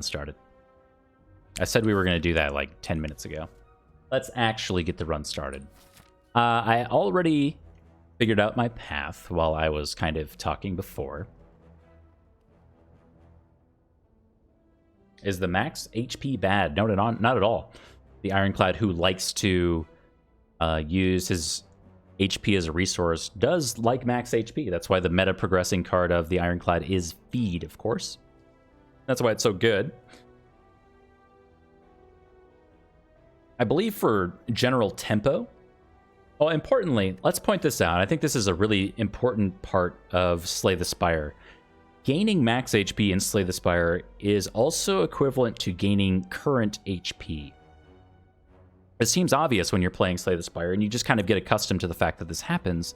started. I said we were going to do that like 10 minutes ago. Let's actually get the run started. I already figured out my path while I was kind of talking before. Is the max HP bad? No, not at all. The Ironclad, who likes to use his HP as a resource, does like max HP. That's why the meta progressing card of the Ironclad is Feed, of course. That's why it's so good. I believe for general tempo. Oh, importantly, let's point this out. I think this is a really important part of Slay the Spire. Gaining max HP in Slay the Spire is also equivalent to gaining current HP. It seems obvious when you're playing Slay the Spire, and you just kind of get accustomed to the fact that this happens.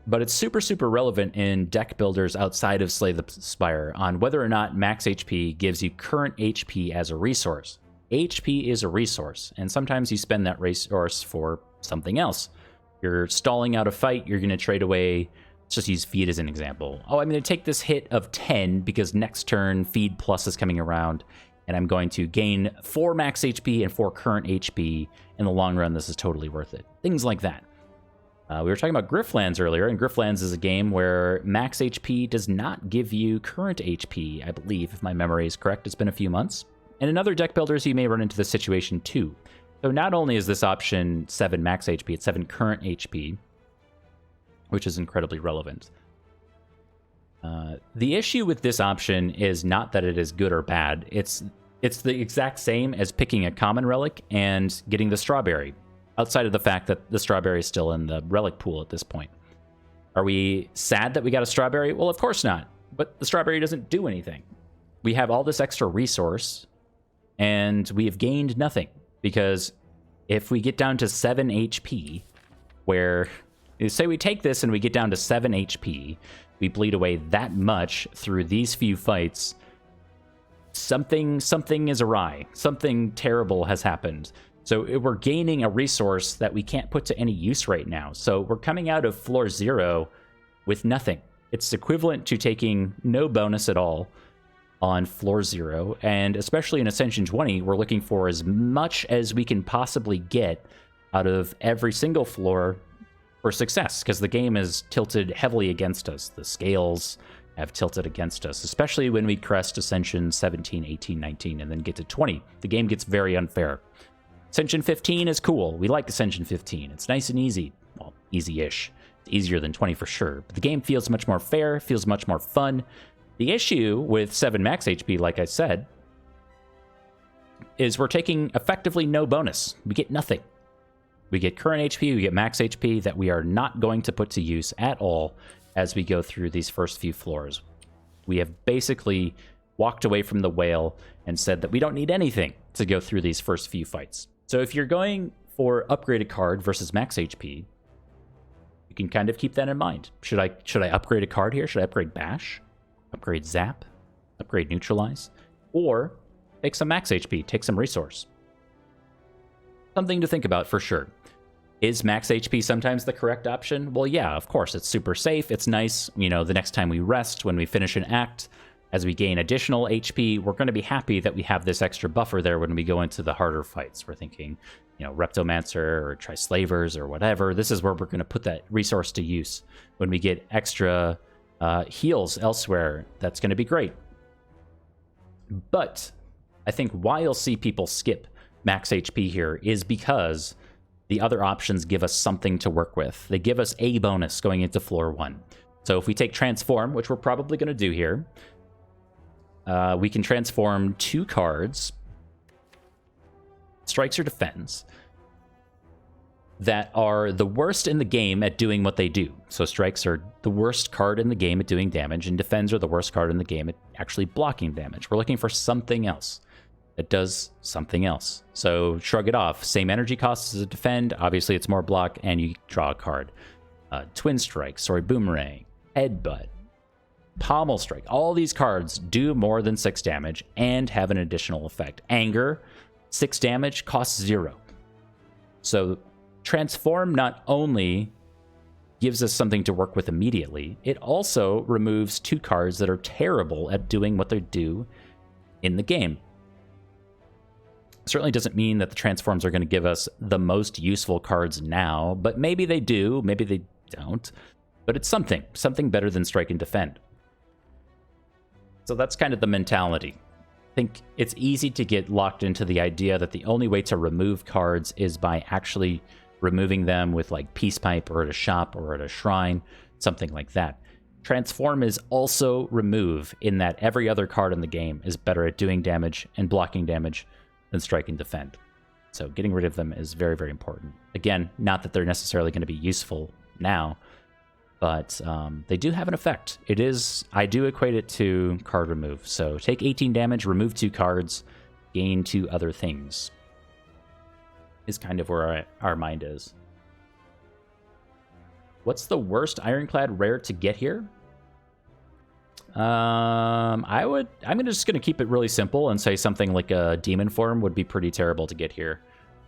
But it's super, super relevant in deck builders outside of Slay the Spire on whether or not max HP gives you current HP as a resource. HP is a resource, and sometimes you spend that resource for something else. You're stalling out a fight, you're going to trade away. Let's just use Feed as an example. Oh, I'm going to take this hit of 10 because next turn Feed Plus is coming around, and I'm going to gain 4 max HP and 4 current HP. In the long run, this is totally worth it. Things like that. We were talking about Griftlands earlier, and Griftlands is a game where max HP does not give you current HP, I believe, if my memory is correct. It's been a few months. And in other deck builders, you may run into this situation too. So not only is this option 7 max HP, it's 7 current HP, which is incredibly relevant. The issue with this option is not that it is good or bad. It's the exact same as picking a common relic and getting the strawberry, outside of the fact that the strawberry is still in the relic pool at this point. Are we sad that we got a strawberry? Well, of course not. But the strawberry doesn't do anything. We have all this extra resource, and we have gained nothing. Because if we get down to 7 HP, where, say we take this and we get down to 7 HP, we bleed away that much through these few fights, something is awry. Something terrible has happened. So we're gaining a resource that we can't put to any use right now. So we're coming out of floor 0 with nothing. It's equivalent to taking no bonus at all on floor 0, and especially in Ascension 20, we're looking for as much as we can possibly get out of every single floor for success, because the game is tilted heavily against us. The scales have tilted against us, especially when we crest Ascension 17, 18, 19, and then get to 20. The game gets very unfair. Ascension 15 is cool. We like Ascension 15. It's nice and easy. Well, easy-ish. It's easier than 20 for sure. But the game feels much more fair, feels much more fun. The issue with 7 max HP, like I said, is we're taking effectively no bonus. We get nothing. We get current HP, we get max HP that we are not going to put to use at all as we go through these first few floors. We have basically walked away from the whale and said that we don't need anything to go through these first few fights. So if you're going for upgraded card versus max HP, you can kind of keep that in mind. Should I upgrade a card here? Should I upgrade Bash? Upgrade Zap, upgrade Neutralize, or take some max HP, take some resource. Something to think about for sure. Is max HP sometimes the correct option? Well, yeah, of course. It's super safe. It's nice. You know, the next time we rest, when we finish an act, as we gain additional HP, we're going to be happy that we have this extra buffer there when we go into the harder fights. We're thinking, you know, Reptomancer or Trislavers or whatever. This is where we're going to put that resource to use. When we get extra heals elsewhere, that's going to be great. But I think why you'll see people skip max HP here is because the other options give us something to work with. They give us a bonus going into floor 1. So if we take Transform, which we're probably going to do here, we can transform 2 cards, Strikes or Defends, that are the worst in the game at doing what they do. So Strikes are the worst card in the game at doing damage, and Defends are the worst card in the game at actually blocking damage. We're looking for something else that does something else. So shrug it off. Same energy cost as a Defend. Obviously, it's more block, and you draw a card. Twin Strike, Boomerang, Headbutt, Pommel Strike. All these cards do more than 6 damage and have an additional effect. Anger, 6 damage, costs 0. So Transform not only gives us something to work with immediately, it also removes 2 cards that are terrible at doing what they do in the game. Certainly doesn't mean that the transforms are going to give us the most useful cards now, but maybe they do, maybe they don't. But it's something better than Strike and Defend. So that's kind of the mentality. I think it's easy to get locked into the idea that the only way to remove cards is by actually removing them with like Peace Pipe or at a shop or at a shrine, something like that. Transform is also remove in that every other card in the game is better at doing damage and blocking damage than Strike and Defend. So getting rid of them is very, very important. Again, not that they're necessarily going to be useful now, but they do have an effect. It is, I do equate it to card remove. So take 18 damage, remove 2 cards, gain 2 other things. Is kind of where our mind is. What's the worst Ironclad rare to get here? I'm just gonna keep it really simple and say something like a demon form would be pretty terrible to get here.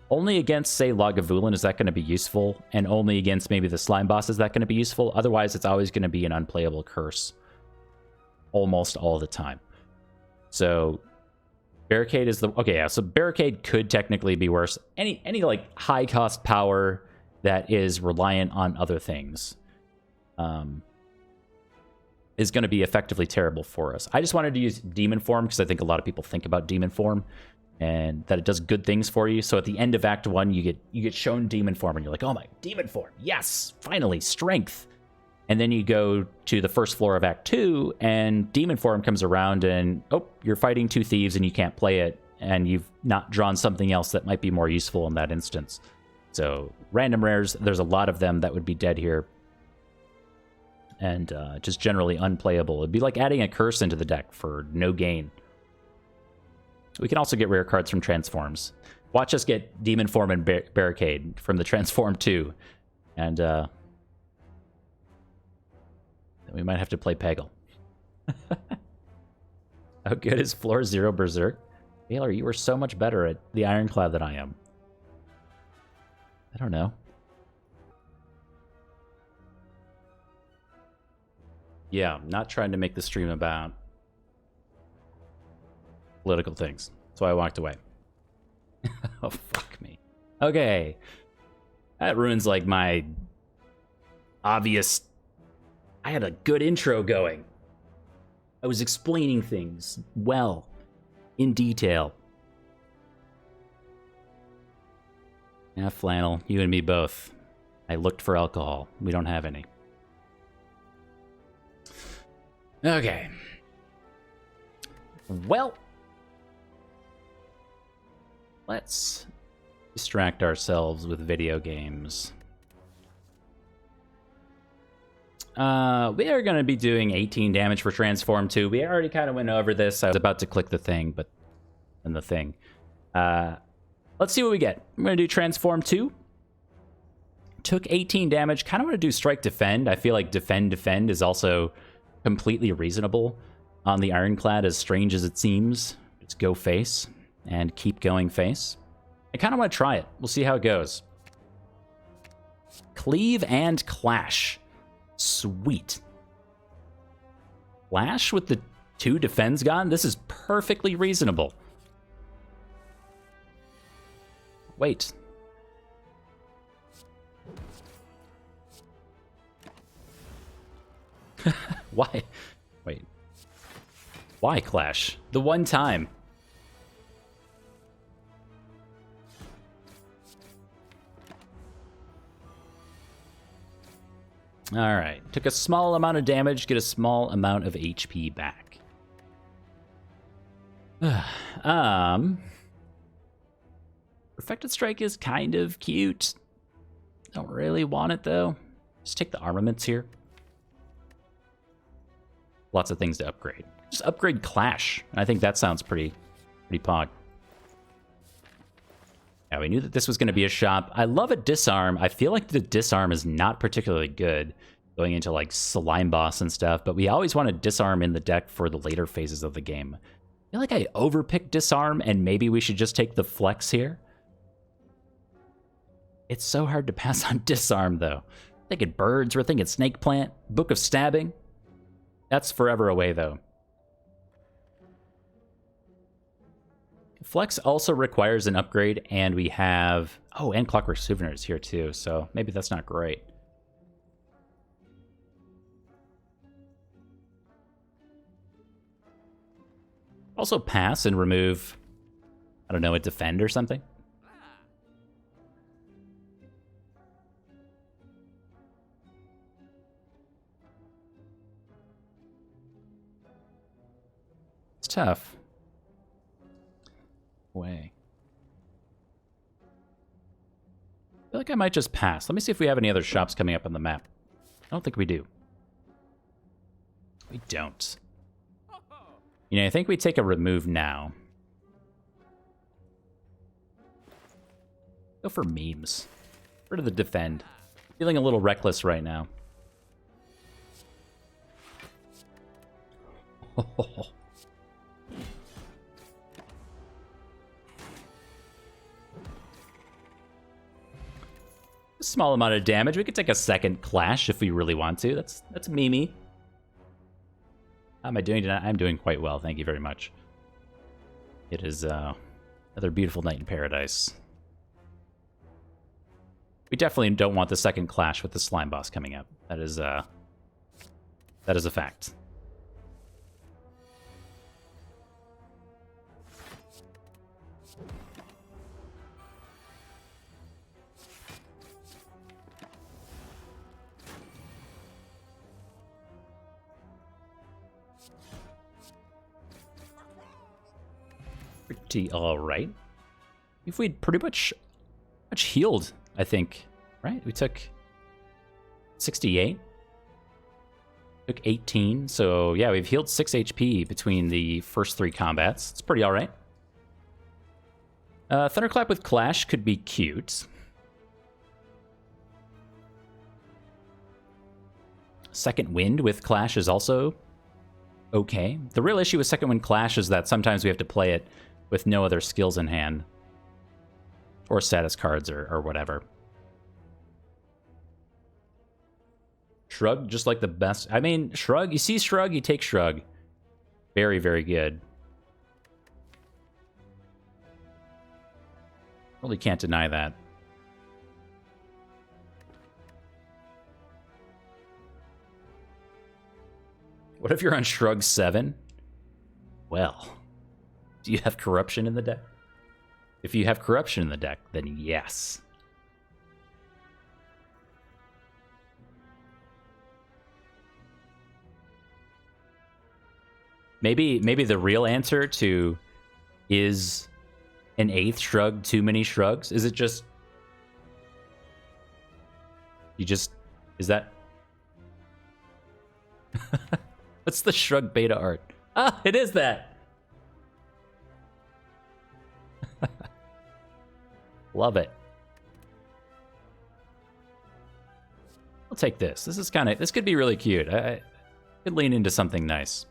Only against, say, Lagavulin is that going to be useful, and only against maybe the slime boss is that going to be useful. Otherwise, it's always going to be an unplayable curse, almost all the time. So Barricade is the okay. Yeah, so Barricade could technically be worse. Any like high cost power that is reliant on other things. Is going to be effectively terrible for us. I just wanted to use Demon Form because I think a lot of people think about Demon Form and that it does good things for you. So at the end of Act 1, you get shown Demon Form and you're like, oh my, Demon Form, yes, finally, strength. And then you go to the first floor of Act 2 and Demon Form comes around and, oh, you're fighting 2 thieves and you can't play it and you've not drawn something else that might be more useful in that instance. So random rares, there's a lot of them that would be dead here. And just generally unplayable. It'd be like adding a curse into the deck for no gain. We can also get rare cards from Transforms. Watch us get Demon Form and Barricade from the Transform 2. And we might have to play Peggle. How good is Floor 0 Berserk? Taylor, you are so much better at the Ironclad than I am. I don't know. Yeah, I'm not trying to make the stream about political things. So I walked away. Oh, fuck me. Okay. That ruins, like, my obvious... I had a good intro going. I was explaining things well, in detail. Yeah, Flannel, you and me both. I looked for alcohol. We don't have any. Okay. Well, let's distract ourselves with video games. We are going to be doing 18 damage for Transform 2. We already kind of went over this. I was about to click the thing, but then the thing. Let's see what we get. I'm going to do Transform 2. Took 18 damage. Kind of want to do Strike Defend. I feel like Defend is also completely reasonable on the Ironclad, as strange as it seems. Just go face and keep going face. I kind of want to try it. We'll see how it goes. Cleave and Clash. Sweet. Clash with the 2 defends gone? This is perfectly reasonable. Wait. Why? Wait. Why Clash? The one time. Alright. Took a small amount of damage, get a small amount of HP back. Perfected Strike is kind of cute. Don't really want it though. Just take the armaments here. Lots of things to upgrade. Just upgrade Clash. I think that sounds pretty pog. Yeah, we knew that this was going to be a shop. I love a disarm. I feel like the disarm is not particularly good going into like slime boss and stuff, but we always want to disarm in the deck for the later phases of the game. I feel like I overpicked disarm and maybe we should just take the flex here. It's so hard to pass on disarm though. We're thinking birds, we're thinking snake plant, book of stabbing. That's forever away though. Flex also requires an upgrade, and we have... Oh, and Clockwork Souvenirs here too, so maybe that's not great. Also pass and remove, I don't know, a defend or something. It's tough. Way. I feel like I might just pass. Let me see if we have any other shops coming up on the map. I don't think we do. We don't. You know, I think we take a remove now. Go for memes. Rid of the defend. Feeling a little reckless right now. A small amount of damage. We could take a second clash if we really want to. That's Mimi. How am I doing tonight? I'm doing quite well, thank you very much. It is another beautiful night in paradise. We definitely don't want the second clash with the slime boss coming up. That is a fact. Pretty all right. If we'd pretty much healed, I think, right? We took 68, took 18. So yeah, we've healed 6 HP between the first 3 combats. It's pretty all right. Thunderclap with Clash could be cute. Second Wind with Clash is also okay. The real issue with Second Wind Clash is that sometimes we have to play it with no other skills in hand. Or status cards or whatever. Shrug, just like the best. I mean, Shrug, you see Shrug, you take Shrug. Very, very good. Really can't deny that. What if you're on Shrug 7? Well, do you have Corruption in the deck? If you have Corruption in the deck, then yes. Maybe the real answer to is an 8th Shrug too many Shrugs? Is it just... Is that... What's the Shrug beta art? Ah, it is that! Love it. I'll take this. This could be really cute. I could lean into something nice.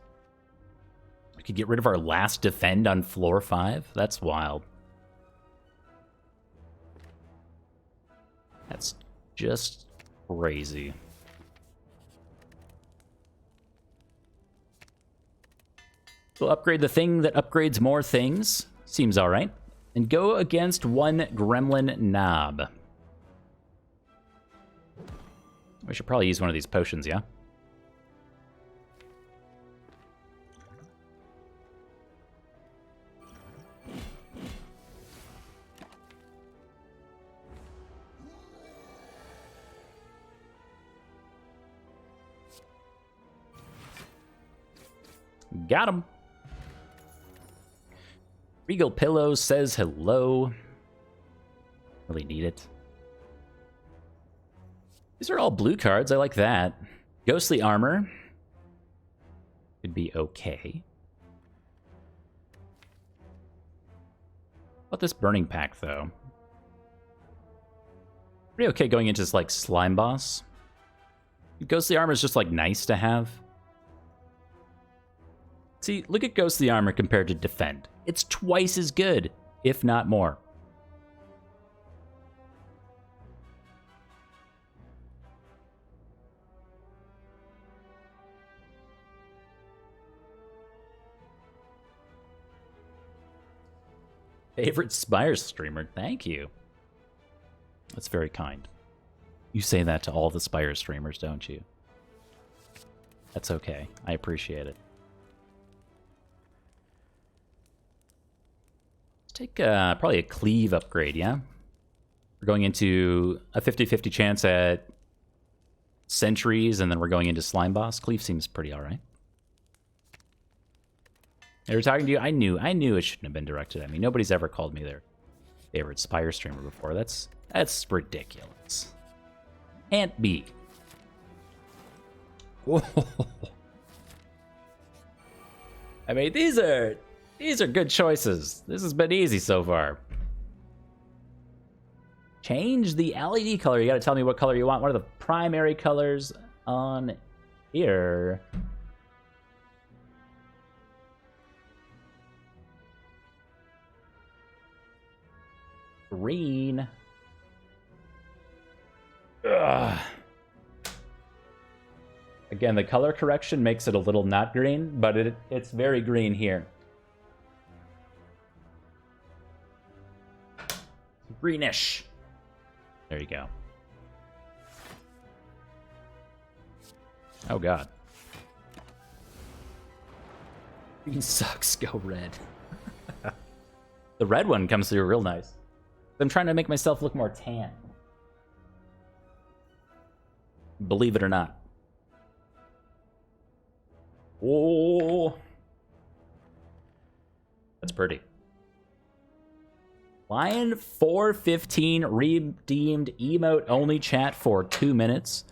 We could get rid of our last defend on floor 5. That's wild. That's just crazy. We'll upgrade the thing that upgrades more things. Seems all right. And go against one Gremlin Knob. We should probably use one of these potions, yeah? Got him. Regal Pillow says hello. Really need it. These are all blue cards. I like that. Ghostly Armor. Could be okay. What about this Burning Pack, though? Pretty okay going into this, like, Slime Boss. Ghostly Armor is just, like, nice to have. See, look at Ghostly Armor compared to Defend. It's twice as good, if not more. Favorite Spire streamer. Thank you. That's very kind. You say that to all the Spire streamers, don't you? That's okay. I appreciate it. Let's take probably a cleave upgrade, yeah? We're going into a 50-50 chance at sentries, and then we're going into slime boss. Cleave seems pretty alright. They were talking to you. I knew it shouldn't have been directed at me. Nobody's ever called me their favorite Spire streamer before. That's ridiculous. Can't be. Whoa. I mean, these are good choices. This has been easy so far. Change the LED color. You gotta tell me what color you want. What are the primary colors on here? Green. Ugh. Again, the color correction makes it a little not green, but it's very green here. Greenish. There you go. Oh, God. Green sucks. Go red. The red one comes through real nice. I'm trying to make myself look more tan. Believe it or not. Oh. That's pretty. Lion 415 redeemed emote only chat for 2 minutes.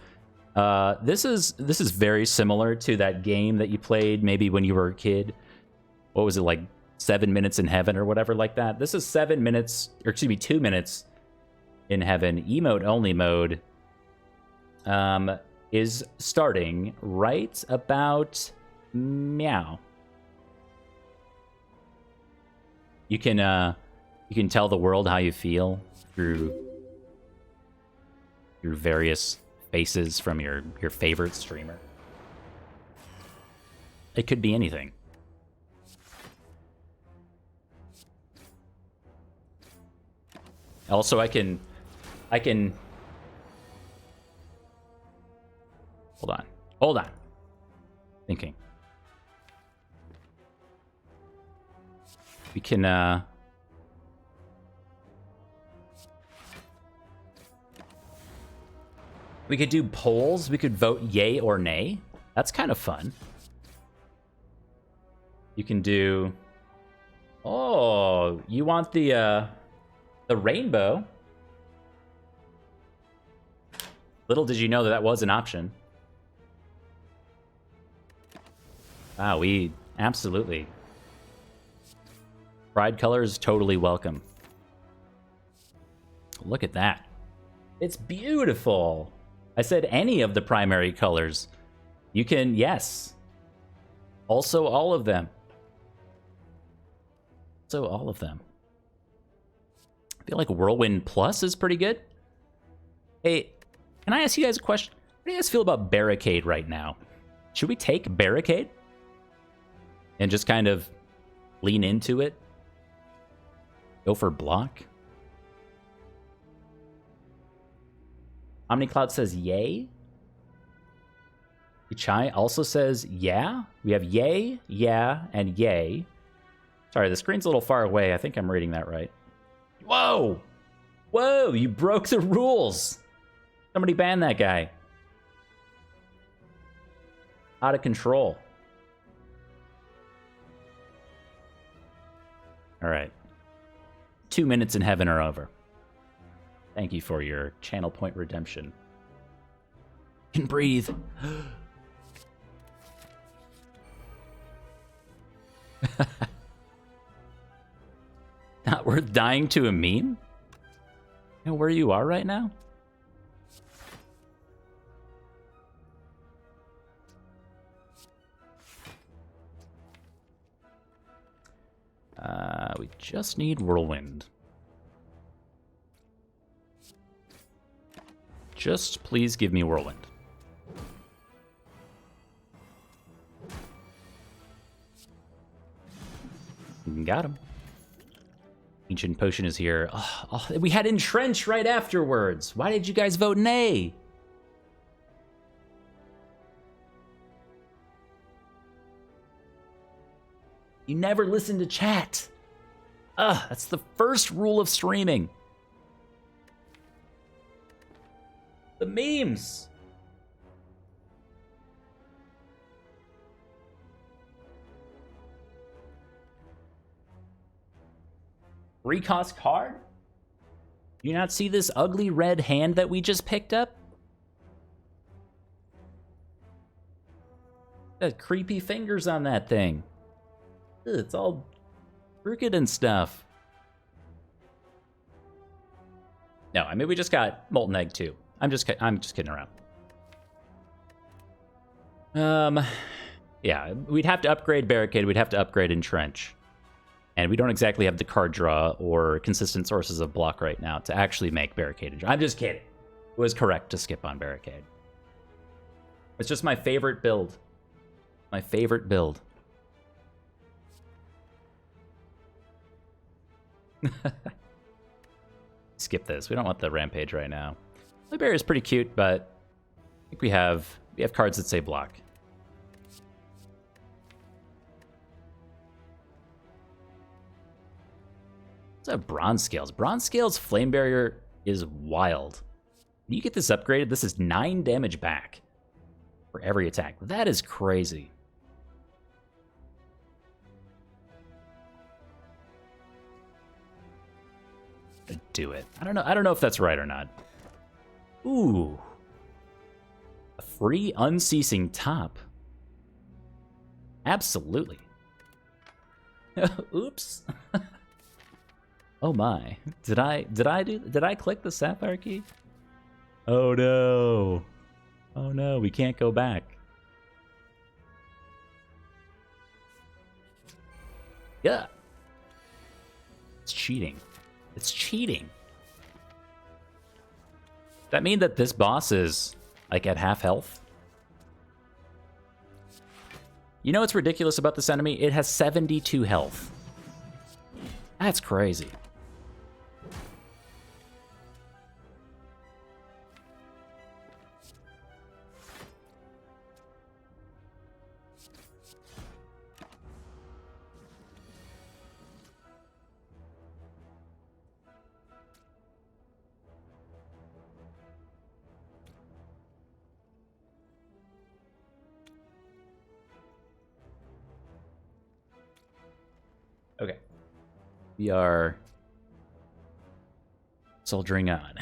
This is very similar to that game that you played maybe when you were a kid. What was it, like 7 minutes in heaven or whatever like that? This is 7 minutes, or excuse me, 2 minutes in heaven. Emote only mode is starting right about meow. You can tell the world how you feel through your various faces from your favorite streamer. It could be anything. Also, I can hold on. Thinking. We can we could do polls. We could vote yay or nay. That's kind of fun. You can do... Oh, you want the rainbow? Little did you know that that was an option. Wow, we absolutely... Pride colors totally welcome. Look at that. It's beautiful. I said any of the primary colors. You can, yes. Also all of them. So all of them. I feel like Whirlwind Plus is pretty good. Hey, can I ask you guys a question? How do you guys feel about Barricade right now? Should we take Barricade? And just kind of lean into it? Go for block? OmniCloud says yay. Ichai also says yeah. We have yay, yeah, and yay. Sorry, the screen's a little far away. I think I'm reading that right. Whoa! Whoa, you broke the rules! Somebody ban that guy. Out of control. Alright. 2 minutes in heaven are over. Thank you for your channel point redemption. You can breathe. Not worth dying to a meme? You know where you are right now? We just need Whirlwind. Just please give me Whirlwind. Got him. Ancient Potion is here. Oh, we had Entrench right afterwards. Why did you guys vote nay? You never listen to chat. That's the first rule of streaming. The memes. Three-cost card? Do you not see this ugly red hand that we just picked up? Got creepy fingers on that thing. Ugh, it's all crooked and stuff. No, I mean, we just got Molten Egg too. I'm just kidding around. Yeah, we'd have to upgrade Barricade. We'd have to upgrade Entrench. And we don't exactly have the card draw or consistent sources of block right now to actually make Barricade. I'm just kidding. It was correct to skip on Barricade. It's just my favorite build. My favorite build. Skip this. We don't want the Rampage right now. The Barrier is pretty cute, but I think we have cards that say block. Let's have Bronze Scales. Bronze Scales Flame Barrier is wild. When you get this upgraded, this is 9 damage back for every attack. That is crazy. Do it. I don't know if that's right or not. Ooh. A free Unceasing Top. Absolutely. Oops. Oh my. Did I click the Sapphire key? Oh no. Oh no, we can't go back. Yeah. It's cheating. It's cheating. Does that mean that this boss is, like, at half health? You know what's ridiculous about this enemy? It has 72 health. That's crazy. Okay. We are soldiering on.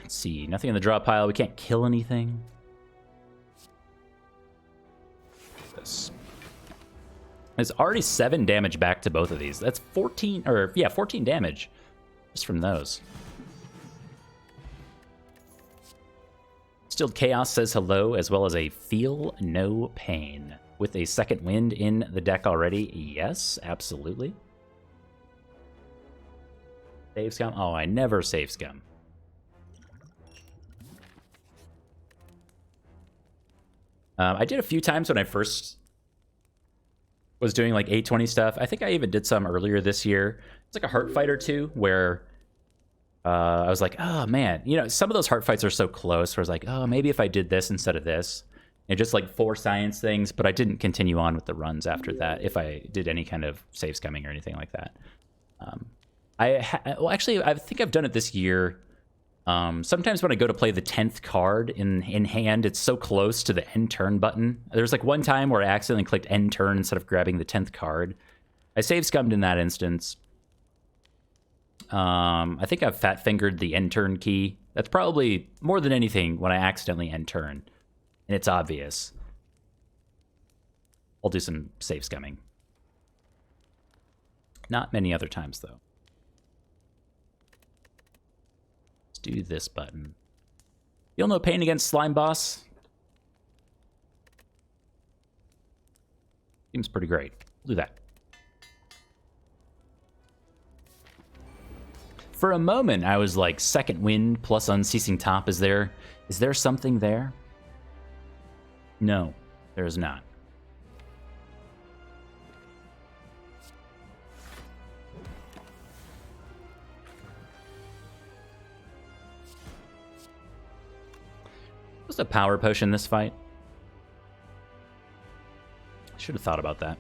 Let's see. Nothing in the draw pile. We can't kill anything. This. It's already 7 damage back to both of these. That's 14, or yeah, 14 damage just from those. Stilled Chaos says hello, as well as a Feel No Pain. With a second wind in the deck already, yes, absolutely. Save scum? Oh, I never save scum. I did a few times when I first was doing like 820 stuff. I think I even did some earlier this year. It's like a heart fight or two where I was like, oh man, you know, some of those heart fights are so close where I was like, oh, maybe if I did this instead of this. And just like 4 science things, but I didn't continue on with the runs after that if I did any kind of save scumming or anything like that. Well, actually, I think I've done it this year. Sometimes when I go to play the 10th card in hand, it's so close to the end turn button. There's like one time where I accidentally clicked end turn instead of grabbing the 10th card. I save scummed in that instance. I think I've fat fingered the end turn key. That's probably more than anything when I accidentally end turn. And it's obvious. I'll do some save scumming. Not many other times, though. Let's do this button. Feel no pain against Slime Boss. Seems pretty great. We'll do that. For a moment, I was like, second wind plus Unceasing Top. Is there something there? No, there is not. Was a power potion this fight? Should have thought about that.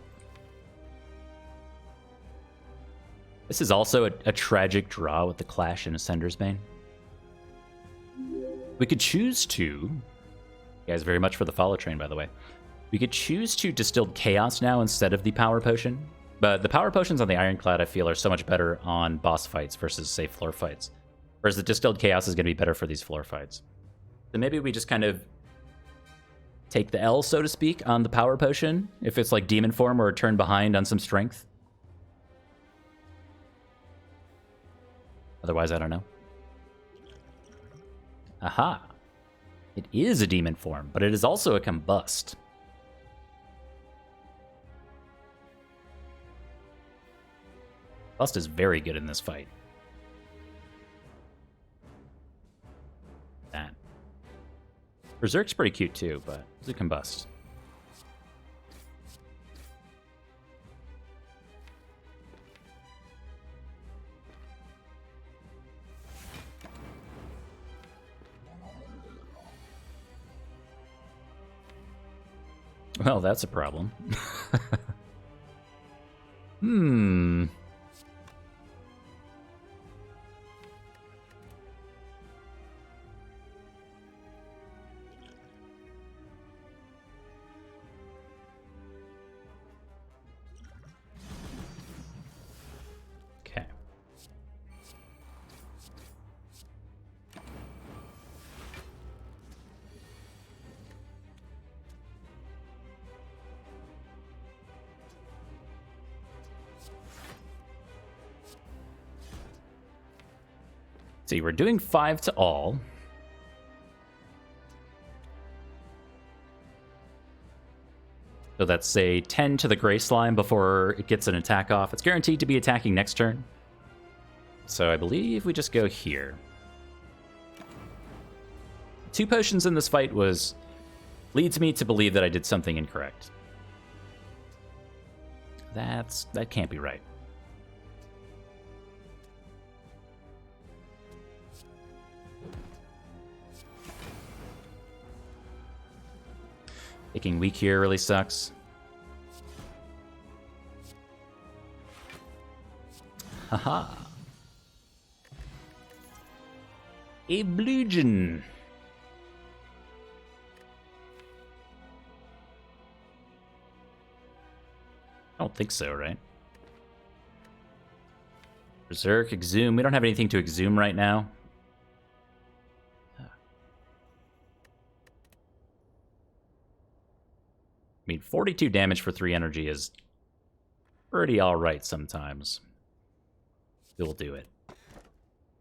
This is also a tragic draw with the Clash and Ascender's Bane. We could choose to... You guys very much for the follow train, by the way. We could choose to Distilled Chaos now instead of the Power Potion. But the Power Potions on the Ironclad, I feel, are so much better on boss fights versus, say, floor fights. Whereas the Distilled Chaos is going to be better for these floor fights. So maybe we just kind of take the L, so to speak, on the Power Potion. If it's like Demon Form or a turn behind on some strength. Otherwise, I don't know. Aha. It is a Demon Form, but it is also a Combust. Combust is very good in this fight. That. Berserk's pretty cute too, but it's a Combust. Well, that's a problem. Okay. See, we're doing 5 to all. So that's, say, 10 to the Gray Slime before it gets an attack off. It's guaranteed to be attacking next turn. So I believe we just go here. 2 potions in this fight leads me to believe that I did something incorrect. That can't be right. Taking weak here really sucks. Haha. A bludgeon. I don't think so, right? Berserk, Exhume. We don't have anything to Exhume right now. I mean, 42 damage for 3 energy is pretty alright sometimes. We'll do it.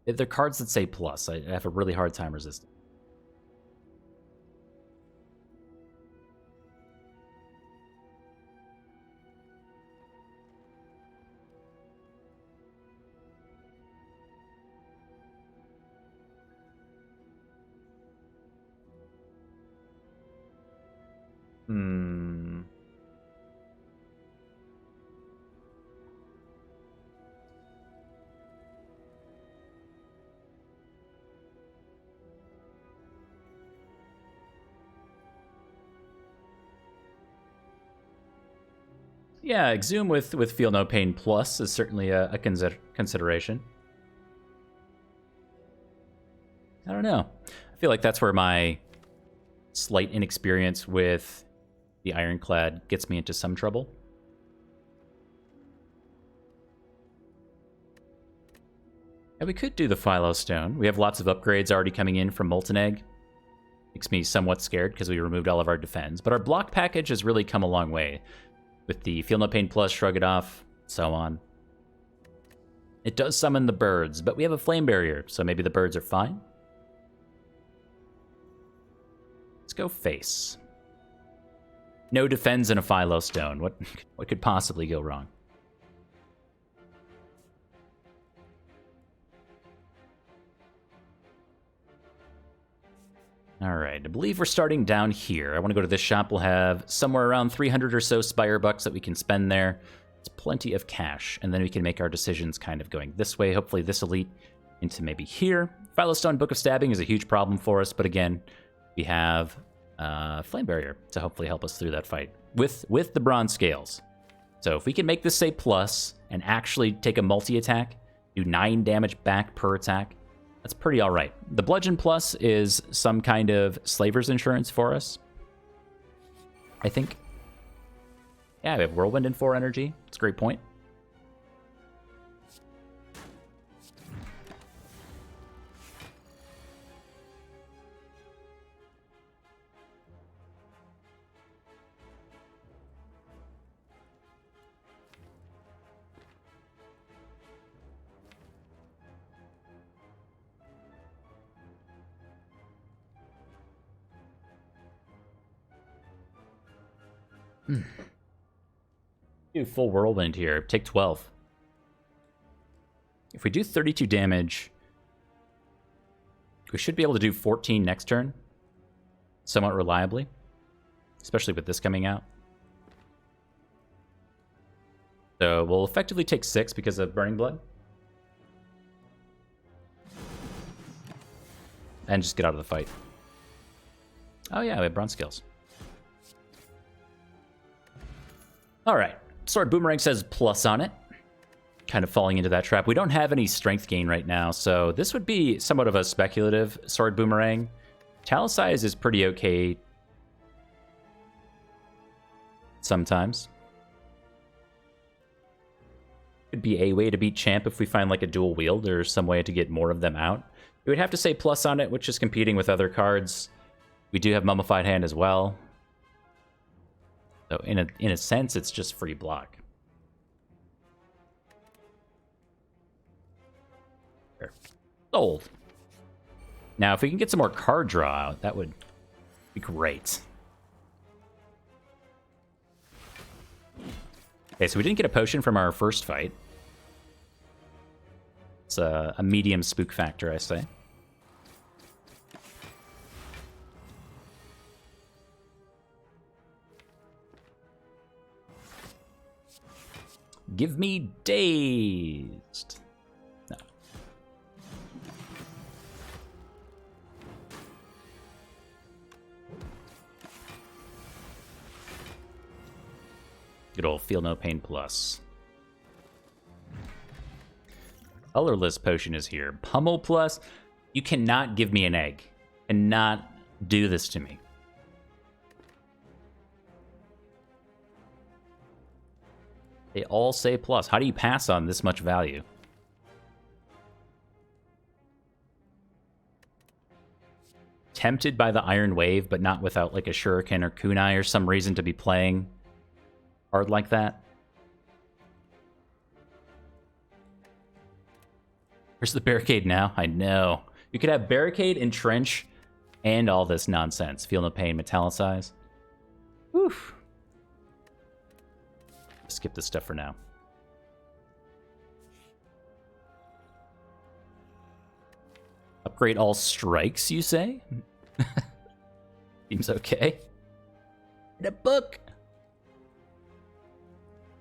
If they're cards that say plus, I have a really hard time resisting. Yeah, Exhume with Feel No Pain Plus is certainly a consideration. I don't know. I feel like that's where my slight inexperience with the Ironclad gets me into some trouble. And we could do the Philo Stone. We have lots of upgrades already coming in from Molten Egg. Makes me somewhat scared because we removed all of our defense. But our block package has really come a long way. With the Feel No Pain Plus, Shrug It Off, so on. It does summon the birds, but we have a flame barrier, so maybe the birds are fine. Let's go face. No defends in a Philo Stone. What could possibly go wrong? Alright, I believe we're starting down here. I want to go to this shop. We'll have somewhere around 300 or so Spire bucks that we can spend there. It's plenty of cash, and then we can make our decisions kind of going this way. Hopefully this elite into maybe here. Philo Stone Book of Stabbing is a huge problem for us, but again, We have Flame Barrier to hopefully help us through that fight with the Bronze Scales. So if we can make this say plus and actually take a multi-attack, do 9 damage back per attack, that's pretty alright. The Bludgeon Plus is some kind of Slaver's Insurance for us, I think. Yeah, we have Whirlwind and 4 energy. It's a great point. Do full Whirlwind here. Take 12. If we do 32 damage, we should be able to do 14 next turn. Somewhat reliably. Especially with this coming out. So we'll effectively take 6 because of Burning Blood. And just get out of the fight. Oh yeah, we have Bronze Scales. Alright. Sword Boomerang says plus on it. Kind of falling into that trap. We don't have any strength gain right now, so this would be somewhat of a speculative Sword Boomerang. Talisize is pretty okay sometimes. Could be a way to beat Champ if we find like a dual wield or some way to get more of them out. We would have to say plus on it, which is competing with other cards. We do have Mummified Hand as well. So in a sense, it's just free block. There. Sold. Now, if we can get some more card draw out, that would be great. Okay, so we didn't get a potion from our first fight. It's a medium spook factor, I say. Give me Dazed. No. Good old Feel No Pain Plus. Colorless Potion is here. Pummel Plus. You cannot give me an egg. Cannot do this to me. They all say plus. How do you pass on this much value? Tempted by the Iron Wave, but not without like a Shuriken or Kunai or some reason to be playing hard like that. Where's the Barricade now? I know. You could have Barricade, Entrench, and all this nonsense. Feel No Pain, Metallicize. Oof. Skip this stuff for now. Upgrade all strikes, you say? Seems okay. In a book.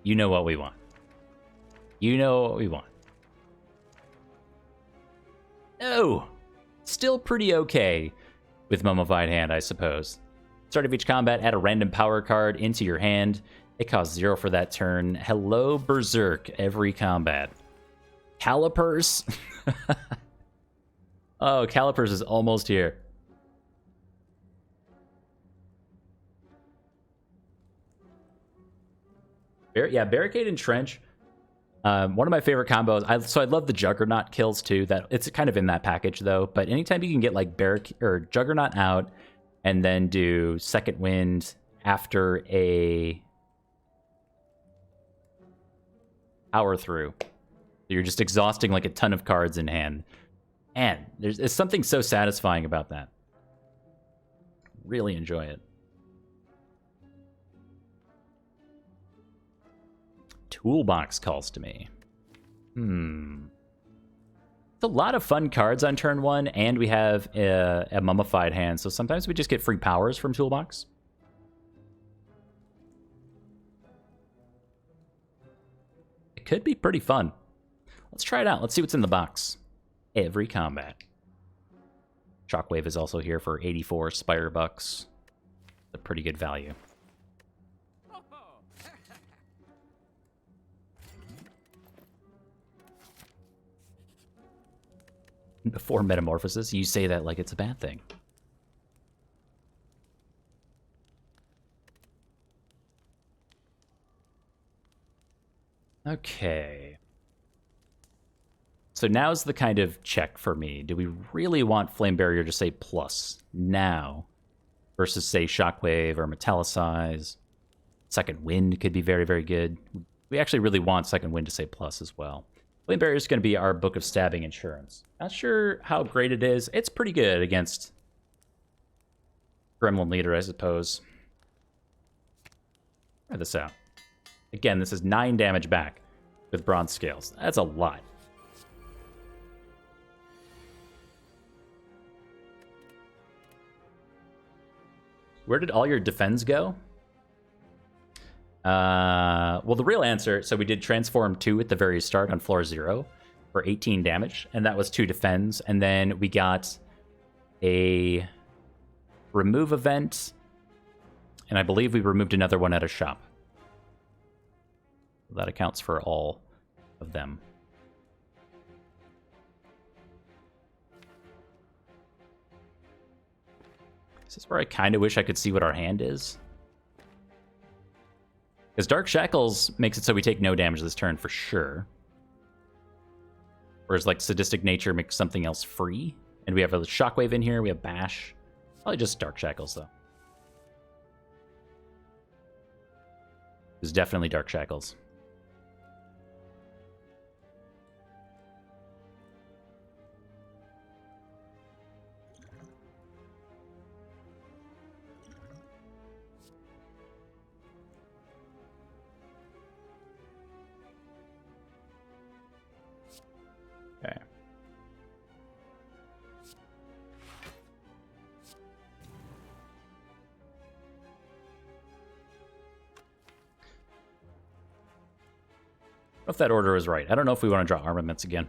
You know what we want. You know what we want. No! Still pretty okay with Mummified Hand, I suppose. Start of each combat, add a random power card into your hand. It costs 0 for that turn. Hello, Berserk, every combat. Calipers? Oh, Calipers is almost here. Yeah, Barricade and Trench. One of my favorite combos. So I love the Juggernaut kills too. That it's kind of in that package though. But anytime you can get like Juggernaut out and then do Second Wind after a power through, you're just exhausting like a ton of cards in hand. And there's something so satisfying about that. Really enjoy it. Toolbox calls to me. It's a lot of fun cards on turn 1, and we have a Mummified Hand, so sometimes we just get free powers from Toolbox. It could be pretty fun. Let's try it out. Let's see what's in the box. Every combat. Shockwave is also here for 84 Spire bucks. A pretty good value. Before Metamorphosis, you say that like it's a bad thing. Okay. So now's the kind of check for me. Do we really want Flame Barrier to say plus now versus say Shockwave or Metallicize? Second Wind could be very, very good. We actually really want Second Wind to say plus as well. Flame Barrier is going to be our Book of Stabbing insurance. Not sure how great it is. It's pretty good against Gremlin Leader, I suppose. Try this out. Again, this is 9 damage back with Bronze Scales. That's a lot. Where did all your defense go? Well, the real answer, so we did Transform 2 at the very start on floor 0 for 18 damage, and that was 2 defends, and then we got a remove event, and I believe we removed another one at a shop. That accounts for all of them. This is where I kind of wish I could see what our hand is. Because Dark Shackles makes it so we take no damage this turn for sure. Whereas like Sadistic Nature makes something else free. And we have a Shockwave in here, we have Bash. Probably just Dark Shackles though. It's definitely Dark Shackles. Okay. I don't know if that order is right. I don't know if we want to draw armaments again.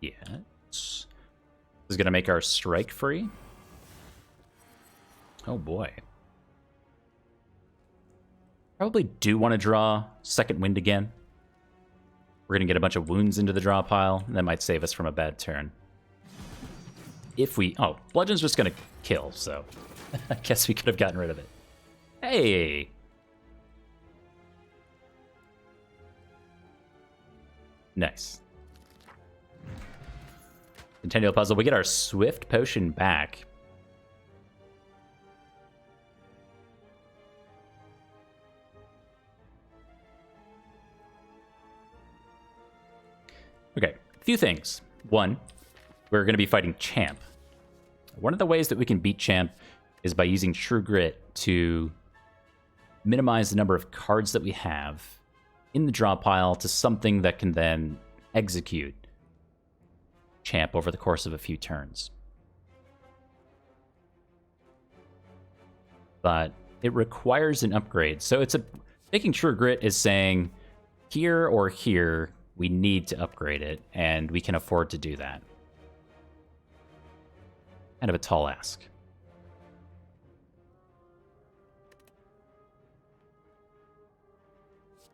Yes. This is going to make our strike free. Oh boy. Probably do want to draw Second Wind again. We're going to get a bunch of wounds into the draw pile. And that might save us from a bad turn. If we... Oh, Bludgeon's just going to kill, so... I guess we could have gotten rid of it. Hey! Nice. Centennial Puzzle. We get our Swift Potion back. Okay, a few things. One, we're going to be fighting Champ. One of the ways that we can beat Champ is by using True Grit to minimize the number of cards that we have in the draw pile to something that can then execute Champ over the course of a few turns. But it requires an upgrade. So it's making True Grit is saying here or here we need to upgrade it, and we can afford to do that. Kind of a tall ask.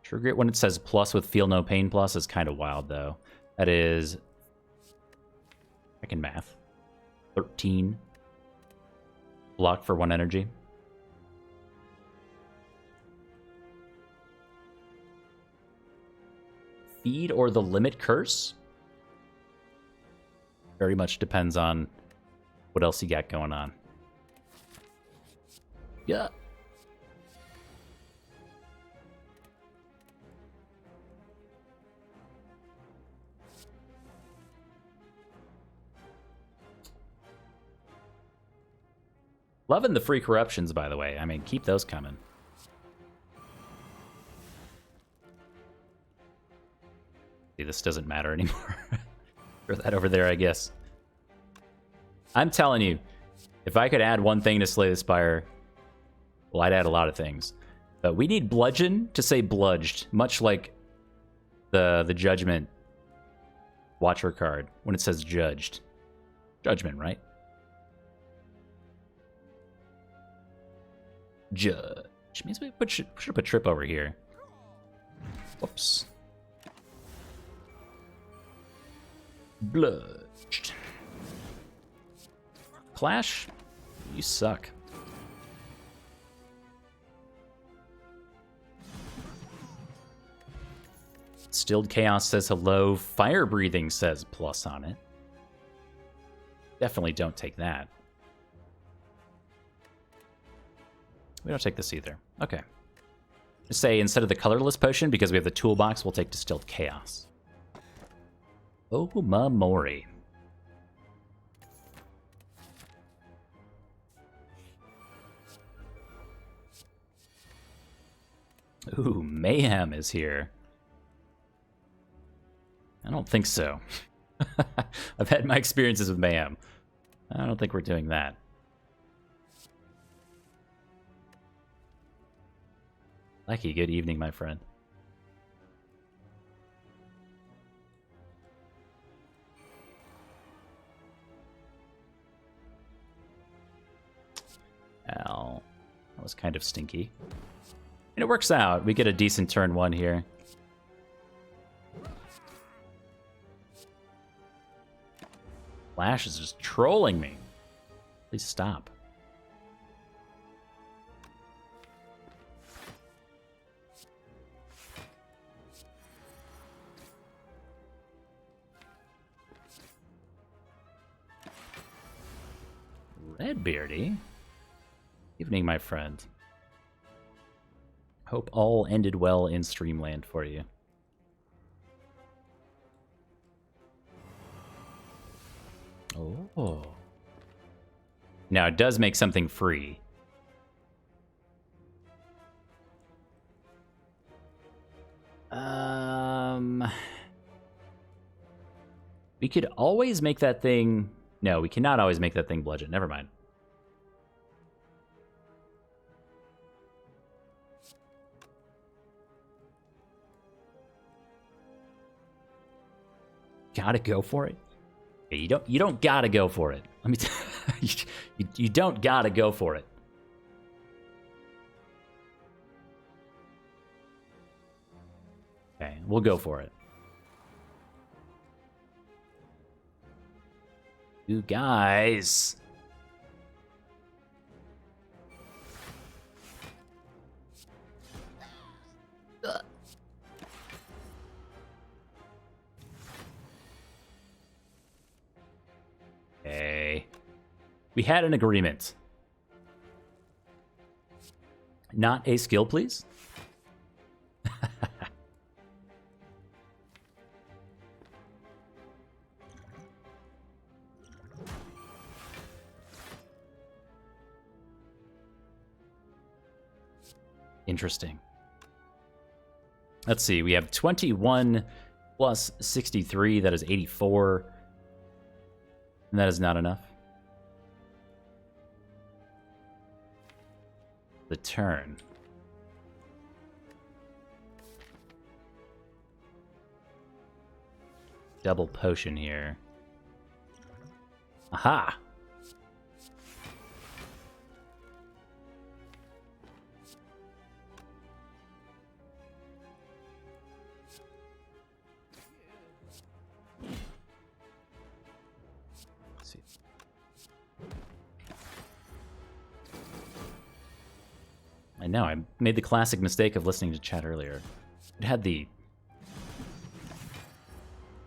True Grit, when it says plus with Feel No Pain plus, is kind of wild, though. That is... I can math. 13. Block for 1 energy. Feed or the Limit Curse? Very much depends on what else you got going on. Yeah. Loving the free corruptions, by the way. I mean, keep those coming. See, this doesn't matter anymore. Throw that over there, I guess. I'm telling you, if I could add one thing to Slay the Spire, well, I'd add a lot of things. But we need Bludgeon to say bludged, much like the Judgment Watcher card when it says judged. Judgment, right? Judge. Which means we should put Trip over here. Whoops. Bludged. Clash? You suck. Stilled Chaos says hello. Fire Breathing says plus on it. Definitely don't take that. We don't take this either. Okay. Just say instead of the colorless potion, because we have the toolbox, we'll take Distilled Chaos. Omamori. Ooh, Mayhem is here. I don't think so. I've had my experiences with Mayhem. I don't think we're doing that. Lucky, good evening, my friend. Ow. That was kind of stinky. And it works out. We get a decent turn 1 here. Flash is just trolling me. Please stop. Redbeardy? Evening, my friend. Hope all ended well in Streamland for you. Oh. Now, it does make something free. We could always make that thing... No, we cannot always make that thing bludgeon. Never mind. Gotta go for it. You don't gotta go for it. Let me tell you don't gotta go for it. Okay, we'll go for it. You guys. Okay. We had an agreement. Not a skill, please. Interesting. Let's see. We have 21 plus 63. That is 84. And that is not enough. The turn. Double potion here. Aha! I know, I made the classic mistake of listening to chat earlier. It had the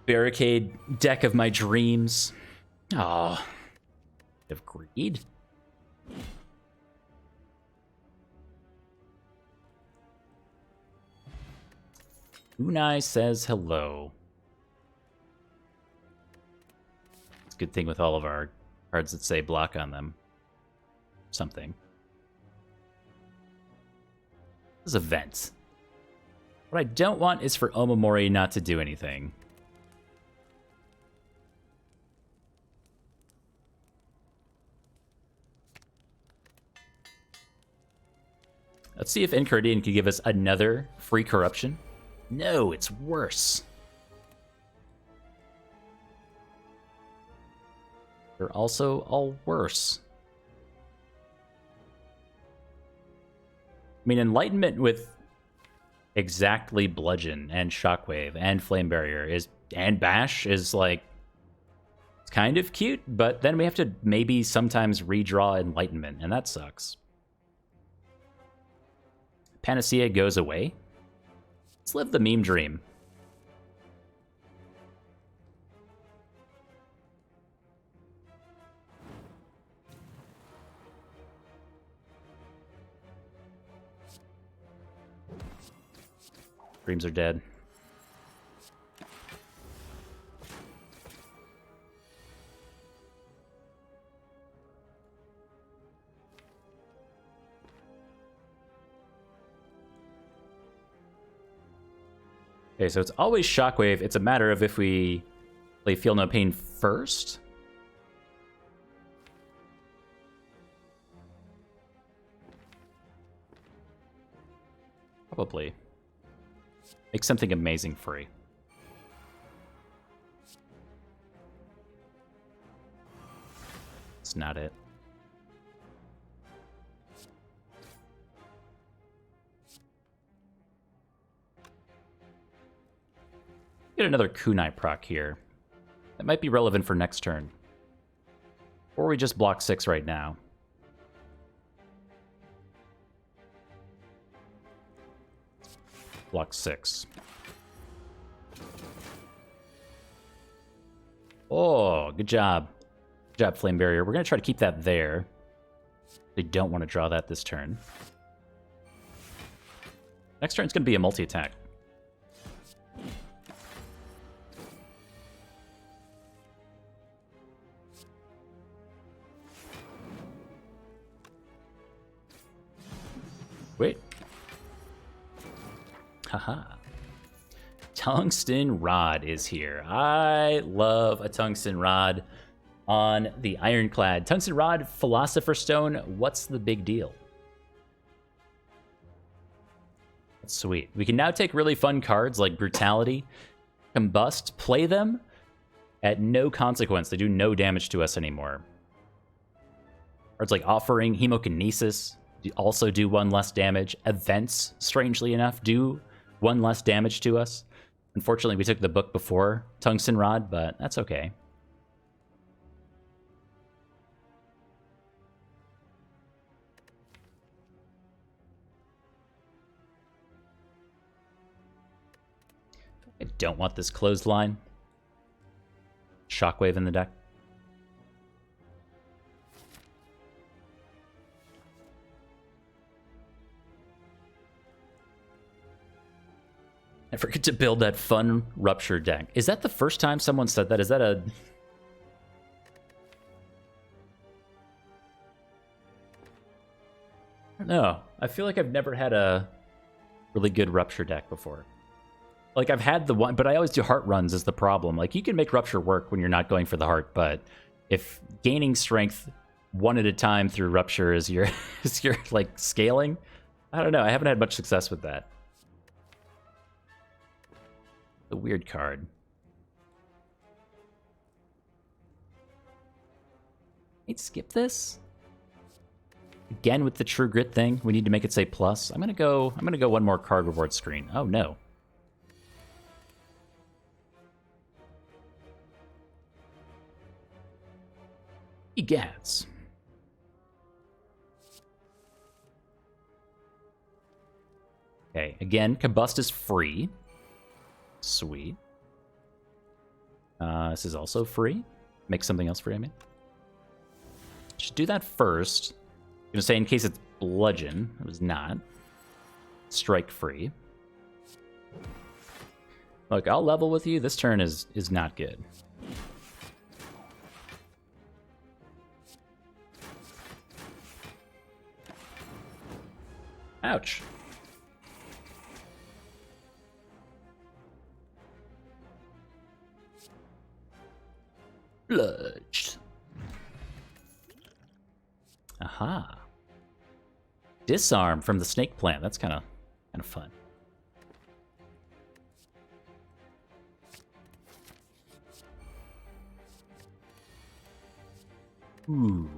barricade deck of my dreams. Oh, of greed. Unai says hello. It's a good thing with all of our cards that say block on them. Something. This is a vent. What I don't want is for Omamori not to do anything. Let's see if Encardian can give us another free corruption. No, it's worse. They're also all worse. I mean, Enlightenment with exactly Bludgeon and Shockwave and Flame Barrier and Bash is like, it's kind of cute, but then we have to maybe sometimes redraw Enlightenment, and that sucks. Panacea goes away. Let's live the meme dream. Dreams are dead. Okay, so it's always Shockwave. It's a matter of if we play Feel No Pain first. Probably. Make something amazing free. It's not it. Get another Kunai proc here. That might be relevant for next turn. Or we just block 6 right now. Block 6. Oh, good job. Good job, Flame Barrier. We're going to try to keep that there. We don't want to draw that this turn. Next turn's going to be a multi-attack. Wait. Haha. Tungsten Rod is here. I love a Tungsten Rod on the Ironclad. Tungsten Rod, Philosopher's Stone, what's the big deal? That's sweet. We can now take really fun cards like Brutality, Combust, play them at no consequence. They do no damage to us anymore. Cards like Offering, Hemokinesis also do 1 less damage. Events, strangely enough, do 1 less damage to us. Unfortunately, we took the book before Tungsten Rod, but that's okay. I don't want this clothesline. Shockwave in the deck. I forget to build that fun Rupture deck. Is that the first time someone said that? Is that a... I don't know. I feel like I've never had a really good Rupture deck before. Like, I've had the one, but I always do heart runs is the problem. Like, you can make Rupture work when you're not going for the heart, but if gaining strength 1 at a time through Rupture is your, like, scaling, I don't know. I haven't had much success with that. The weird card. Let's skip this. Again with the True Grit thing, we need to make it say plus. I'm gonna go 1 more card reward screen. Oh no. Egads. Okay, again, Combust is free. Sweet. This is also free. Make something else free, I mean. Should do that first. I'm gonna say in case it's Bludgeon. It was not. Strike free. Look, I'll level with you. This turn is not good. Ouch. Bludged. Aha. Disarm from the snake plant. That's kind of fun. Ooh.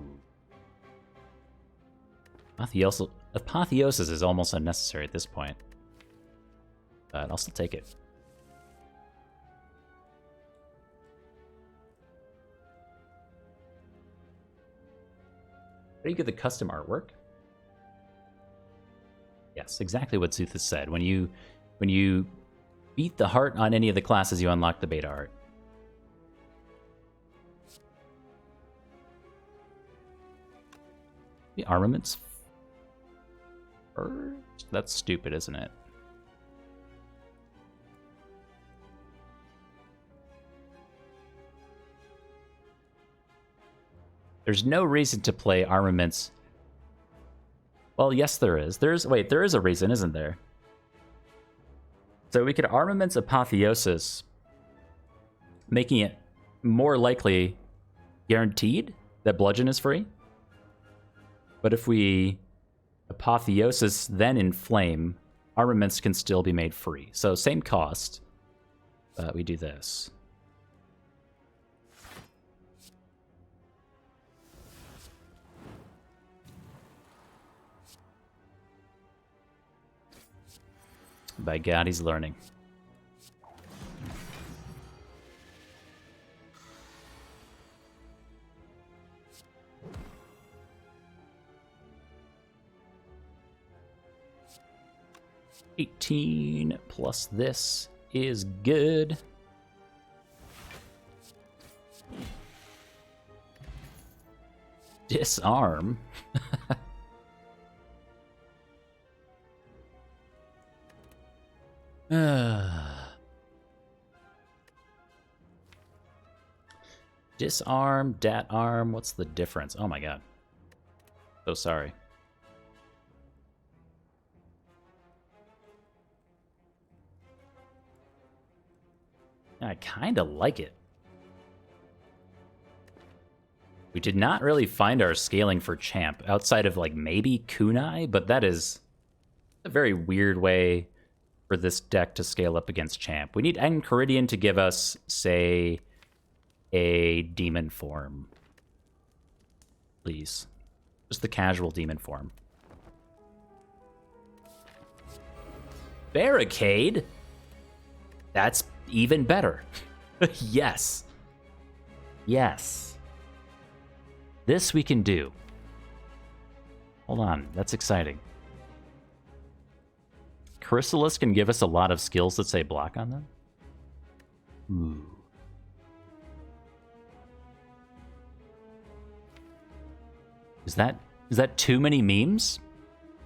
Apotheosis is almost unnecessary at this point. But I'll still take it. How do you get the custom artwork? Yes, exactly what Zuthus said. When you beat the heart on any of the classes, you unlock the beta art. The armaments first? That's stupid, isn't it? There's no reason to play armaments. Well, yes, there is. There is a reason, isn't there? So we could armaments apotheosis, making it more likely guaranteed that bludgeon is free. But if we apotheosis then inflame, armaments can still be made free. So same cost, but we do this. By God, he's learning. $18 plus this is good. Disarm. Disarm, dat arm, what's the difference? Oh my god. So sorry. I kinda like it. We did not really find our scaling for champ outside of like maybe kunai, but that is a very weird way for this deck to scale up against champ. We need Enchiridion to give us, say, a demon form. Please. Just the casual demon form. Barricade? That's even better. Yes. Yes. This we can do. Hold on, that's exciting. Chrysalis can give us a lot of skills that say block on them. Ooh. Is that too many memes?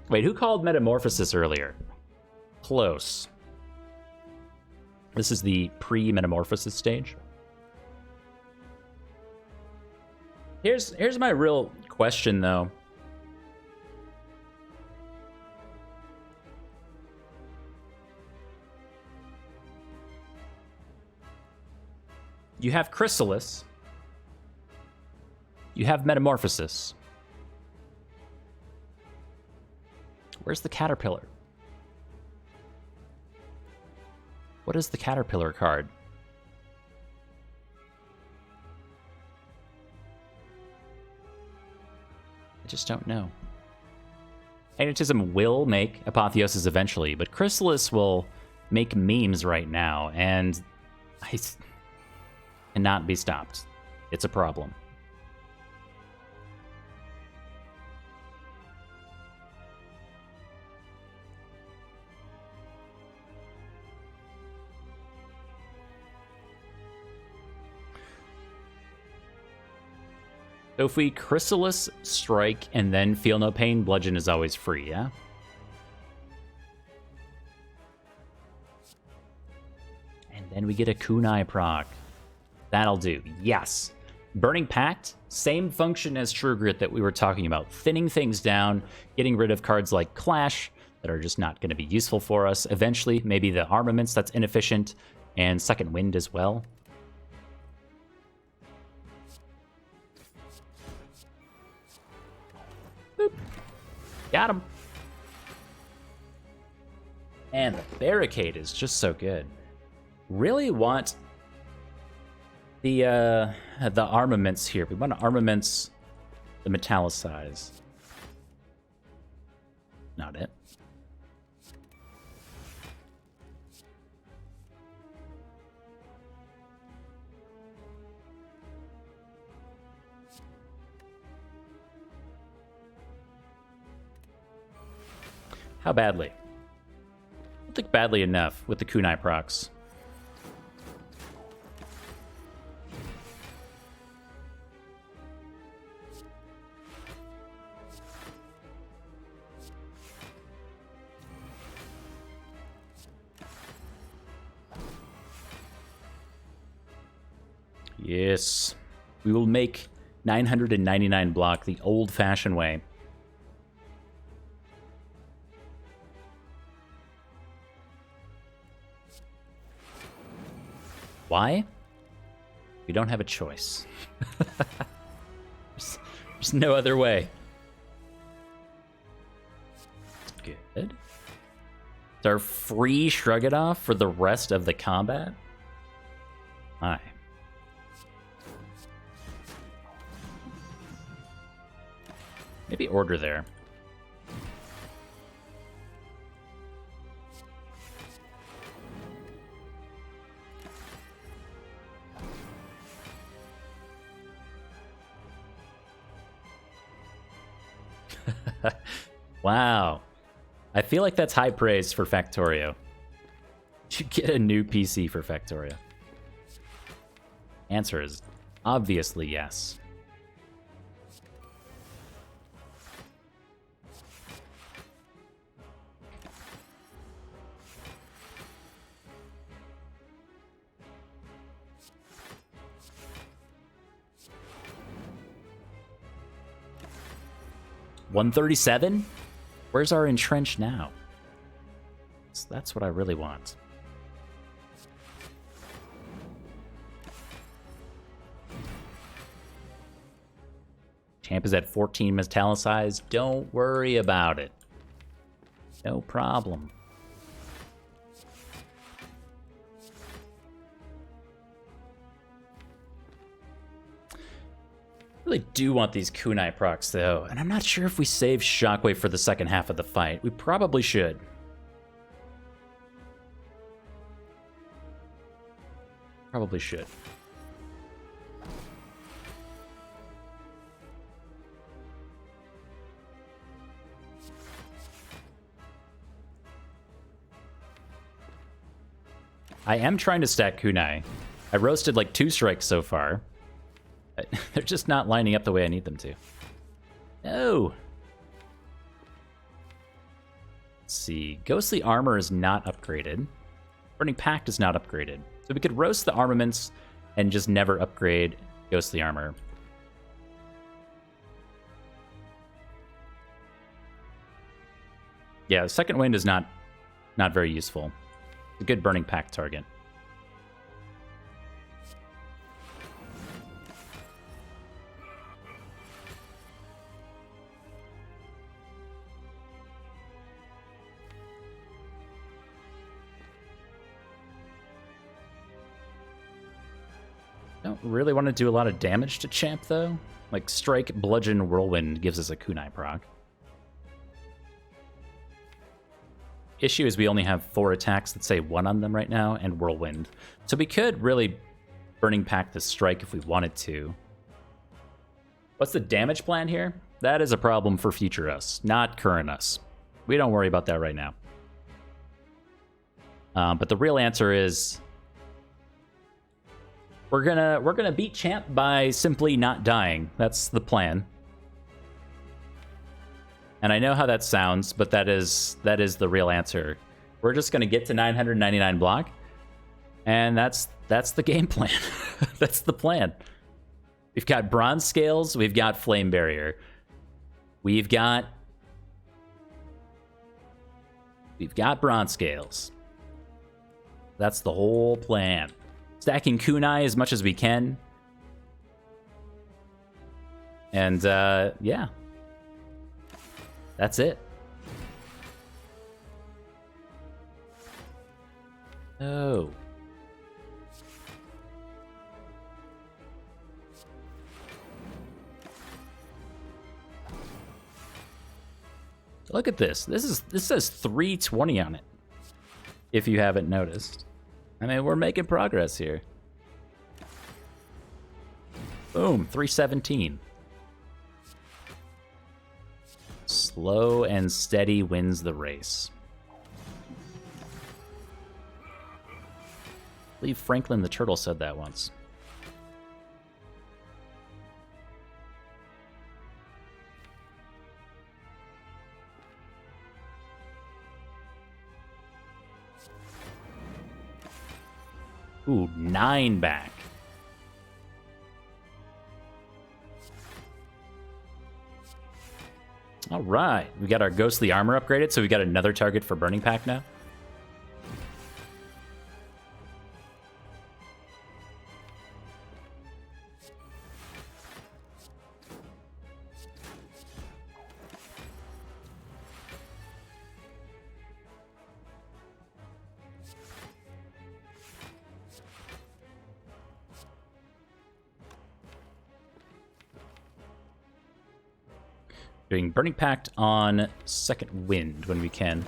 Wait, who called Metamorphosis earlier? Close. This is the pre-Metamorphosis stage. Here's my real question, though. You have Chrysalis. You have Metamorphosis. Where's the Caterpillar? What is the Caterpillar card? I just don't know. Magnetism will make Apotheosis eventually, but Chrysalis will make memes right now, and I cannot be stopped. It's a problem. So if we Chrysalis, strike, and then feel no pain, bludgeon is always free, yeah? And then we get a kunai proc. That'll do. Yes. Burning Pact, same function as True Grit that we were talking about. Thinning things down, getting rid of cards like Clash that are just not going to be useful for us. Eventually, maybe the armaments that's inefficient, and Second Wind as well. Boop. Got him. And the barricade is just so good. Really want the armaments here. We want to armaments the metallicize. Not it. How badly? I don't think badly enough with the kunai procs. Yes. We will make 999 block the old-fashioned way. Why? We don't have a choice. there's no other way. Good. It's our free Shrug It Off for the rest of the combat? Hi. Maybe order there. Wow. I feel like that's high praise for Factorio. Should get a new PC for Factorio. Answer is obviously yes. $137? Where's our entrench now? So that's what I really want. Champ is at 14 metallicized. Don't worry about it. No problem. Really do want these kunai procs though, and I'm not sure if we save Shockwave for the second half of the fight. We probably should. Probably should. I am trying to stack kunai. I roasted like 2 strikes so far. They're just not lining up the way I need them to. No! Let's see. Ghostly Armor is not upgraded. Burning Pact is not upgraded. So we could roast the armaments and just never upgrade Ghostly Armor. Yeah, Second Wind is not very useful. It's a good Burning Pact target. Don't really want to do a lot of damage to Champ, though. Like, Strike, Bludgeon, Whirlwind gives us a kunai proc. Issue is we only have 4 attacks that say 1 on them right now, and Whirlwind. So we could really Burning Pact the Strike if we wanted to. What's the damage plan here? That is a problem for future us, not current us. We don't worry about that right now. But the real answer is... We're gonna beat Champ by simply not dying. That's the plan. And I know how that sounds, but that is the real answer. We're just gonna get to 999 block, and that's the game plan. That's the plan. We've got Bronze Scales, we've got Flame Barrier, we've got Bronze Scales. That's the whole plan. Stacking kunai as much as we can. And, yeah. That's it. Oh. Look at this. This says 320 on it. If you haven't noticed. I mean, we're making progress here. Boom, 317. Slow and steady wins the race. I believe Franklin the Turtle said that once. Ooh, 9 back. All right, we got our ghostly armor upgraded, so we got another target for Burning Pact now. Doing Burning Pact on Second Wind when we can.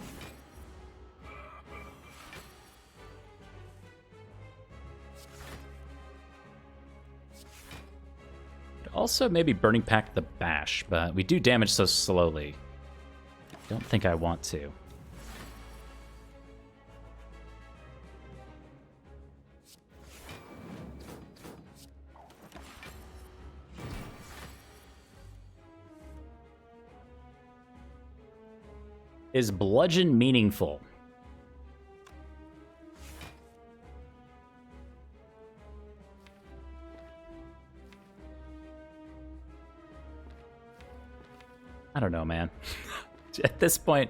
Also maybe Burning Pact the Bash, but we do damage so slowly. Don't think I want to. Is bludgeon meaningful? I don't know, man. At this point,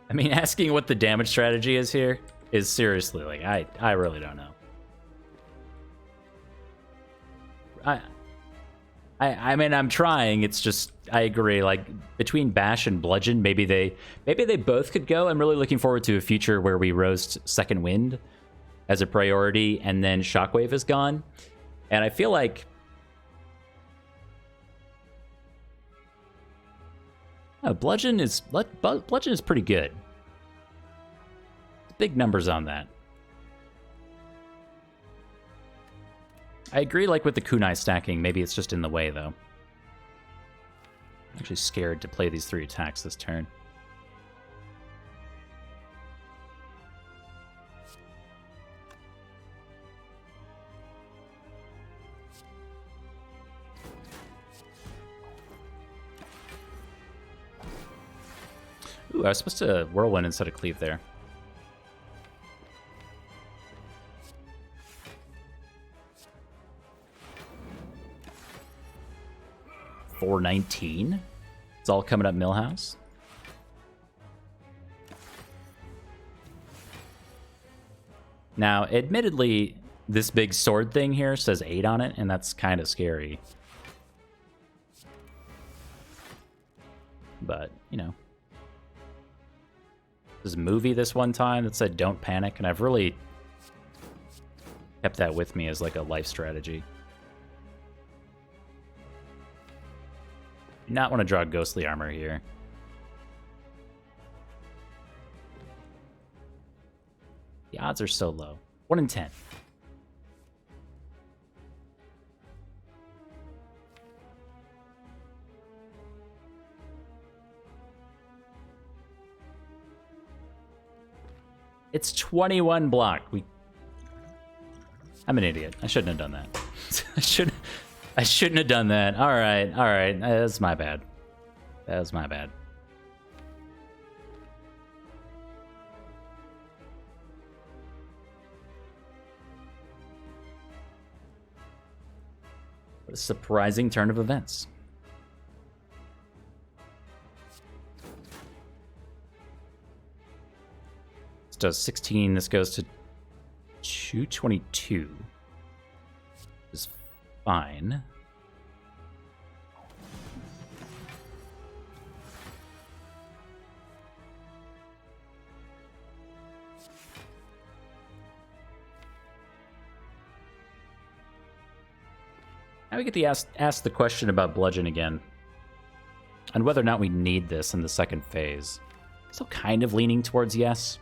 I mean, asking what the damage strategy is here is seriously, like, I really don't know. I mean, I'm trying. It's just, I agree. Like, between Bash and Bludgeon, maybe they both could go. I'm really looking forward to a future where we roast Second Wind as a priority, and then Shockwave is gone. And I feel like, oh, Bludgeon is pretty good. Big numbers on that. I agree, like, with the kunai stacking. Maybe it's just in the way, though. I'm actually scared to play these 3 attacks this turn. Ooh, I was supposed to Whirlwind instead of Cleave there. $419. It's all coming up Millhouse. Now, admittedly, this big sword thing here says 8 on it, and that's kind of scary. But, you know. There's a movie this one time that said don't panic, and I've really kept that with me as like a life strategy. Do not want to draw ghostly armor here. The odds are so low. 1 in 10. It's 21 block. I'm an idiot. I shouldn't have done that. I shouldn't have done that. All right. That's my bad. That was my bad. What a surprising turn of events. This does 16. This goes to 222. Is fine. Now we get to ask the question about Bludgeon again. And whether or not we need this in the second phase. Still kind of leaning towards yes.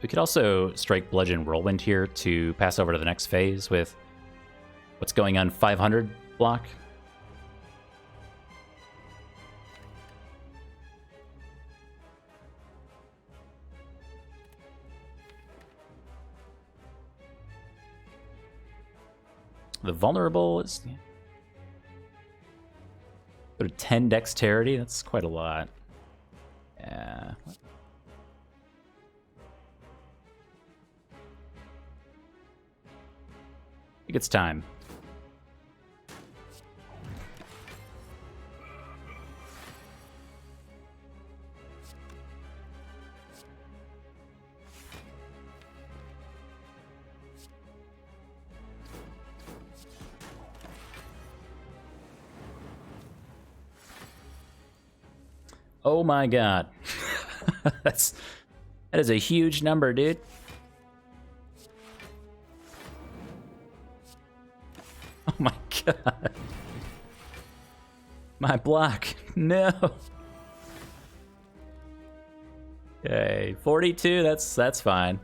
We could also strike Bludgeon Whirlwind here to pass over to the next phase with what's going on 500 block. The vulnerable is... Go to 10 dexterity, that's quite a lot. Yeah. I think it's time. Oh my god. that is a huge number, dude. Oh my god. My block. No. Okay, 42, that's fine.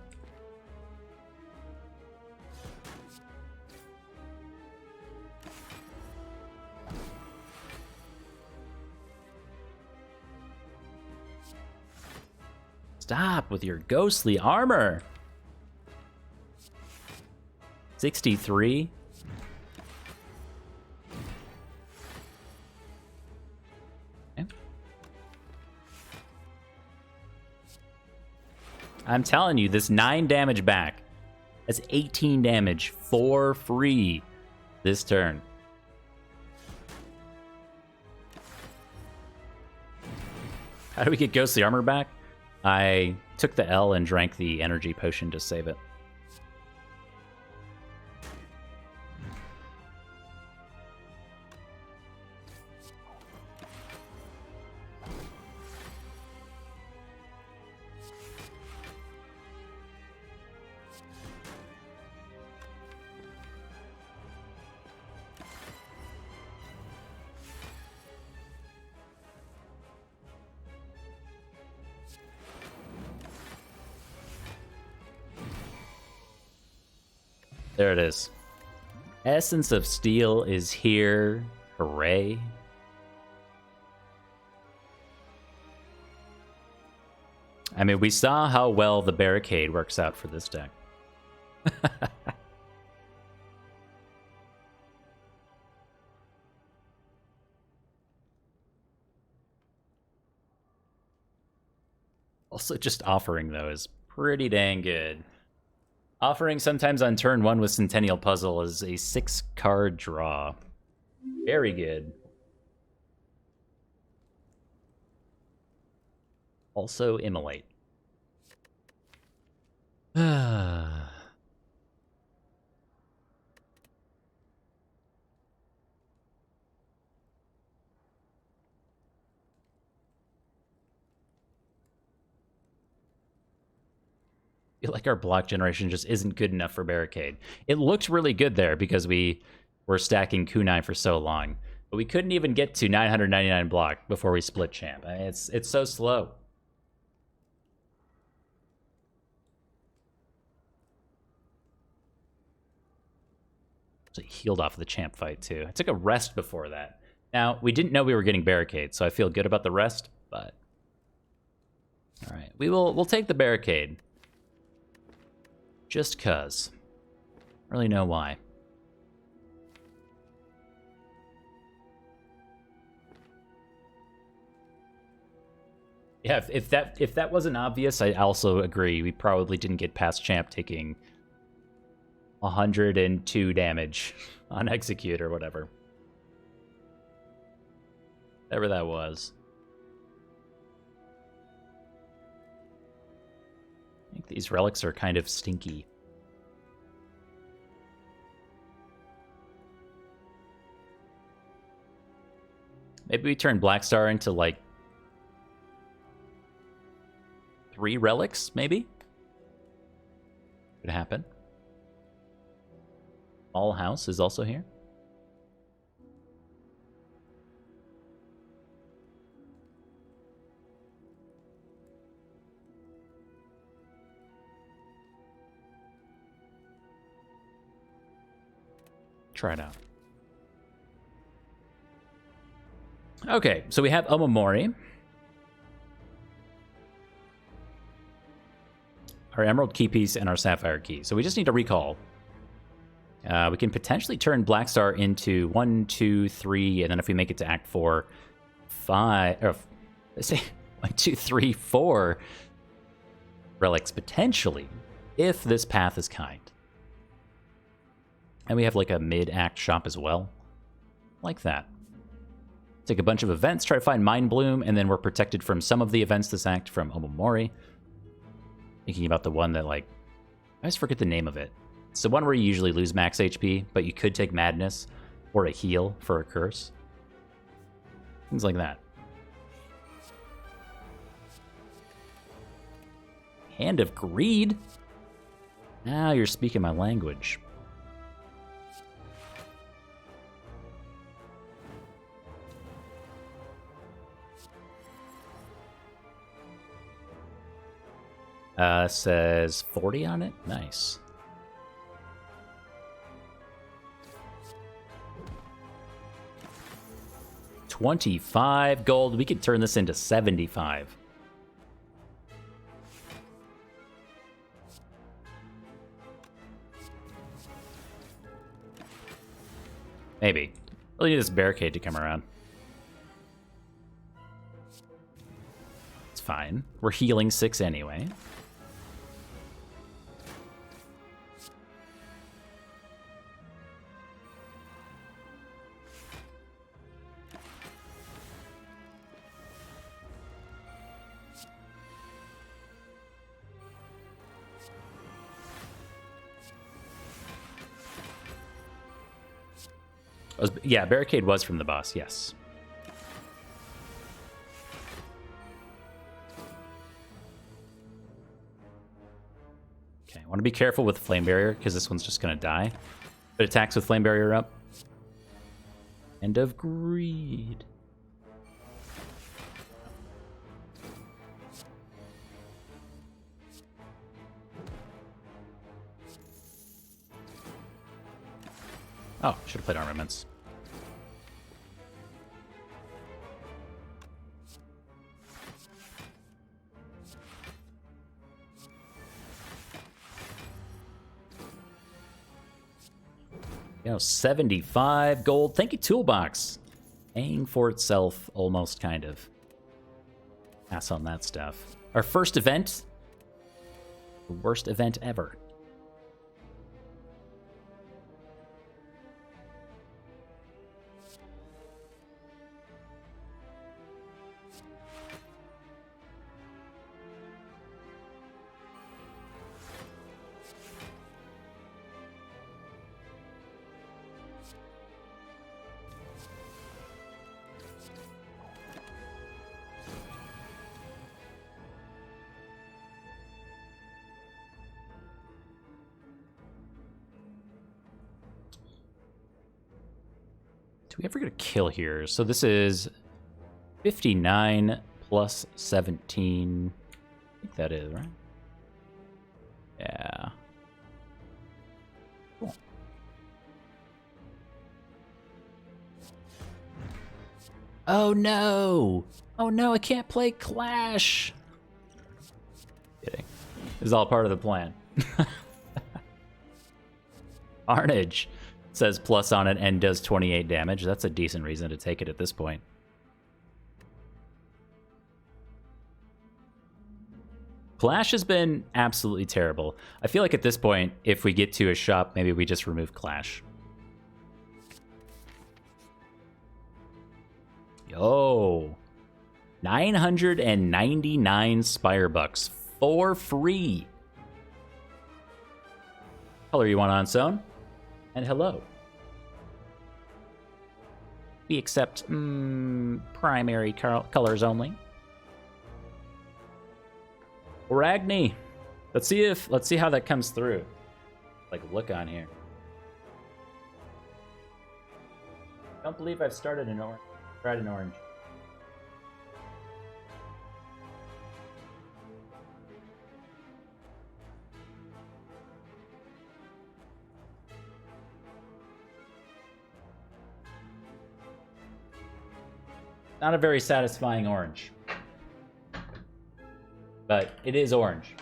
Stop with your ghostly armor. 63. Okay. I'm telling you, this 9 damage back. That's 18 damage for free this turn. How do we get ghostly armor back? I took the L and drank the energy potion to save it. There it is. Essence of Steel is here. Hooray. I mean, we saw how well the Barricade works out for this deck. Also, just Offering, though, is pretty dang good. Offering sometimes on turn 1 with Centennial Puzzle is a 6-card draw. Very good. Also Immolate. I feel like our block generation just isn't good enough for Barricade. It looked really good there because we were stacking Kunai for so long. But we couldn't even get to 999 block before we split champ. I mean, it's so slow. So healed off of the champ fight too. I took a rest before that. Now, we didn't know we were getting Barricade, so I feel good about the rest, but... Alright, we'll take the Barricade. Just cuz. Really know why. Yeah, if that wasn't obvious, I also agree. We probably didn't get past champ taking 102 damage on execute or whatever. Whatever that was. I think these relics are kind of stinky. Maybe we turn Blackstar into, like, 3 relics, maybe? Could happen. All House is also here. Try it out. Okay, so we have Omamori. Our Emerald Key Piece and our Sapphire Key. So we just need to recall. We can potentially turn Black Star into 1, 2, 3, and then if we make it to Act 4, 5, or let's say 1, 2, 3, 4 relics potentially, if this path is kind. And we have like a mid-act shop as well. Like that. Take a bunch of events, try to find Mind Bloom, and then we're protected from some of the events this act from Omamori. Thinking about the one that, like, I always forget the name of it. It's the one where you usually lose max HP, but you could take Madness or a heal for a curse. Things like that. Hand of Greed? Now you're speaking my language. Says 40 on it. Nice. $25 gold. We could turn this into 75. Maybe. Really need this barricade to come around. It's fine. We're healing 6 anyway. Yeah, barricade was from the boss, yes. Okay, I want to be careful with Flame Barrier, because this one's just going to die. But attacks with Flame Barrier up. End of Greed. Oh, should have played Armaments. You know, 75 gold. Thank you, Toolbox. Paying for itself, almost, kind of. Pass on that stuff. Our first event. The worst event ever. Do we ever get a kill here? So this is 59 plus 17. I think that is, right? Yeah. Cool. Oh no! Oh no, I can't play Clash! Kidding. This is all part of the plan. Arnage says plus on it and does 28 damage. That's a decent reason to take it at this point. Clash has been absolutely terrible. I feel like at this point, if we get to a shop, maybe we just remove Clash. Yo. 999 Spire bucks for free. Color you want on Zone? And hello. We accept primary colors only. Ragni. Let's see how that comes through. Like, look on here. Don't believe I've started an orange. Tried an orange. Not a very satisfying orange. But it is orange.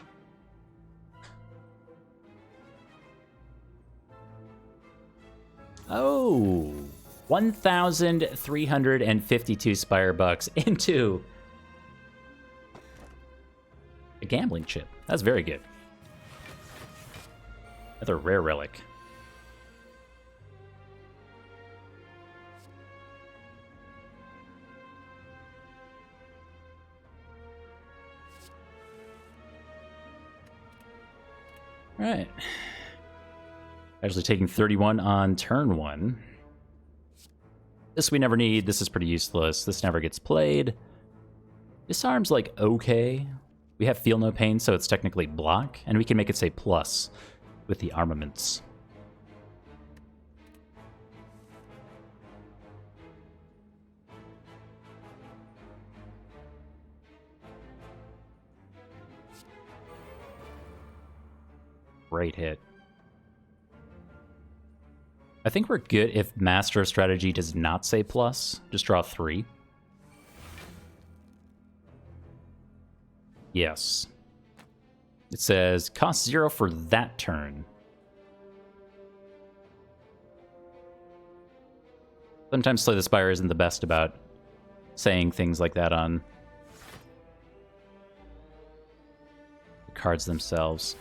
Oh, 1,352 Spire bucks into a gambling chip. That's very good. Another rare relic. All right. Actually taking 31 on turn 1. This we never need. This is pretty useless. This never gets played. Disarm's like okay. We have feel no pain, so it's technically block, and we can make it say plus with the armaments. Great hit. I think we're good if Master of Strategy does not say plus. Just draw 3. Yes. It says cost 0 for that turn. Sometimes Slay the Spire isn't the best about saying things like that on the cards themselves.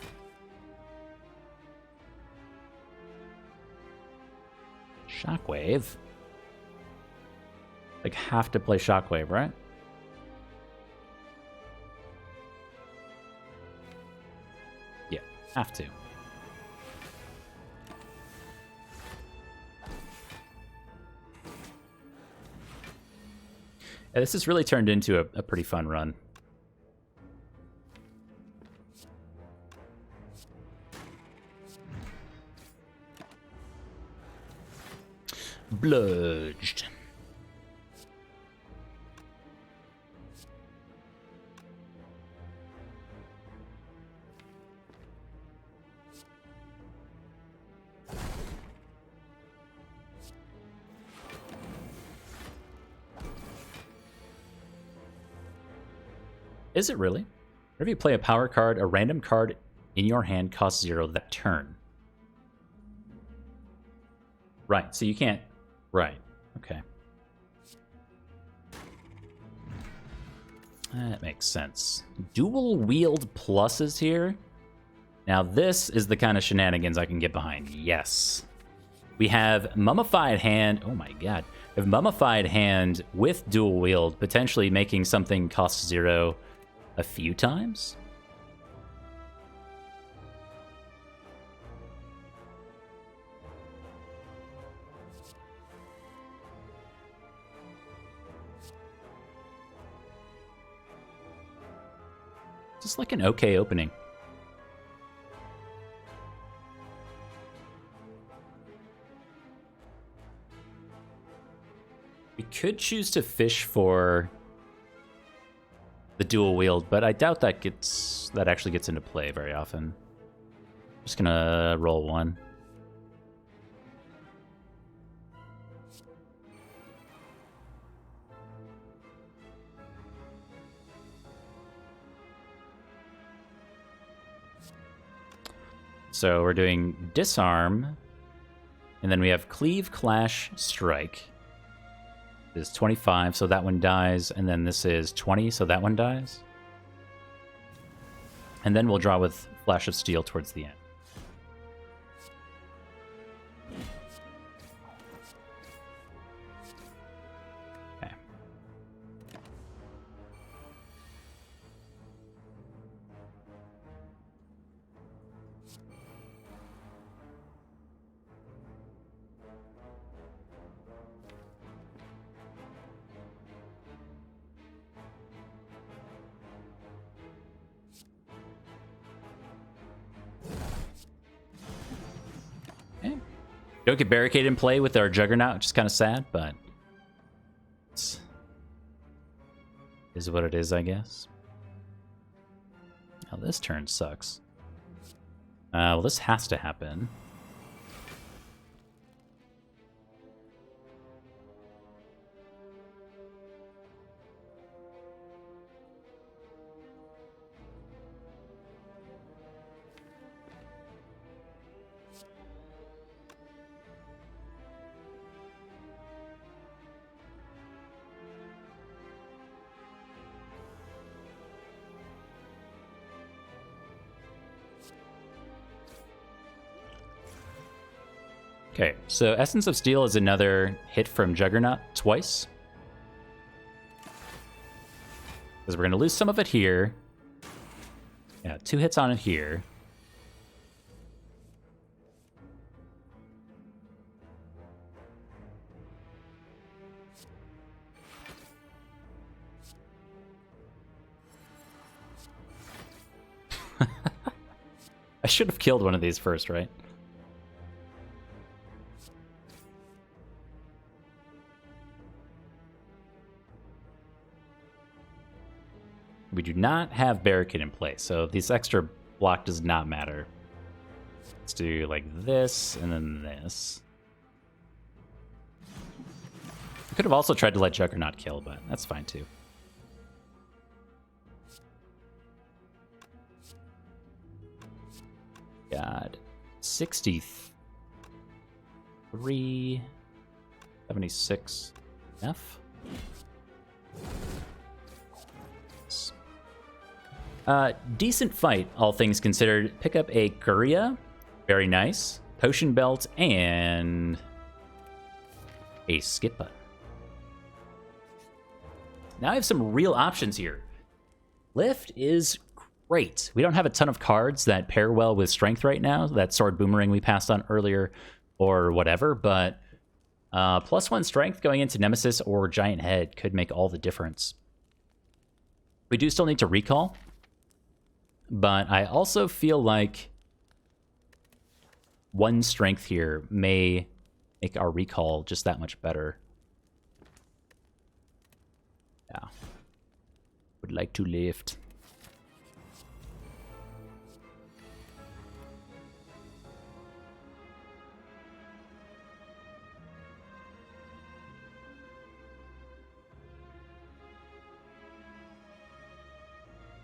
Shockwave? Like, have to play Shockwave, right? Yeah, have to. Yeah, this has really turned into a pretty fun run. Bludged. Is it really? Whenever you play a power card, a random card in your hand costs 0 that turn. Right, so you can't... Right, okay. That makes sense. Dual wield pluses here. Now this is the kind of shenanigans I can get behind. Yes. We have Mummified Hand. Oh my god. We have Mummified Hand with dual wield, potentially making something cost 0 a few times. Just like an okay opening. We could choose to fish for the dual wield, but I doubt that actually gets into play very often. Just gonna roll 1. So we're doing Disarm, and then we have Cleave, Clash, Strike. This is 25, so that one dies, and then this is 20, so that one dies. And then we'll draw with Flash of Steel towards the end. Okay. Don't get Barricade in play with our Juggernaut, which is kind of sad, but it's is what it is, I guess. Now this turn sucks. Well, this has to happen. Okay, so Essence of Steel is another hit from Juggernaut twice. Because we're going to lose some of it here. Yeah, 2 hits on it here. I should have killed one of these first, right? We do not have Barricade in place, so this extra block does not matter. Let's do like this, and then this. We could have also tried to let Juggernaut kill, but that's fine too. God. 63... 76... F? Decent fight, all things considered. Pick up a Curia. Very nice. Potion Belt and a skip button. Now I have some real options here. Lift is great. We don't have a ton of cards that pair well with Strength right now. That Sword Boomerang we passed on earlier or whatever, but +1 Strength going into Nemesis or Giant Head could make all the difference. We do still need to recall. But I also feel like 1 Strength here may make our recall just that much better. Yeah. Would like to lift.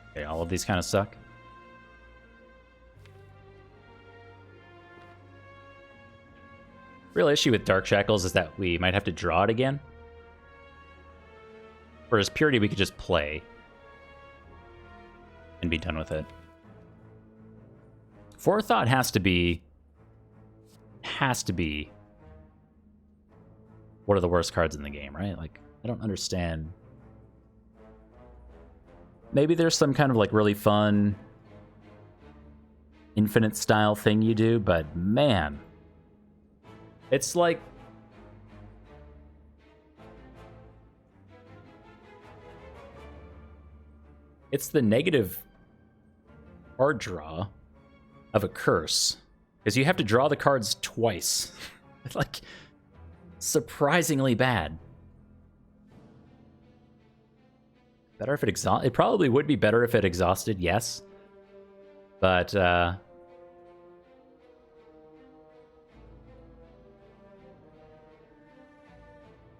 Okay, all of these kind of suck. Real issue with Dark Shackles is that we might have to draw it again. Whereas Purity we could just play and be done with it. Forethought has to be one of the worst cards in the game, right? Like, I don't understand. Maybe there's some kind of like really fun infinite style thing you do, but man, it's like it's the negative card draw of a curse, because you have to draw the cards twice. It's like surprisingly bad. Better if it it probably would be better if it exhausted, yes. But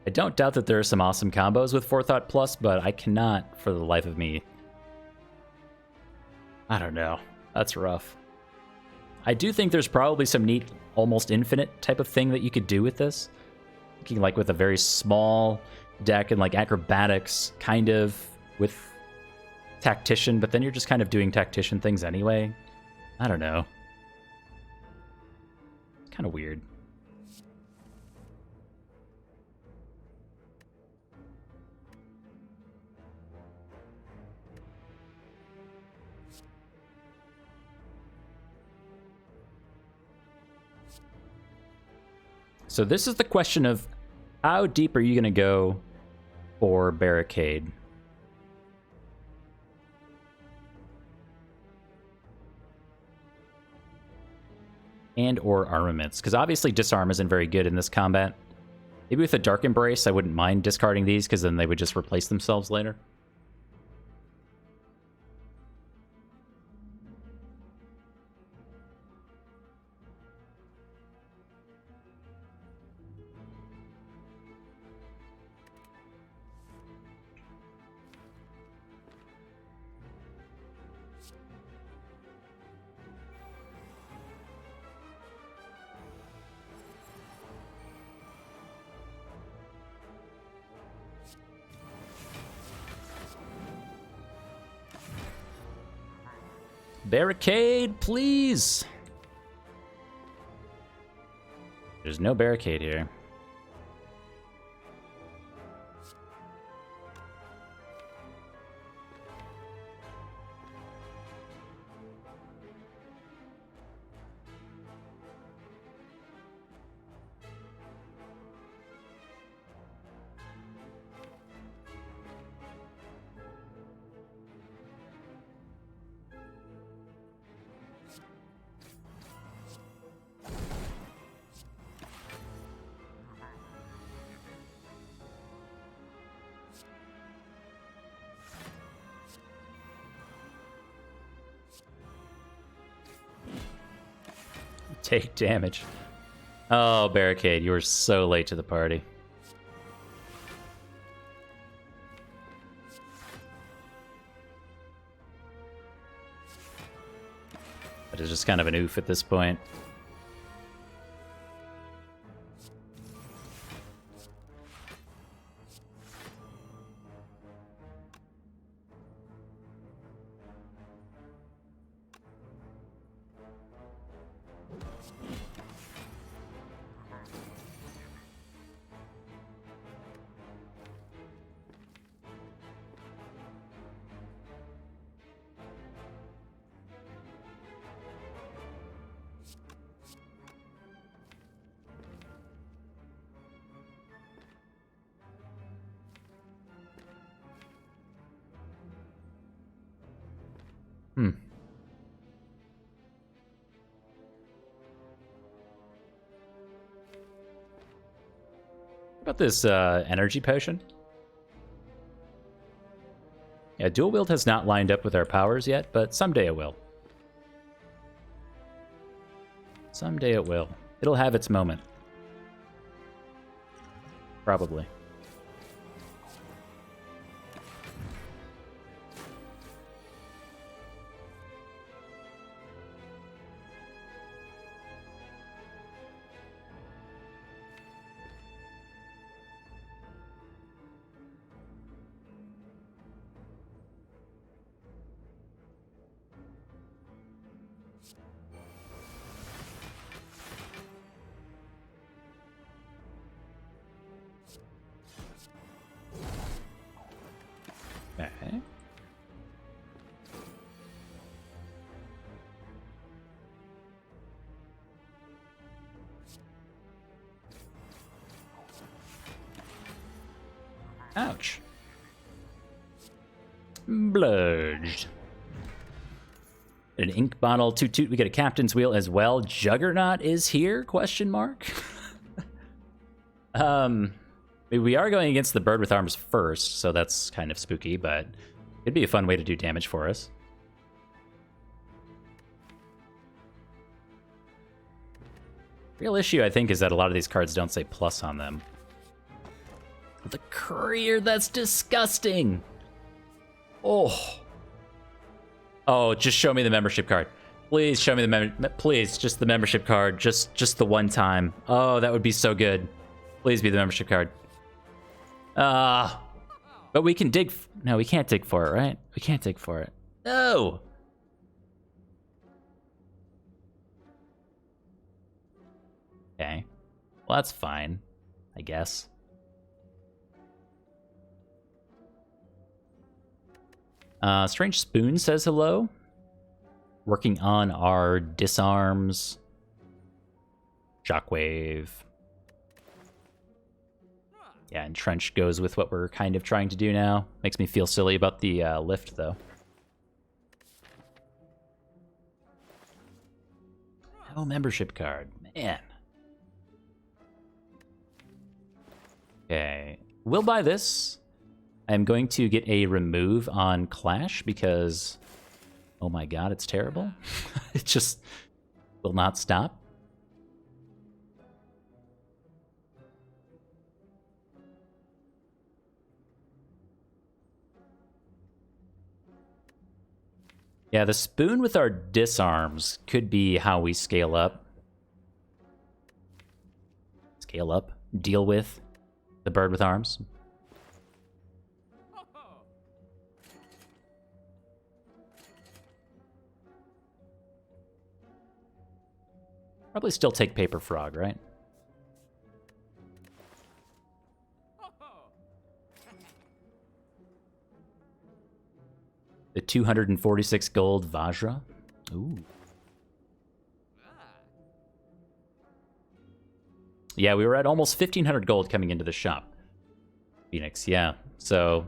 I don't doubt that there are some awesome combos with Forethought Plus, but I cannot, for the life of me. I don't know. That's rough. I do think there's probably some neat, almost infinite type of thing that you could do with this. Looking like with a very small deck and like acrobatics, kind of, with Tactician, but then you're just kind of doing Tactician things anyway. I don't know. It's kind of weird. So this is the question of how deep are you going to go for Barricade? And or armaments, because obviously disarm isn't very good in this combat. Maybe with a Dark Embrace, I wouldn't mind discarding these, because then they would just replace themselves later. Barricade, please! There's no barricade here. Take damage. Oh, Barricade, you were so late to the party. But it's just kind of an oof at this point. About this energy potion? Yeah, dual wield has not lined up with our powers yet, but someday it will. Someday it will. It'll have its moment. Probably. Okay. Ouch. Bludged. An ink bottle, toot toot. We get a captain's wheel as well. Juggernaut is here? Question mark. We are going against the bird with arms first, so that's kind of spooky, but it'd be a fun way to do damage for us. Real issue, I think, is that a lot of these cards don't say plus on them. The courier, that's disgusting. Oh. Oh, just show me the membership card. Please show me the please, just the membership card. Just the one time. Oh, that would be so good. Please be the membership card. But we can dig. No, we can't dig for it, right? We can't dig for it. No. Okay. Well, that's fine, I guess. Strange Spoon says hello. Working on our disarms. Shockwave. Yeah, and Trench goes with what we're kind of trying to do now. Makes me feel silly about the lift, though. No membership card. Man. Okay. We'll buy this. I'm going to get a remove on Clash because... Oh my god, it's terrible. It just will not stop. Yeah, the spoon with our disarms could be how we scale up. Scale up. Deal with the bird with arms. Probably still take Paper Frog, right? The 246 gold Vajra. Ooh. Yeah, we were at almost 1,500 gold coming into the shop. Phoenix, yeah. So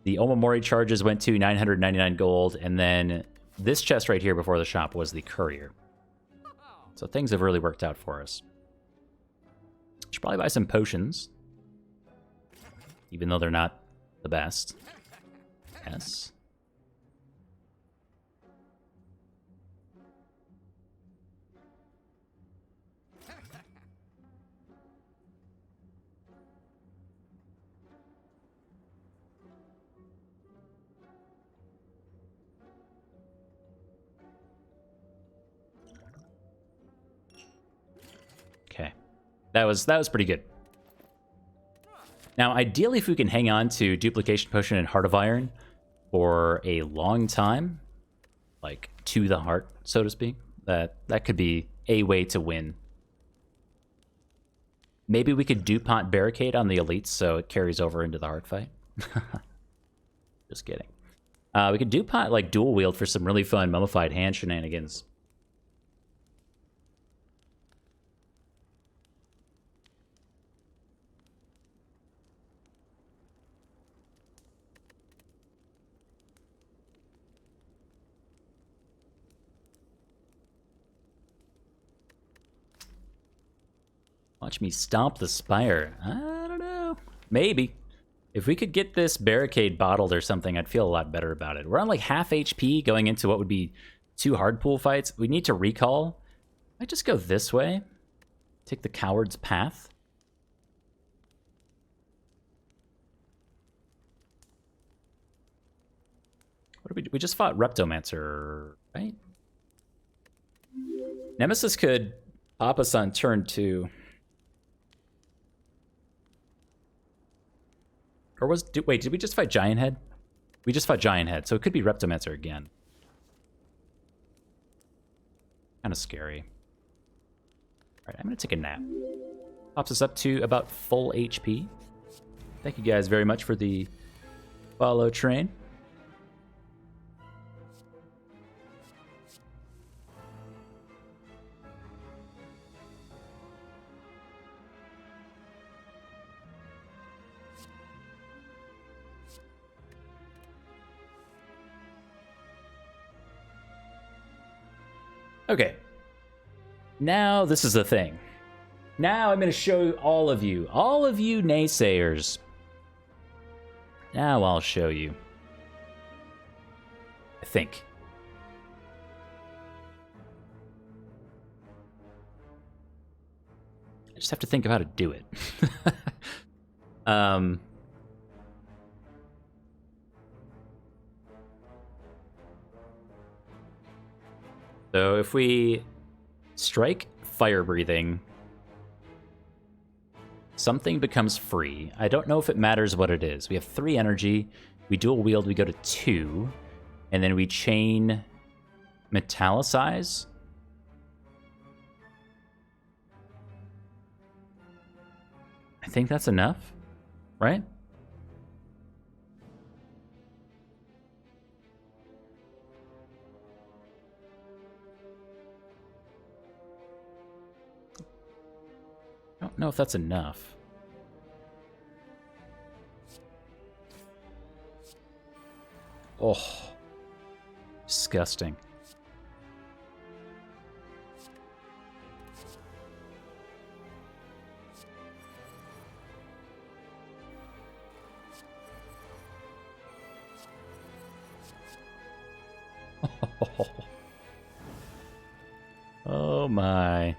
the Omamori charges went to 999 gold, and then this chest right here before the shop was the courier. So things have really worked out for us. Should probably buy some potions. Even though they're not the best. Yes. Okay. That was pretty good. Now, ideally, if we can hang on to Duplication Potion and Heart of Iron for a long time, like to the heart, so to speak, that could be a way to win. Maybe we could DuPont Barricade on the elites so it carries over into the heart fight. Just kidding. We could DuPont like dual wield for some really fun mummified hand shenanigans. Watch me stomp the Spire. I don't know. Maybe. If we could get this barricade bottled or something, I'd feel a lot better about it. We're on like half HP going into what would be 2 hard pool fights. We need to recall. I just go this way. Take the coward's path. What did we just fought Reptomancer, right? Nemesis could pop us on turn 2. Or wait, did we just fight Giant Head? We just fought Giant Head, so it could be Reptomancer again. Kind of scary. Alright, I'm gonna take a nap. Pops us up to about full HP. Thank you guys very much for the follow train. Okay. Now this is the thing. Now I'm going to show all of you naysayers. Now I'll show you. I think. I just have to think of how to do it. So if we strike fire breathing, something becomes free. I don't know if it matters what it is. We have 3 energy. We dual wield, we go to 2. And then we chain metallicize. I think that's enough, right? I don't know if that's enough. Oh, disgusting. Oh my.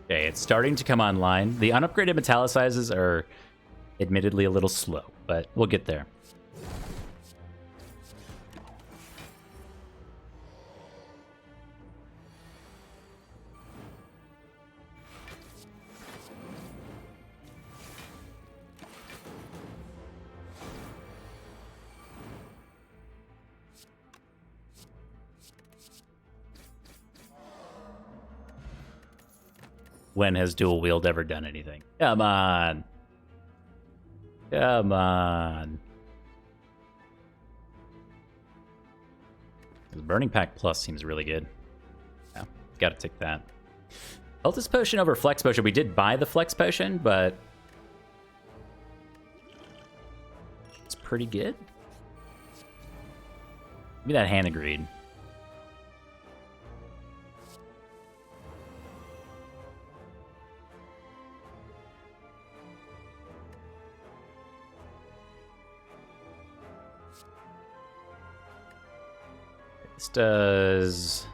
Okay, it's starting to come online. The unupgraded metallicizes are admittedly a little slow, but we'll get there. When has dual wield ever done anything? Come on. Come on. The Burning Pack Plus seems really good. Yeah, gotta take that. Cultist Potion over Flex Potion. We did buy the Flex Potion, but it's pretty good. Give me that Hand of Greed. This does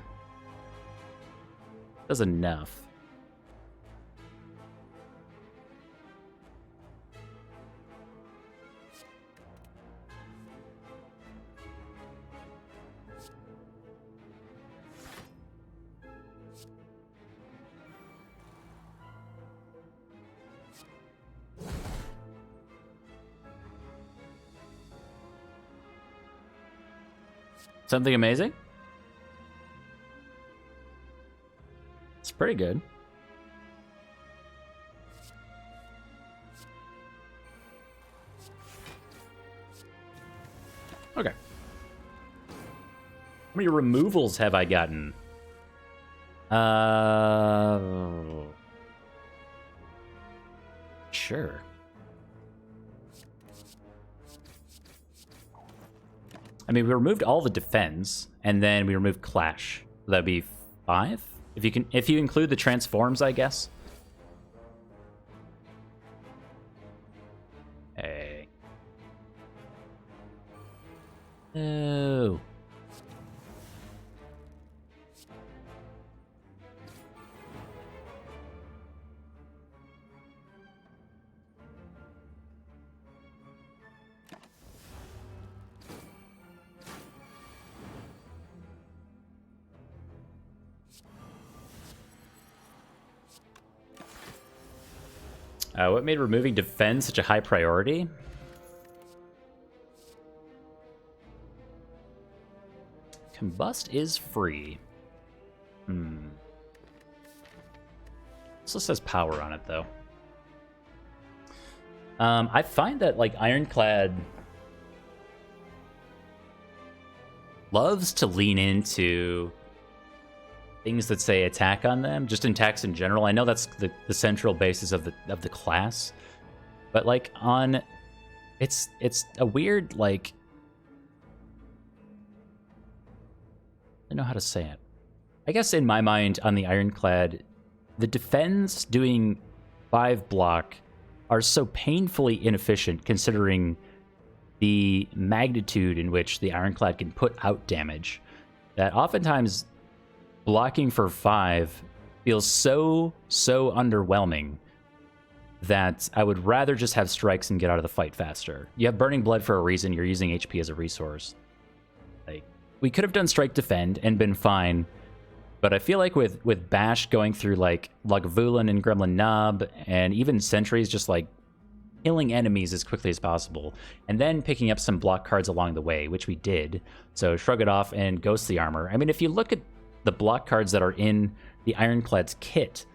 enough. Something amazing? It's pretty good. Okay. How many removals have I gotten? Sure. I mean, we removed all the defense, and then we removed Clash. That'd be 5? If you include the transforms, I guess. Hey. Oh. What made removing defense such a high priority? Combust is free. This list has power on it, though. I find that, like, Ironclad loves to lean into things that say attack on them, just in attacks in general. I know that's the central basis of the class, but like it's a weird, like, I don't know how to say it. I guess in my mind on the Ironclad, the defense doing 5 block are so painfully inefficient considering the magnitude in which the Ironclad can put out damage that oftentimes blocking for 5 feels so underwhelming that I would rather just have strikes and get out of the fight faster. You have Burning Blood for a reason. You're using HP as a resource. Like, we could have done Strike Defend and been fine, but I feel like with Bash going through like Lagavulin and Gremlin Nob and even Sentries just like killing enemies as quickly as possible, and then picking up some block cards along the way, which we did. So Shrug It Off and Ghostly Armor. I mean, if you look at the block cards that are in the Ironclad's kit,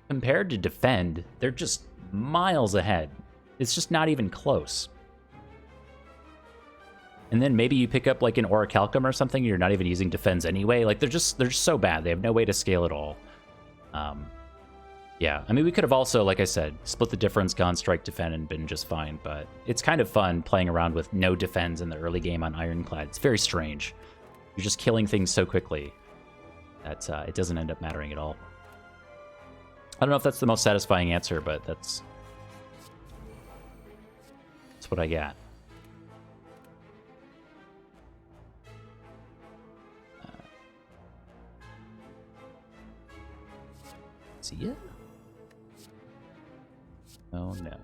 compared to Defend, they're just miles ahead. It's just not even close. And then maybe you pick up like an Orichalcum or something, you're not even using Defense anyway. Like, they're just so bad. They have no way to scale at all. Yeah, I mean, we could have also, like I said, split the difference, gone Strike Defend, and been just fine, but it's kind of fun playing around with no Defense in the early game on Ironclad. It's very strange. You're just killing things so quickly that it doesn't end up mattering at all. I don't know if that's the most satisfying answer, but that's what I got. See ya? Oh no.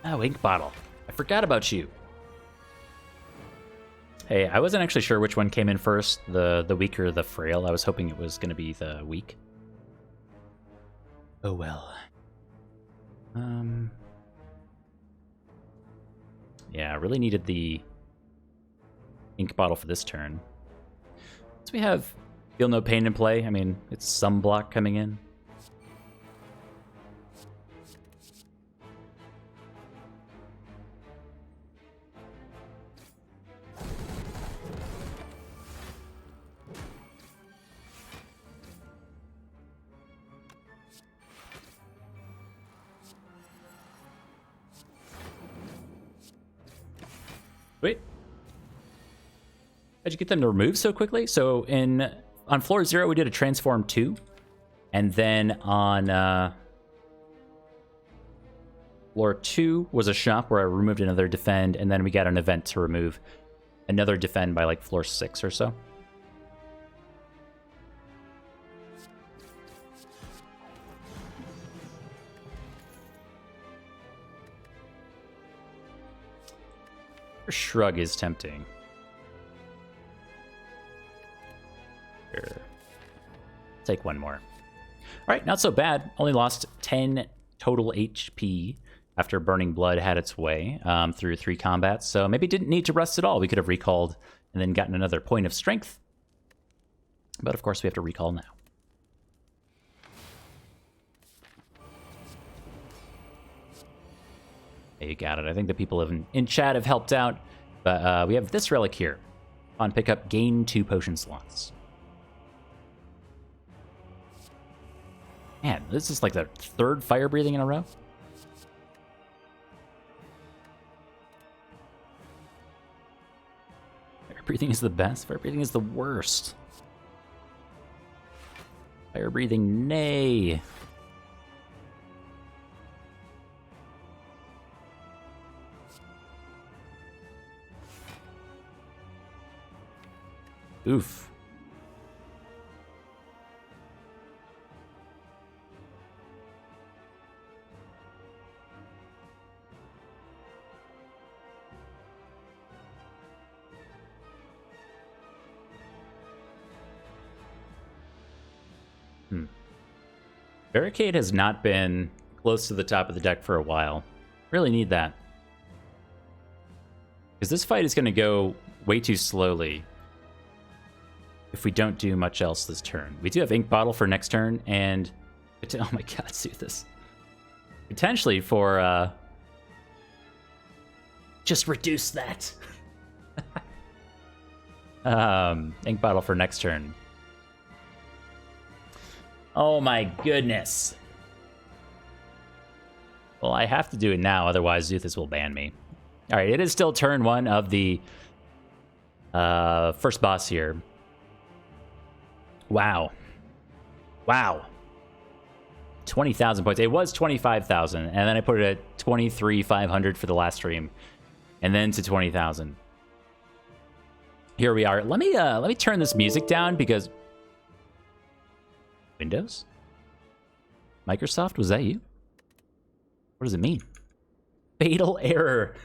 Oh, ink bottle. I forgot about you. Hey, I wasn't actually sure which one came in first, the weak or the frail. I was hoping it was going to be the weak. Oh well. Yeah, I really needed the ink bottle for this turn. So we have Feel No Pain in play. I mean, it's some block coming in. Wait. How'd you get them to remove so quickly? So on floor 0, we did a transform 2. And then on floor 2 was a shop where I removed another defend. And then we got an event to remove another defend by like floor 6 or so. Shrug is tempting. Sure. Take one more. All right, not so bad. Only lost 10 total HP after Burning Blood had its way through 3 combats. So maybe didn't need to rest at all. We could have recalled and then gotten another point of strength. But of course, we have to recall now. You got it. I think the people in chat have helped out. But we have this relic here. On pickup, gain 2 potion slots. Man, this is like the 3rd fire breathing in a row. Fire breathing is the best. Fire breathing is the worst. Fire breathing, nay. Oof. Barricade has not been close to the top of the deck for a while. Really need that. Because this fight is going to go way too slowly if we don't do much else this turn. We do have Ink Bottle for next turn, and oh my god, let's do this. Potentially for just reduce that. Ink Bottle for next turn. Oh my goodness. Well, I have to do it now, otherwise Zuthus will ban me. All right, it is still turn 1 of the first boss here. Wow. Wow. 20,000 points. It was 25,000, and then I put it at 23,500 for the last stream, and then to 20,000. Here we are. Let me turn this music down because Windows? Microsoft, was that you? What does it mean? Fatal error.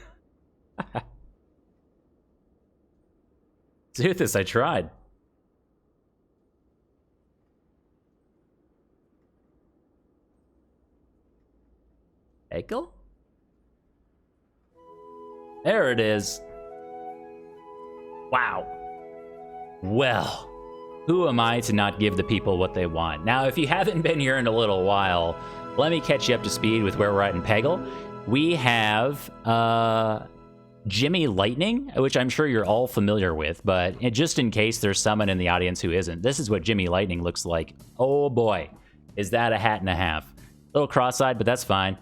Zuthus, I tried. Echo? There it is. Wow. Well, Who am I to not give the people what they want? Now, if you haven't been here in a little while, let me catch you up to speed with where we're at in Peggle. We have Jimmy Lightning, which I'm sure you're all familiar with, but just in case there's someone in the audience who isn't, this is what Jimmy Lightning looks like. Oh boy, is that a hat and a half. A little cross-eyed, but that's fine.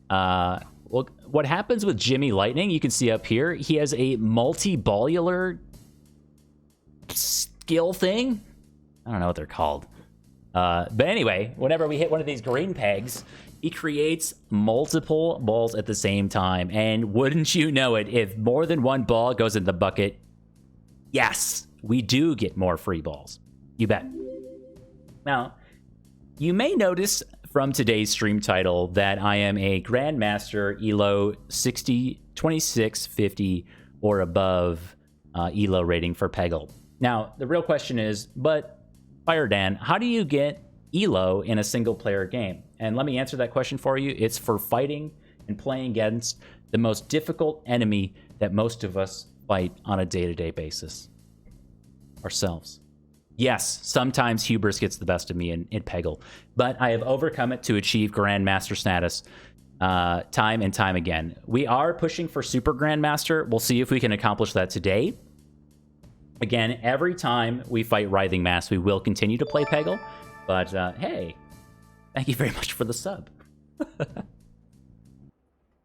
Well, what happens with Jimmy Lightning, you can see up here, he has a multi-bollular skill thing. I don't know what they're called. But anyway, whenever we hit one of these green pegs, he creates multiple balls at the same time. And wouldn't you know it, if more than one ball goes in the bucket, yes, we do get more free balls. You bet. Now, you may notice from today's stream title that I am a Grandmaster ELO 60, 2650 or above ELO rating for Peggle. Now, the real question is, but FirstDane, how do you get ELO in a single player game? And let me answer that question for you. It's for fighting and playing against the most difficult enemy that most of us fight on a day-to-day basis. Ourselves. Yes, sometimes hubris gets the best of me in Peggle, but I have overcome it to achieve Grandmaster status time and time again. We are pushing for Super Grandmaster. We'll see if we can accomplish that today. Again, every time we fight Writhing Mass, we will continue to play Peggle, but hey, thank you very much for the sub.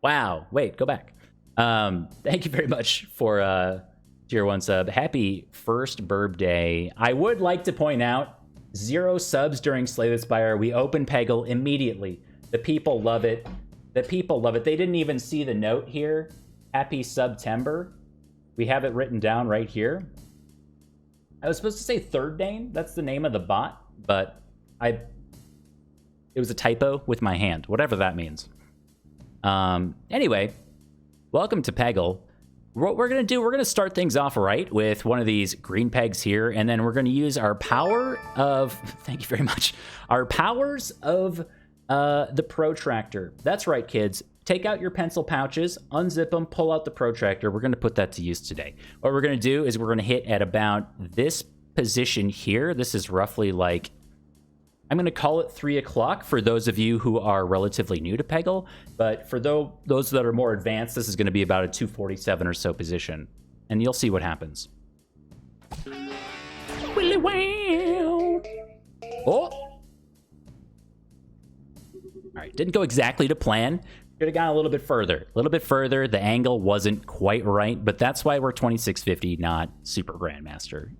Wow, wait, go back. Thank you very much for Tier 1 sub. Happy first Burb Day. I would like to point out, 0 subs during Slay the Spire. We open Peggle immediately. The people love it. The people love it. They didn't even see the note here. Happy September. We have it written down right here. I was supposed to say FirstDane. That's the name of the bot, but it was a typo with my hand, whatever that means. Anyway, welcome to Peggle. What we're going to do, we're going to start things off right with one of these green pegs here, and then we're going to use our power of, thank you very much, our powers of the protractor. That's right, kids. Take out your pencil pouches, unzip them, pull out the protractor. We're going to put that to use today. What we're going to do is we're going to hit at about this position here. This is roughly like, I'm going to call it 3 o'clock for those of you who are relatively new to Peggle, but for those that are more advanced, this is going to be about a 247 or so position, and you'll see what happens. Willy wow! Oh! All right, didn't go exactly to plan. Could have gone a little bit further. A little bit further. The angle wasn't quite right, but that's why we're 2650, not Super Grandmaster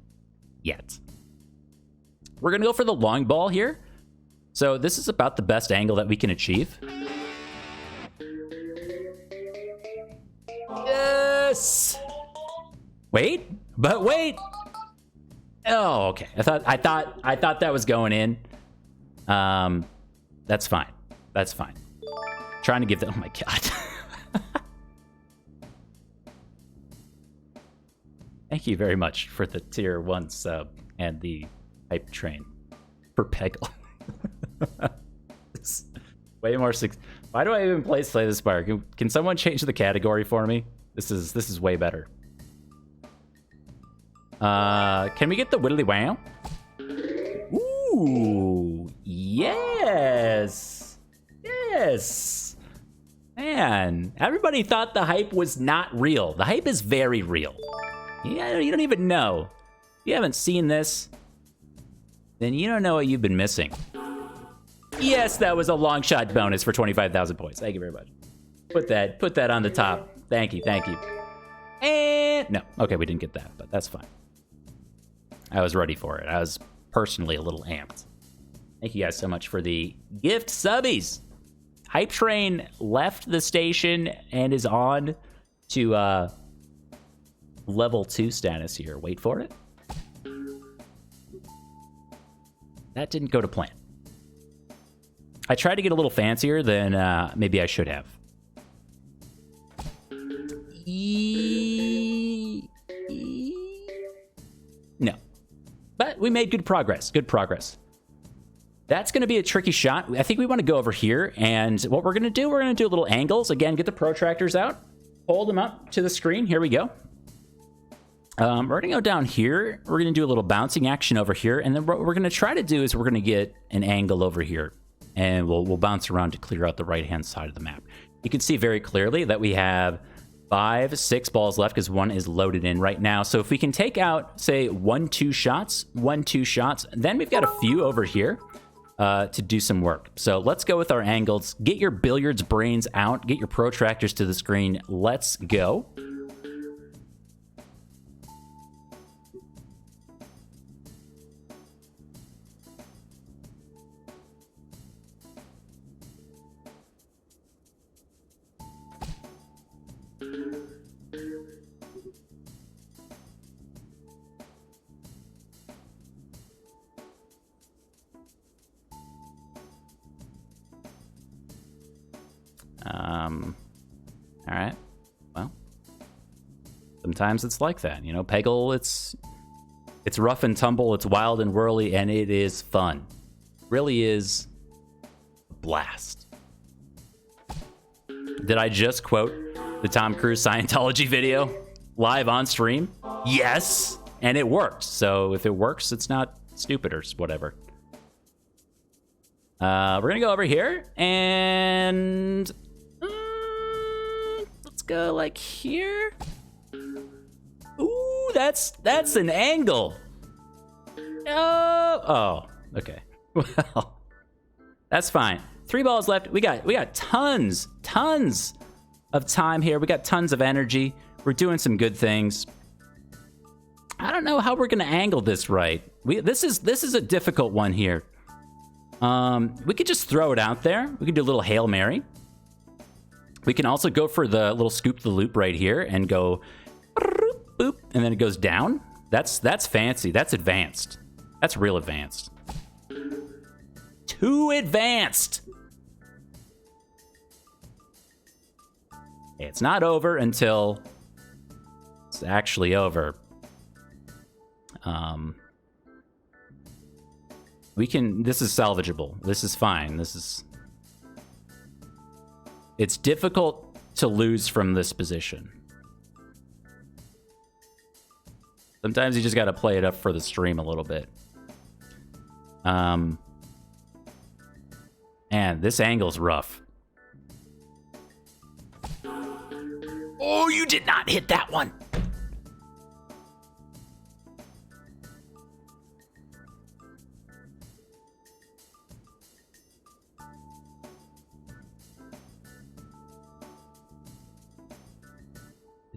yet. We're going to go for the long ball here. So this is about the best angle that we can achieve. Yes! Wait, but wait! Oh, okay. I thought that was going in. That's fine. That's fine. Trying to give the... Oh my god. Thank you very much for the tier 1 sub and the hype train for Peggle. Way more why do I even play Slay the Spire? Can someone change the category for me? This is way better. Can we get the Widdly Wow? Ooh, yes, yes. Man, everybody thought the hype was not real. The hype is very real. Yeah, you don't even know. If you haven't seen this, then you don't know what you've been missing. Yes, that was a long shot bonus for 25,000 points. Thank you very much. Put that on the top. Thank you, thank you. And no, okay, we didn't get that, but that's fine. I was ready for it. I was personally a little amped. Thank you guys so much for the gift subbies. Hype Train left the station and is on to level 2 status here. Wait for it. That didn't go to plan. I tried to get a little fancier than maybe I should have. No. But we made good progress. Good progress. That's going to be a tricky shot. I think we want to go over here, and what we're going to do a little angles. Again, get the protractors out. Hold them up to the screen. Here we go. We're gonna go down here. We're gonna do a little bouncing action over here, and then what we're gonna try to do is we're gonna get an angle over here, and we'll bounce around to clear out the right-hand side of the map. You can see very clearly that we have 5, 6 balls left because one is loaded in right now. So if we can take out, say, 1, 2 shots, 1, 2 shots, then we've got a few over here to do some work. So let's go with our angles. Get your billiards brains out. Get your protractors to the screen. Let's go. All right. Well, sometimes it's like that, you know. Peggle, it's rough and tumble, it's wild and whirly, and it is fun. Really is a blast. Did I just quote the Tom Cruise Scientology video live on stream? Yes, and it worked. So if it works, it's not stupid or whatever. We're gonna go over here and let's go like here. Ooh, that's an angle. Oh, okay. Well, that's fine. 3 balls left. We got tons of time here. We got tons of energy. We're doing some good things. I don't know how we're gonna angle this right. This is a difficult one here. We could just throw it out there. We could do a little Hail Mary. We can also go for the little scoop the loop right here and go boop, and then it goes down. That's fancy. That's advanced. That's real advanced. Too advanced. It's not over until it's actually over. This is salvageable. This is fine. It's difficult to lose from this position. Sometimes you just got to play it up for the stream a little bit. And this angle's rough. Oh, you did not hit that one.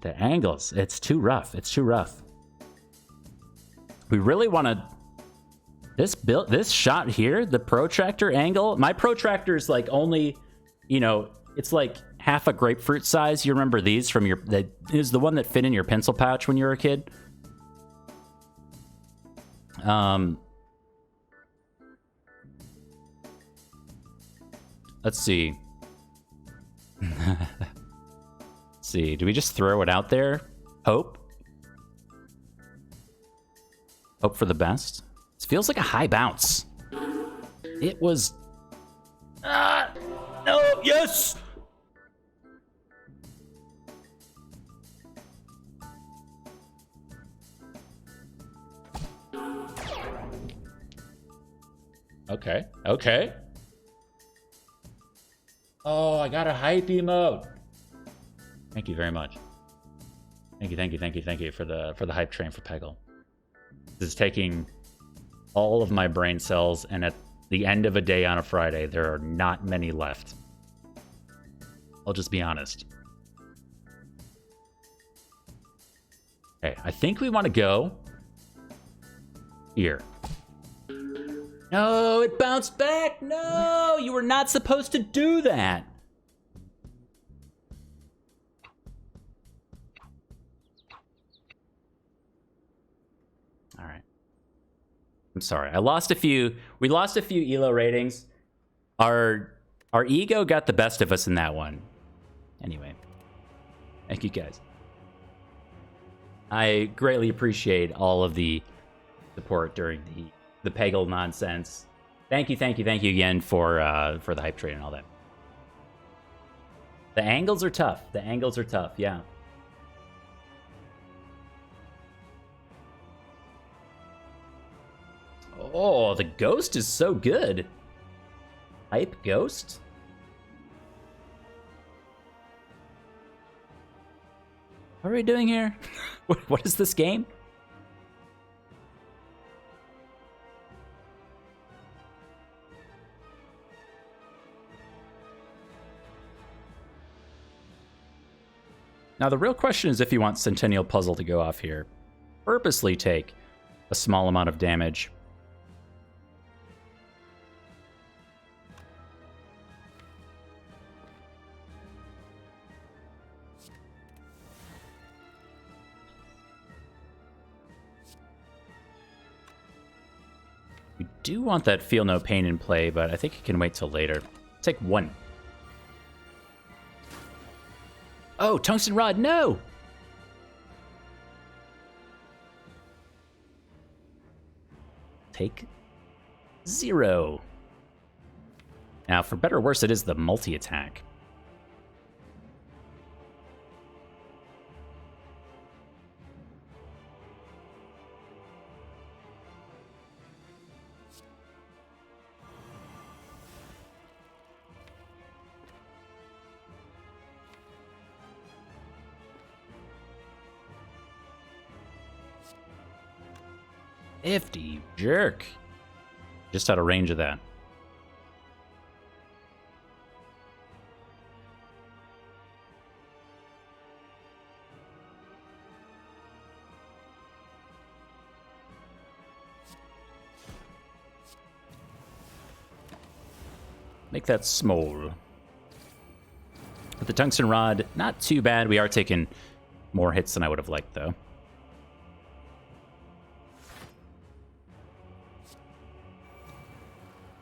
The angles, it's too rough. It's too rough. We really want to this shot here, the protractor angle. My protractor is like only, you know, it's like half a grapefruit size. You remember these from that is the one that fit in your pencil pouch when you were a kid. Let's see. See, do we just throw it out there? Hope for the best. This feels like a high bounce. It was no, yes. Okay. Oh, I got a hype emote. Thank you very much. Thank you for the hype train for Peggle. This is taking all of my brain cells, and at the end of a day on a Friday, there are not many left. I'll just be honest. Okay, I think we want to go here. No, it bounced back. No, you were not supposed to do that. All right. I'm sorry. We lost a few ELO ratings. Our ego got the best of us in that one. Anyway. Thank you guys. I greatly appreciate all of the support during the Peggle nonsense. Thank you again for the hype train and all that. The angles are tough. Yeah. Oh, the ghost is so good. Hype ghost? What are we doing here? What is this game? Now, the real question is if you want Centennial Puzzle to go off here. Purposely take a small amount of damage. We do want that Feel No Pain in play, but I think it can wait till later. Take one. Oh, Tungsten Rod, no! Take 0. Now, for better or worse, it is the multi-attack. $50, jerk. Just out of range of that. Make that small. With the Tungsten Rod, not too bad. We are taking more hits than I would have liked, though.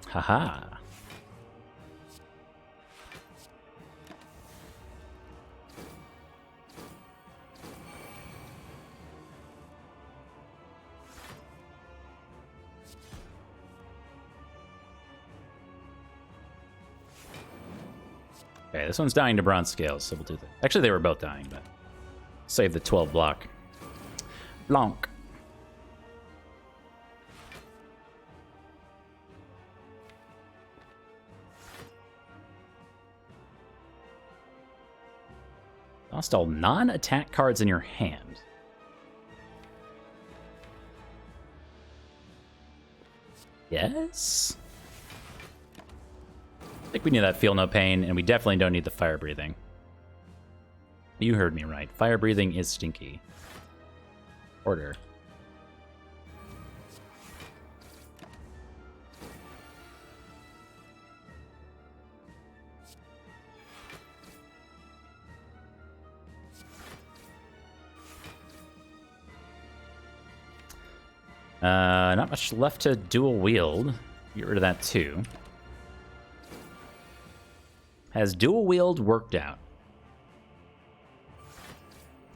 Haha. Okay, this one's dying to bronze scales, so we'll do that. Actually, they were both dying, but save the 12 block. Blanc. Lost all non-attack cards in your hand. Yes? I think we need that Feel No Pain, and we definitely don't need the fire breathing. You heard me right. Fire breathing is stinky. Order. Not much left to dual wield. Get rid of that too. Has dual wield worked out?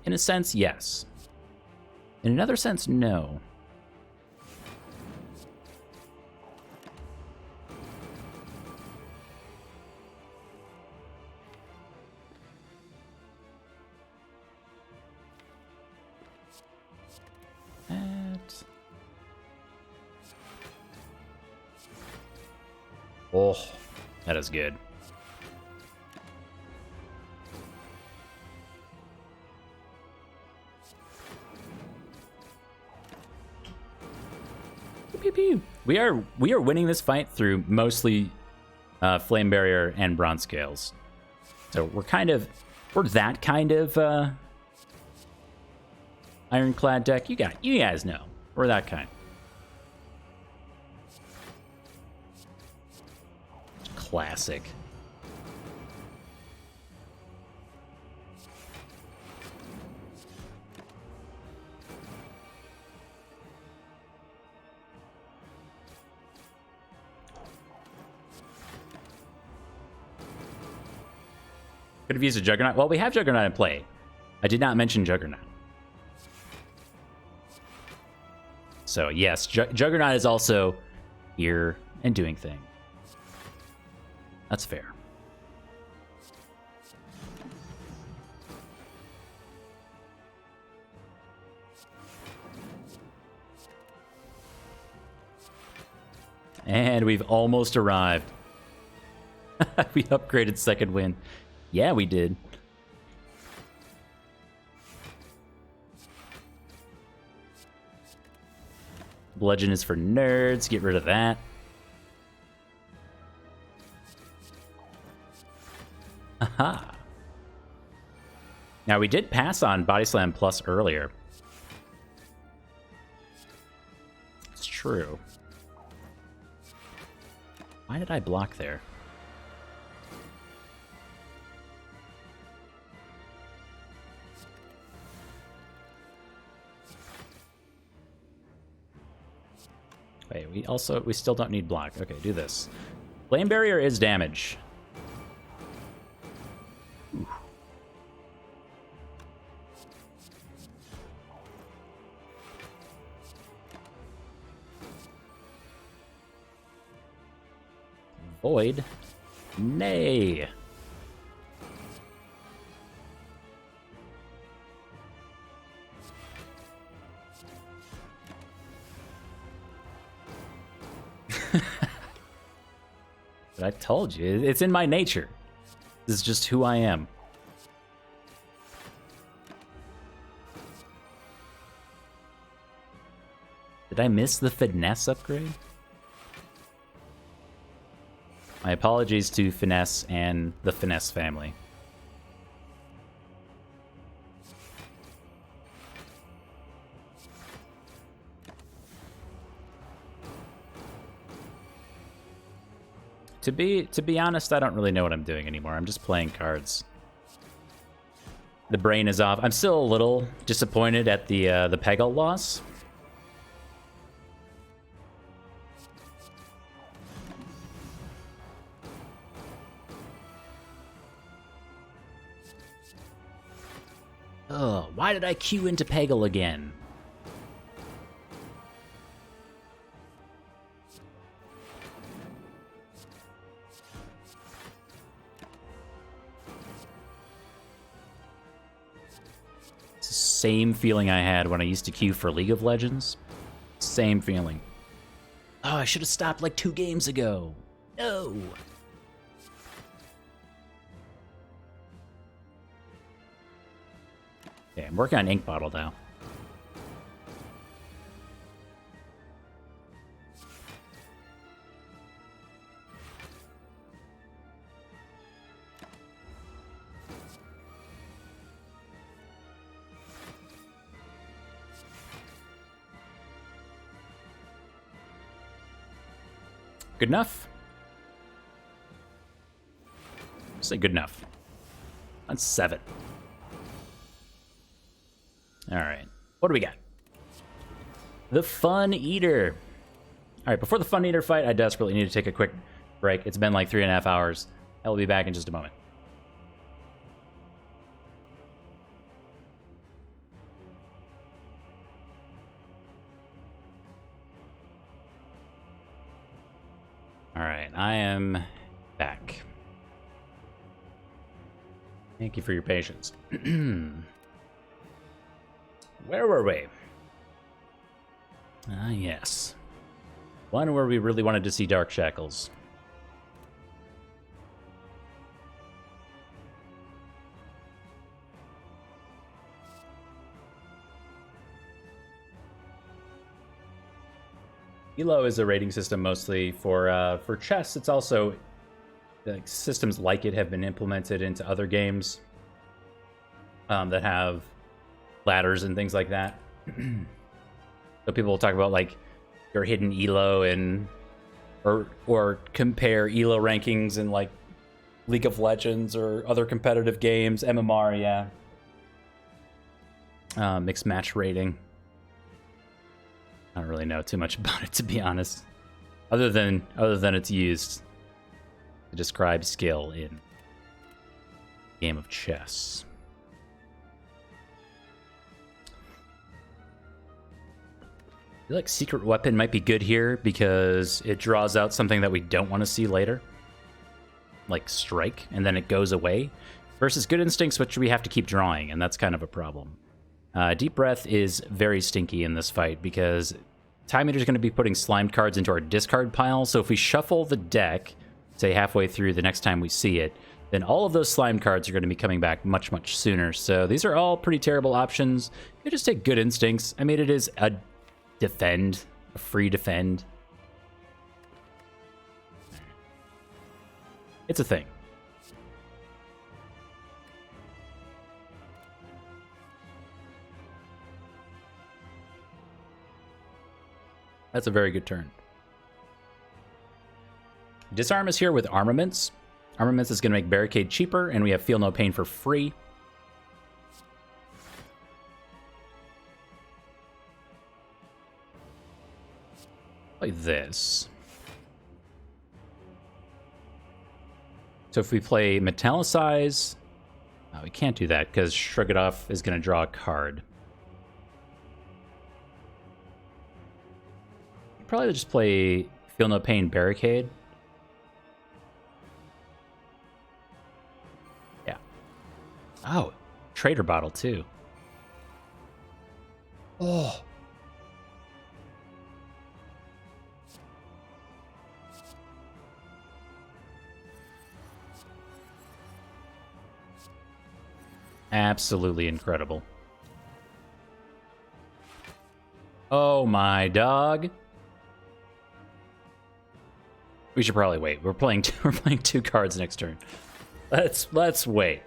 In a sense, yes. In another sense, no. Oh, that is good. Pew, pew. We are winning this fight through mostly flame barrier and bronze scales. So we're that kind of ironclad deck. You guys know we're that kind. Classic. Could have used a Juggernaut. Well, we have Juggernaut in play. I did not mention Juggernaut. So yes, Juggernaut is also here and doing things. That's fair. And we've almost arrived. We upgraded second wind. Yeah, we did. Bludgeon is for nerds. Get rid of that. Aha. Now, we did pass on Body Slam Plus earlier. It's true. Why did I block there? Wait, we still don't need block. Okay, do this. Flame Barrier is damage. Ooh. Void. Nay. But I told you, it's in my nature. This is just who I am. Did I miss the finesse upgrade? My apologies to Finesse and the Finesse family. To be honest, I don't really know what I'm doing anymore. I'm just playing cards. The brain is off. I'm still a little disappointed at the Peggle loss. Ugh, why did I queue into Peggle again? It's the same feeling I had when I used to queue for League of Legends. Same feeling. Oh, I should have stopped like 2 games ago. No. Okay, I'm working on Ink Bottle now. Good enough? Say good enough. That's 7. Alright, what do we got? The Fun Eater. Alright, before the Fun Eater fight, I desperately need to take a quick break. It's been like 3.5 hours. I will be back in just a moment. Alright, I am back. Thank you for your patience. Where were we? Ah, yes. One where we really wanted to see Dark Shackles. Elo is a rating system mostly for chess. It's also systems like it have been implemented into other games that have ladders and things like that. So people will talk about like your hidden Elo and or compare Elo rankings in like League of Legends or other competitive games, MMR, yeah. Mixed match rating. I don't really know too much about it, to be honest. Other than it's used to describe skill in a game of chess. I feel like Secret Weapon might be good here because it draws out something that we don't want to see later. Like Strike, and then it goes away. Versus Good Instincts, which we have to keep drawing, and that's kind of a problem. Deep Breath is very stinky in this fight because Time Eater's going to be putting slimed cards into our discard pile, so if we shuffle the deck, say halfway through the next time we see it, then all of those slime cards are going to be coming back much, much sooner. So these are all pretty terrible options. You just take Good Instincts. I mean, it is a defend, a free defend. It's a thing. That's a very good turn. Disarm is here with Armaments. Armaments is going to make Barricade cheaper, and we have Feel No Pain for free. Like this. So if we play Metallicize, we can't do that because Shrug It Off is going to draw a card. Probably just play Feel No Pain Barricade. Yeah. Oh, Trader Bottle too. Oh. Absolutely incredible. Oh my dog. We should probably wait. We're playing two cards next turn. Let's wait.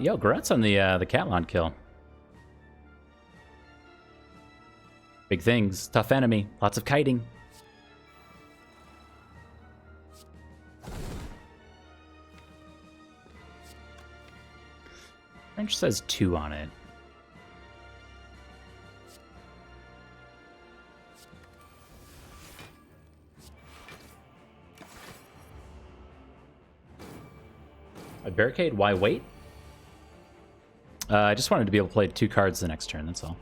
Yo, congrats on the Catlon kill. Big things, tough enemy, lots of kiting. French says 2 on it. A barricade? Why wait? I just wanted to be able to play 2 cards the next turn, that's all.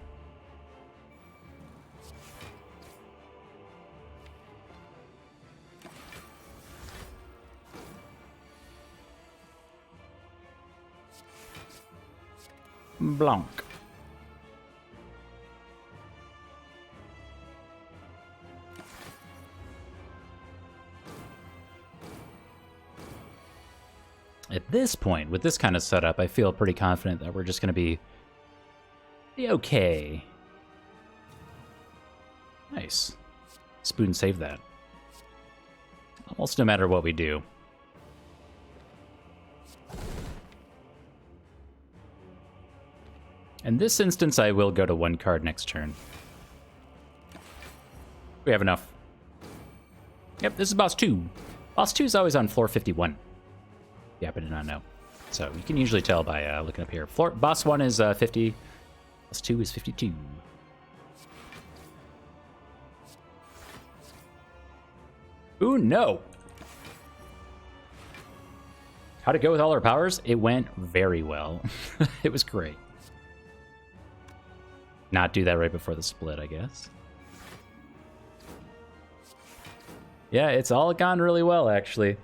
Blanc. At this point, with this kind of setup, I feel pretty confident that we're just going to be okay. Nice. Spoon saved that. Almost no matter what we do. In this instance, I will go to 1 card next turn. We have enough. Yep, this is boss 2. Boss 2 is always on floor 51. You happen to not know. So you can usually tell by looking up here. Boss 1 is 50. Boss 2 is 52. Ooh, no. How'd it go with all our powers? It went very well. It was great. Not do that right before the split, I guess. Yeah, it's all gone really well, actually.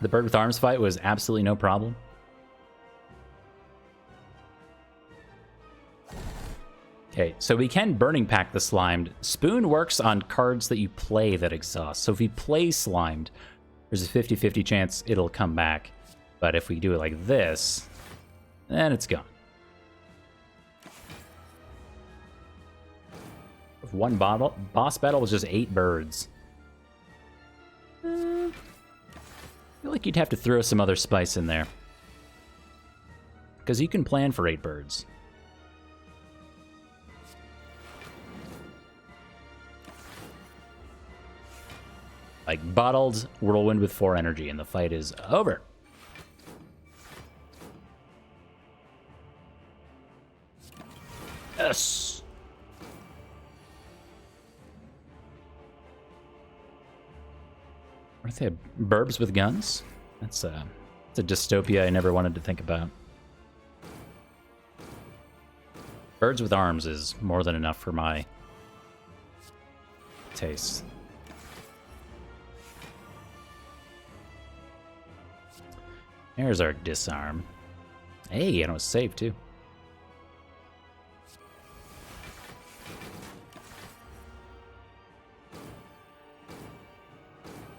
The Bird with Arms fight was absolutely no problem. Okay, so we can Burning Pack the Slimed. Spoon works on cards that you play that exhaust. So if we play Slimed, there's a 50-50 chance it'll come back. But if we do it like this, then it's gone. If one boss battle was just 8 birds. I feel like you'd have to throw some other spice in there. Because you can plan for 8 birds. Like bottled Whirlwind with 4 energy, and the fight is over. Yes! What if they have burbs with guns? That's a dystopia I never wanted to think about. Birds with arms is more than enough for my taste. There's our disarm. Hey, and it was saved too.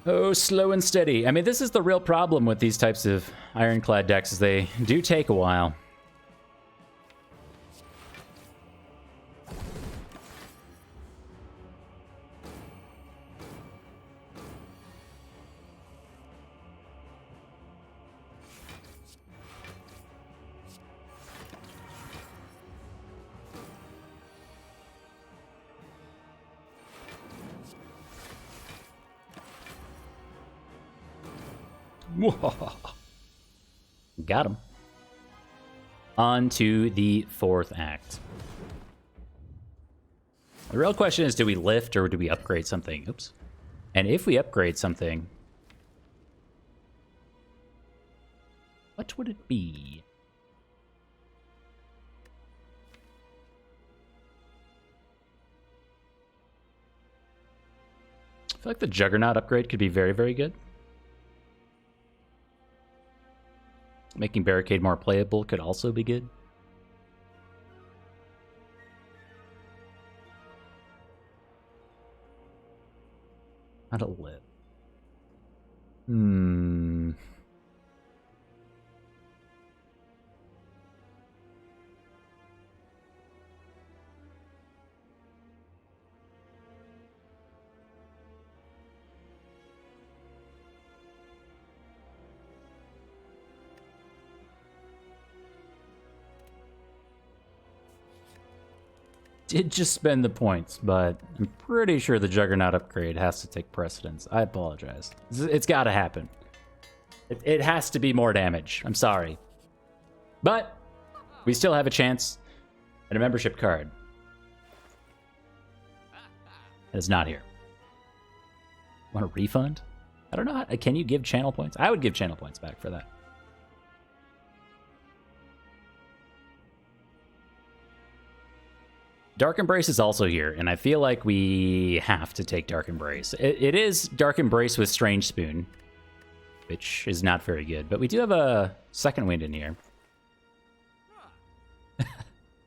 Oh, slow and steady. I mean, this is the real problem with these types of Ironclad decks, is they do take a while. Got him. On to the fourth act. The real question is, do we lift or do we upgrade something? Oops. And if we upgrade something, what would it be? I feel like the Juggernaut upgrade could be very, very good. Making Barricade more playable could also be good. How to live. Did just spend the points, but I'm pretty sure the Juggernaut upgrade has to take precedence. I apologize. It's got to happen. It has to be more damage. I'm sorry. But we still have a chance at a membership card. It's not here. Want a refund? I don't know. Can you give channel points? I would give channel points back for that. Dark Embrace is also here, and I feel like we have to take Dark Embrace. It is Dark Embrace with Strange Spoon, which is not very good, but we do have a second wind in here.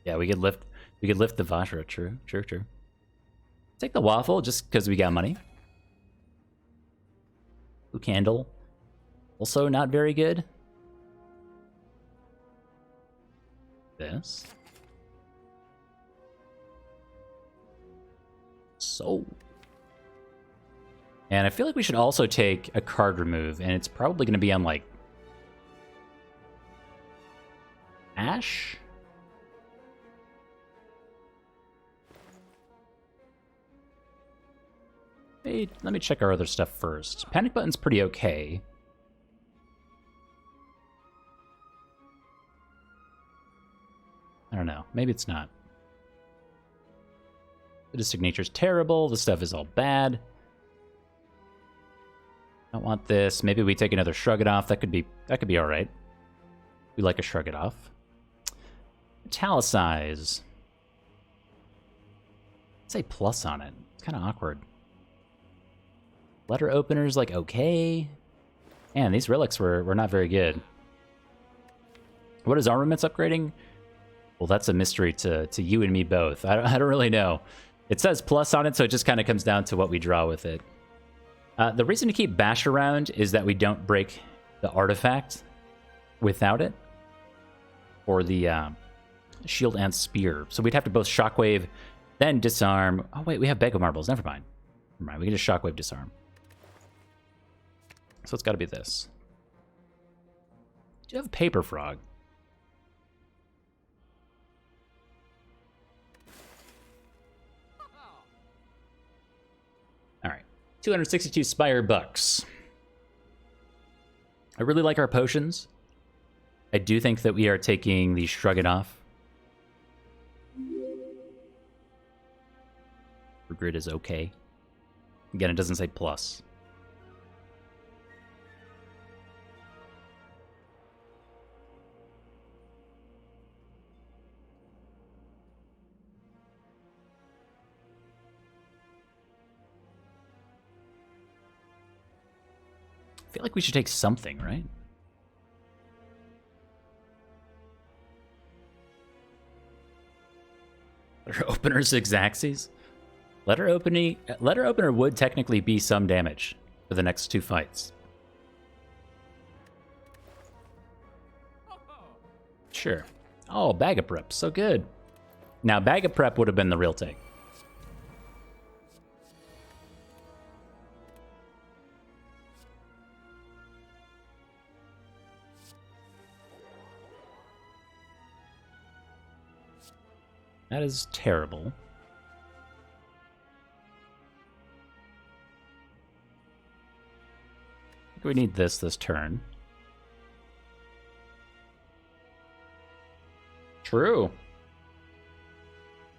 Yeah, we could lift the Vajra. True. Take the Waffle just because we got money. Blue Candle, also not very good. This. So, and I feel like we should also take a card remove, and it's probably going to be on like Ash. Hey, let me check our other stuff first. Panic Button's pretty okay. I don't know. Maybe it's not. The Signature's terrible. The stuff is all bad. Don't want this. Maybe we take another Shrug It Off. That could be all right. We like a Shrug It Off. Italicize. Say plus on it. It's kind of awkward. Letter Opener's like okay. Man, these relics were not very good. What is armaments upgrading? Well, that's a mystery to you and me both. I don't really know. It says plus on it, so it just kind of comes down to what we draw with it. The reason to keep Bash around is that we don't break the artifact without it. Or the shield and spear. So we'd have to both Shockwave, then disarm. Oh wait, we have Bego Marbles. Never mind. We can just Shockwave disarm. So it's got to be this. Do you have Paper Frog? All right, 262 Spire bucks. I really like our potions. I do think that we are taking the Shrug It Off. Grid is okay. Again, it doesn't say plus. I feel like we should take something, right? Letter opener 6 axes? Letter opener would technically be some damage for the next 2 fights. Sure. Oh, bag of prep. So good. Now, bag of prep would have been the real take. That is terrible. We need this turn. True.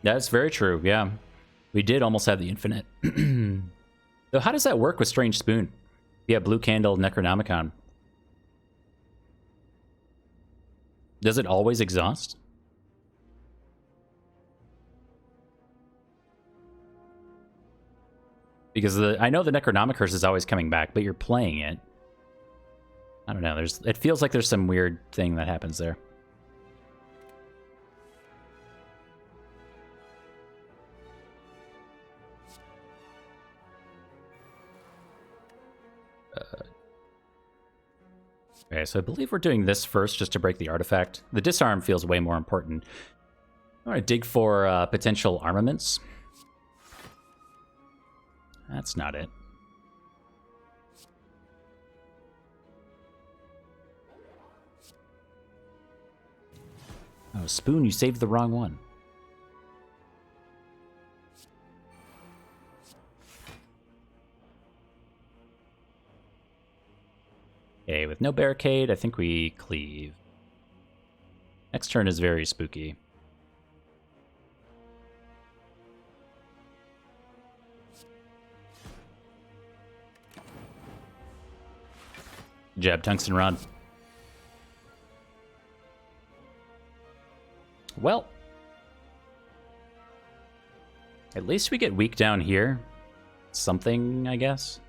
That's very true, yeah. We did almost have the infinite. So how does that work with Strange Spoon? Yeah, Blue Candle, Necronomicon. Does it always exhaust? Because I know the Necronomic Curse is always coming back, but you're playing it. I don't know, it feels like there's some weird thing that happens there. Okay, so I believe we're doing this first just to break the artifact. The disarm feels way more important. I want to dig for potential armaments. That's not it. Oh, Spoon, you saved the wrong one. Okay, with no barricade, I think we cleave. Next turn is very spooky. Jab, Tungsten Rod. Well, at least we get weak down here. Something, I guess.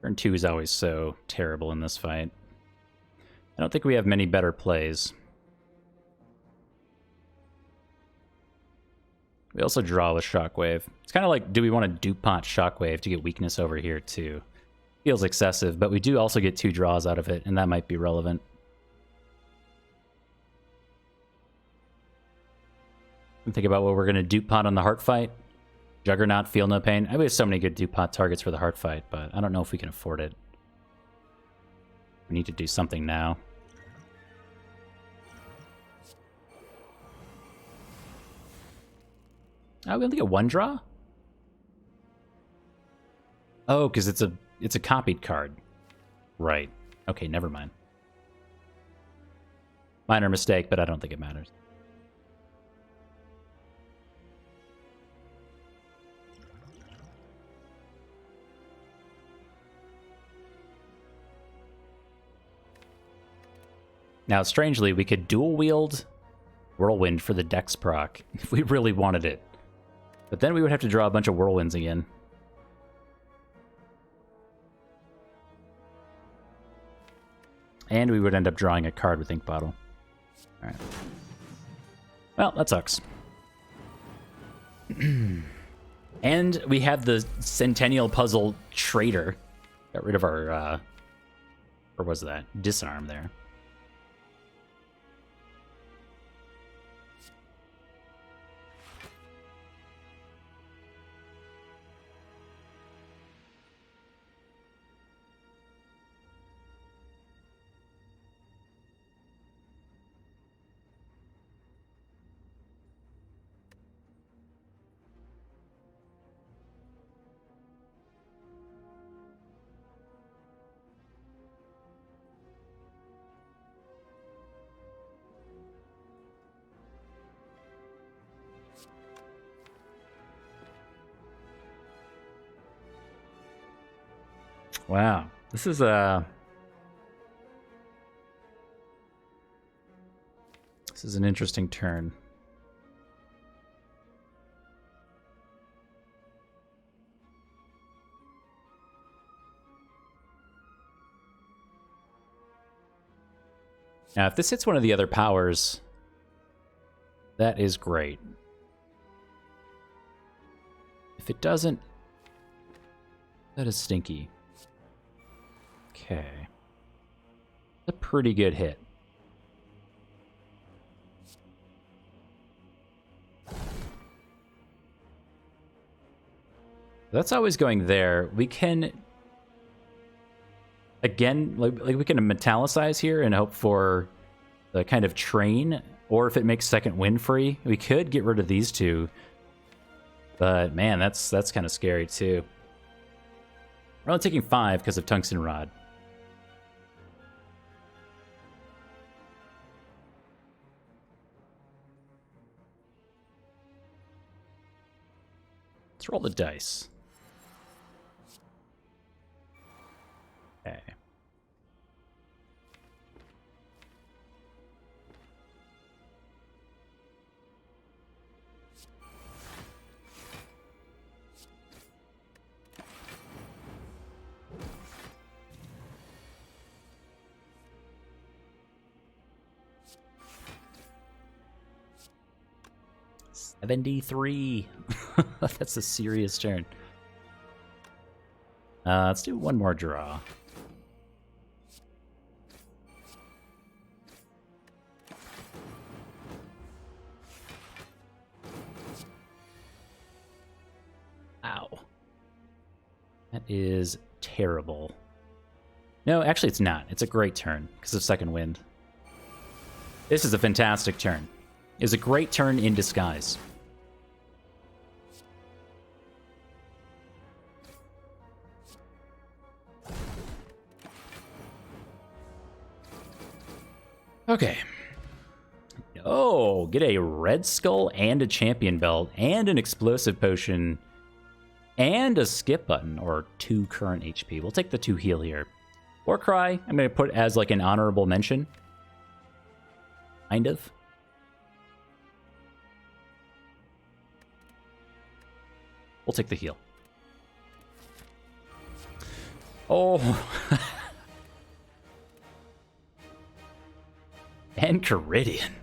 Turn 2 is always so terrible in this fight. I don't think we have many better plays. We also draw with Shockwave. It's kind of like, do we want to DuPont Shockwave to get weakness over here too? Feels excessive, but we do also get 2 draws out of it, and that might be relevant. And think about what we're going to DuPont on the Heart fight. Juggernaut, Feel No Pain. I mean, we have so many good DuPont targets for the Heart fight, but I don't know if we can afford it. We need to do something now. Oh, we only get 1 draw? Oh, because it's a copied card. Right. Okay, never mind. Minor mistake, but I don't think it matters. Now, strangely, we could dual wield Whirlwind for the Dex proc if we really wanted it. But then we would have to draw a bunch of Whirlwinds again. And we would end up drawing a card with Ink Bottle. Alright. Well, that sucks. And we have the Centennial Puzzle Traitor. Got rid of our, or was that? Disarm there. Wow, this is an interesting turn. Now, if this hits one of the other powers, that is great. If it doesn't, that is stinky. Okay. A pretty good hit. That's always going there. We can, again, like we can metallicize here and hope for the kind of train, or if it makes second wind free, we could get rid of these two. But man, that's kind of scary too. We're only taking 5 because of Tungsten Rod. Let's roll the dice. Okay. $73. That's a serious turn. Let's do one more draw. Ow. That is terrible. No, actually it's not. It's a great turn because of second wind. This is a fantastic turn. It's a great turn in disguise. Okay. Oh, get a red skull and a champion belt and an explosive potion and a skip button or 2 current HP. We'll take the 2 heal here. Warcry, I'm going to put as like an honorable mention. Kind of. We'll take the heal. Oh. And Caridian.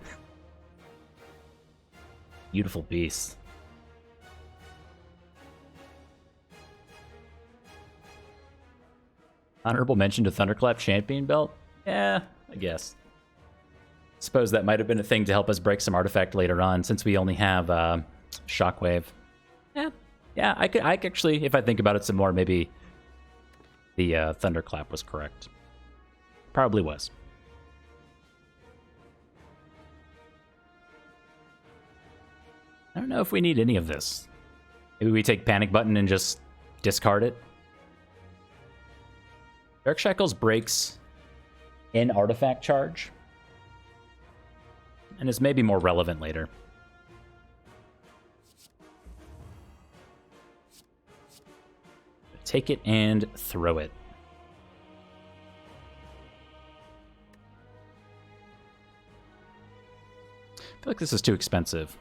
Beautiful beast. Honorable mention to Thunderclap Champion Belt? Yeah, I guess. Suppose that might have been a thing to help us break some artifact later on, since we only have Shockwave. Yeah, I could actually, if I think about it some more, maybe the Thunderclap was correct. Probably was. I don't know if we need any of this. Maybe we take Panic Button and just discard it. Dark Shackles breaks in artifact charge, and is maybe more relevant later. Take it and throw it. I feel like this is too expensive.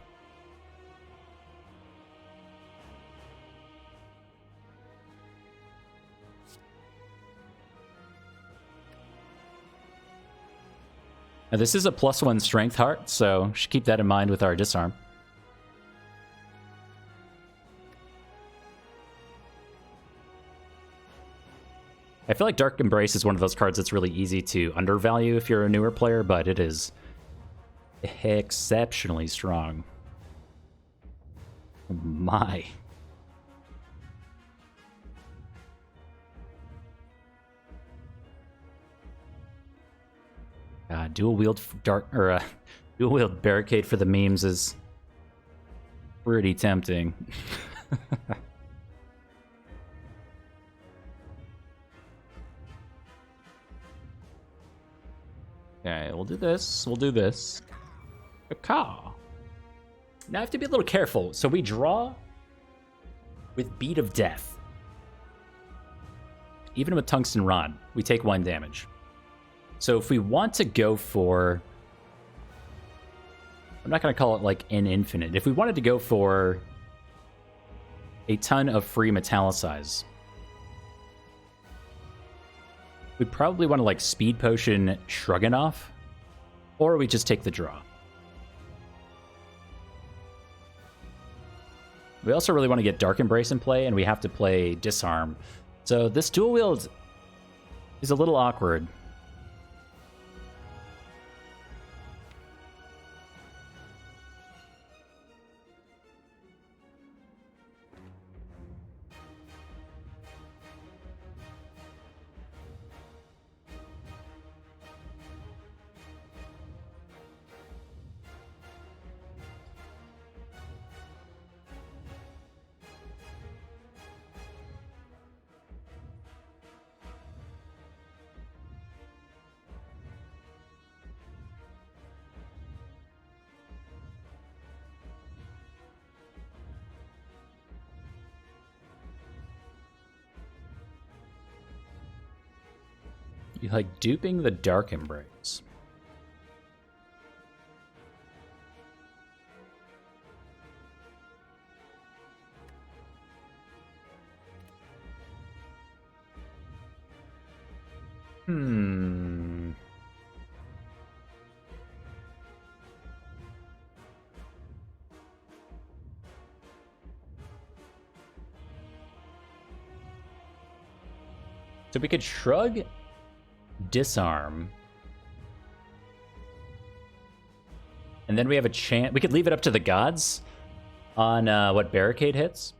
Now, this is a +1 strength heart, so should keep that in mind with our disarm. I feel like Dark Embrace is one of those cards that's really easy to undervalue if you're a newer player, but it is exceptionally strong. Oh my. Dual wield dual wield barricade for the memes is pretty tempting. Okay, we'll do this. We'll do this. Caw. Now I have to be a little careful. So we draw with Beat of Death. Even with Tungsten Rod, we take 1 damage. So if we want to go for... I'm not going to call it like an infinite. If we wanted to go for a ton of free Metallicize, we'd probably want to like Speed Potion Stroganoff Or we just take the draw. We also really want to get Dark Embrace in play, and we have to play Disarm. So this dual wield is a little awkward. You like duping the Dark Embrace. So we could shrug, disarm, and then we have a chance. We could leave it up to the gods on what barricade hits.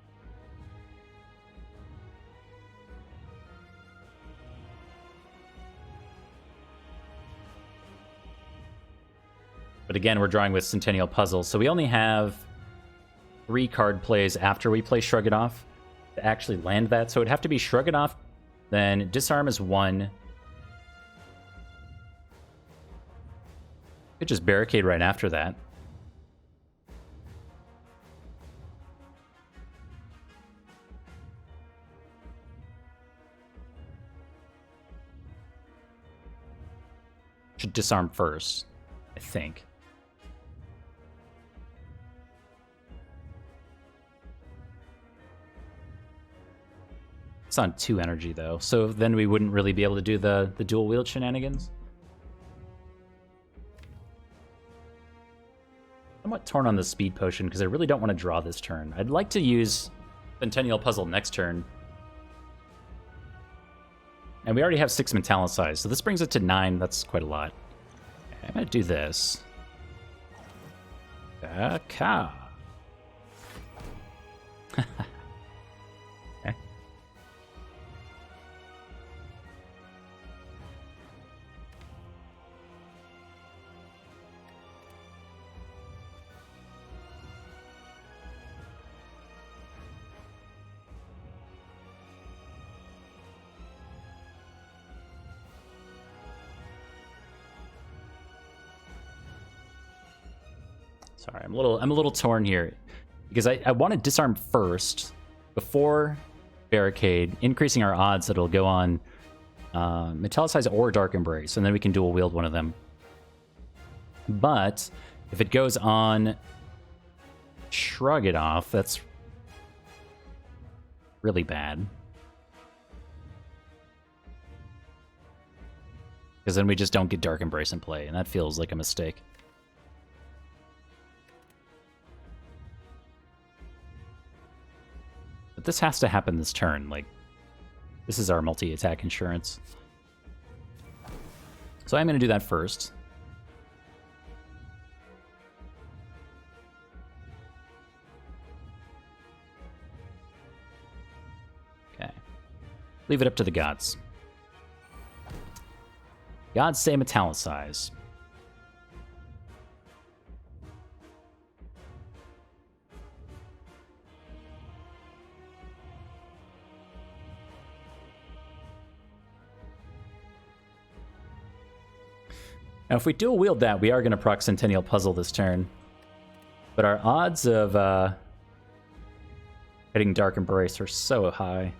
But again, we're drawing with Centennial Puzzle, so we only have 3 card plays after we play Shrug It Off to actually land that. So it'd have to be Shrug It Off, then Disarm is 1. Could just barricade right after that. Should disarm first, I think. It's on 2 energy though, so then we wouldn't really be able to do the dual wield shenanigans. Somewhat torn on the speed potion because I really don't want to draw this turn. I'd like to use Centennial Puzzle next turn. And we already have 6 Metallicize, so this brings it to 9. That's quite a lot. Okay, I'm going to do this. Okay. Sorry, I'm a little torn here because I want to disarm first before barricade, increasing our odds that it'll go on Metallicize or Dark Embrace, and then we can dual wield one of them. But if it goes on Shrug It Off, that's really bad. Because then we just don't get Dark Embrace in play, and that feels like a mistake. But this has to happen this turn. Like, this is our multi-attack insurance. So I'm going to do that first. Okay. Leave it up to the gods. Gods say Metallicize. Now, if we dual wield that, we are going to proc Centennial Puzzle this turn. But our odds of hitting Dark Embrace are so high.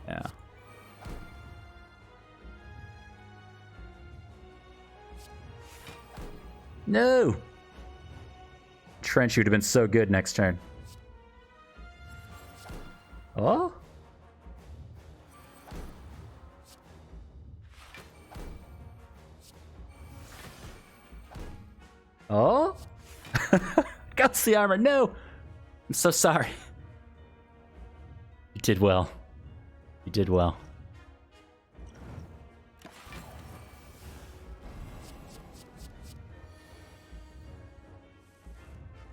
Yeah. No! Trench would have been so good next turn. Oh? Oh? Ghostly armor, no! I'm so sorry. You did well. You did well.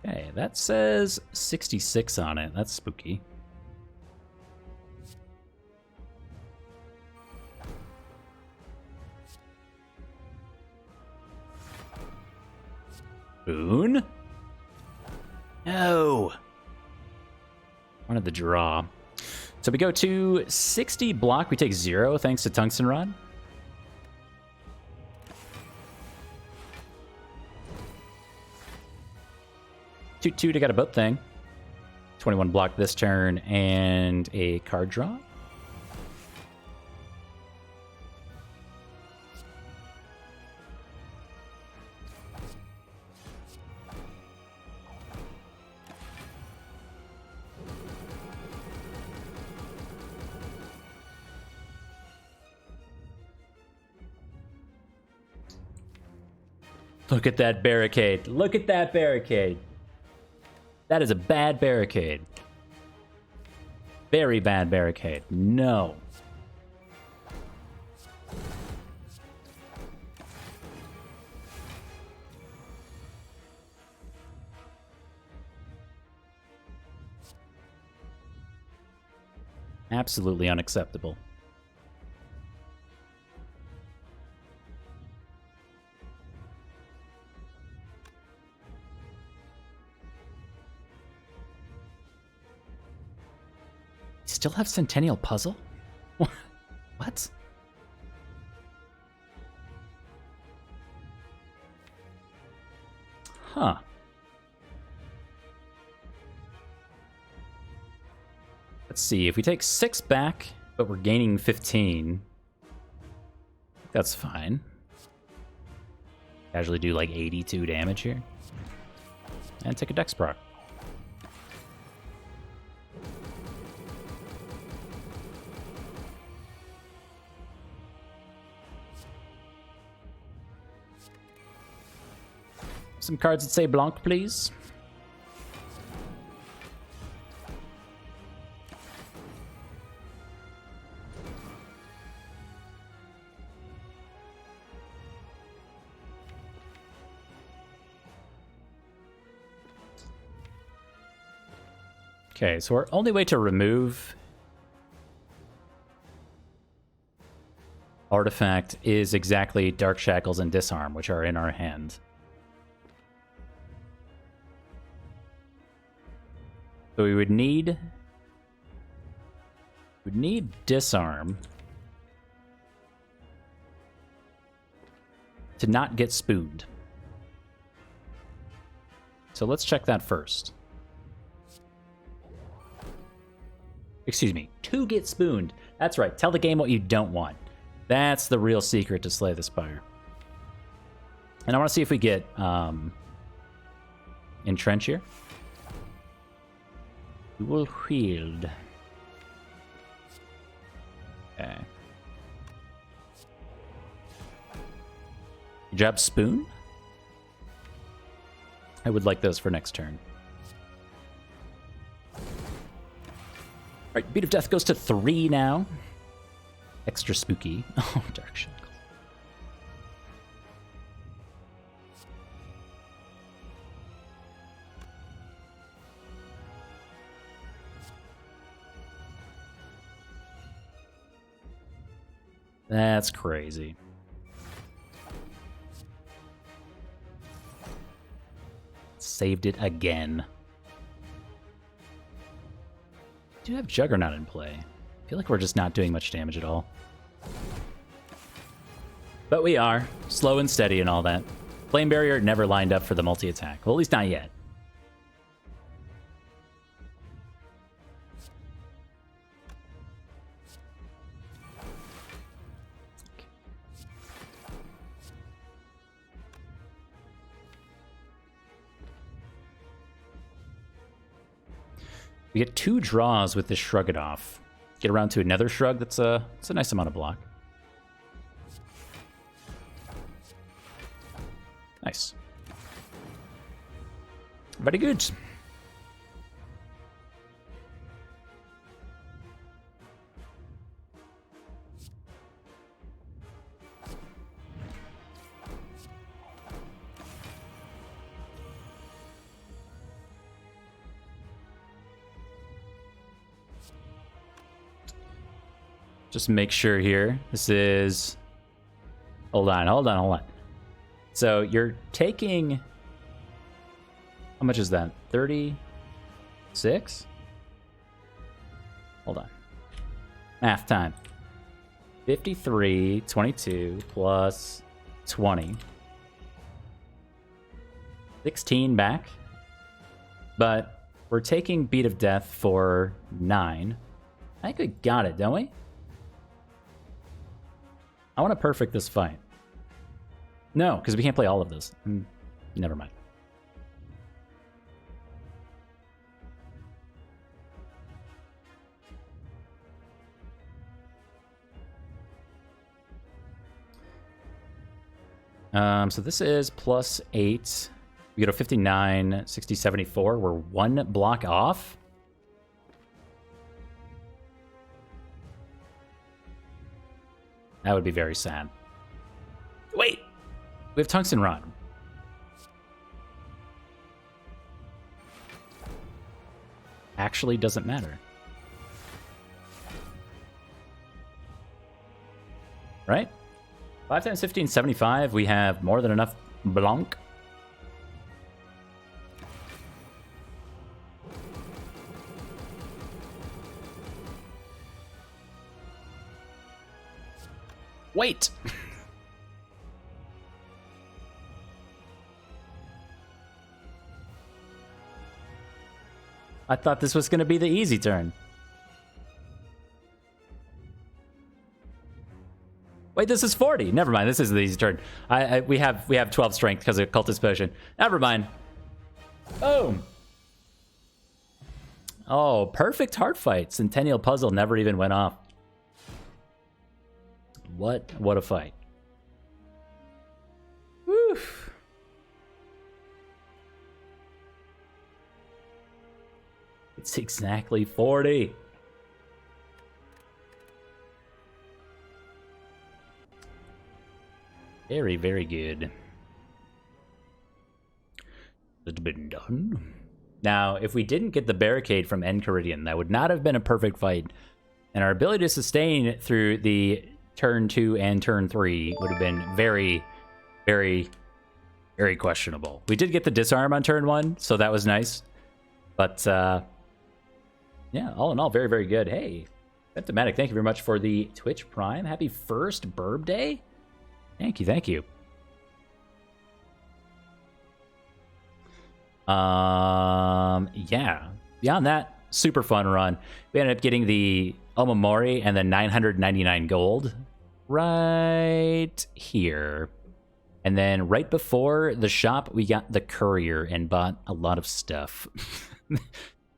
Okay, that says 66 on it. That's spooky. Boon? No. Wanted the draw. So we go to 60 block. We take 0 thanks to Tungsten Rod. Two to get a boat thing. 21 block this turn and a card draw. Look at that barricade. Look at that barricade. That is a bad barricade. Very bad barricade. No. Absolutely unacceptable. Still have Centennial Puzzle? What? Huh. Let's see. If we take 6 back, but we're gaining 15, that's fine. Casually do like 82 damage here. And take a Dex proc. Some cards that say Blanc, please. Okay, so our only way to remove artifact is exactly Dark Shackles and Disarm, which are in our hand. So we would need Disarm to not get spooned. So let's check that first. Excuse me, to get spooned. That's right, tell the game what you don't want. That's the real secret to Slay the Spire. And I want to see if we get Entrench here. Dual Wield. Okay. Good job, Spoon. I would like those for next turn. Alright, Beat of Death goes to 3 now. Extra spooky. Oh, Dark Shackles. That's crazy. Saved it again. Do have Juggernaut in play. I feel like we're just not doing much damage at all. But we are. Slow and steady and all that. Flame Barrier never lined up for the multi-attack. Well, at least not yet. We get 2 draws with this Shrug It Off. Get around to another Shrug, that's a nice amount of block. Nice. Very good. Just make sure here. This is... Hold on. So you're taking... How much is that? 36? Hold on. Math time. 53, 22 plus 20. 16 back. But we're taking Beat of Death for 9. I think we got it, don't we? I want to perfect this fight. No, because we can't play all of this. Never mind. So this is plus 8. We go to 59, 60, 74. We're 1 block off. That would be very sad. Wait! We have Tungsten Rod. Actually doesn't matter. Right? 5 times 15, 75. We have more than enough Blanc. Wait! I thought this was going to be the easy turn. Wait, this is 40. Never mind. This is the easy turn. We have 12 strength because of Cultist Potion. Never mind. Boom. Oh, perfect heart fight. Centennial Puzzle never even went off. What a fight. Woo. It's exactly 40. Very, very good. It's been done. Now, if we didn't get the barricade from Enchiridion, that would not have been a perfect fight. And our ability to sustain through the turn 2 and turn 3 would have been very, very, very questionable. We did get the disarm on turn 1, so that was nice. But, yeah, all in all, very, very good. Hey, Phantomatic, thank you very much for the Twitch Prime. Happy first Burb Day. Thank you, thank you. Yeah. Beyond that, super fun run. We ended up getting the Omamori and then 999 gold right here. And then right before the shop, we got the courier and bought a lot of stuff.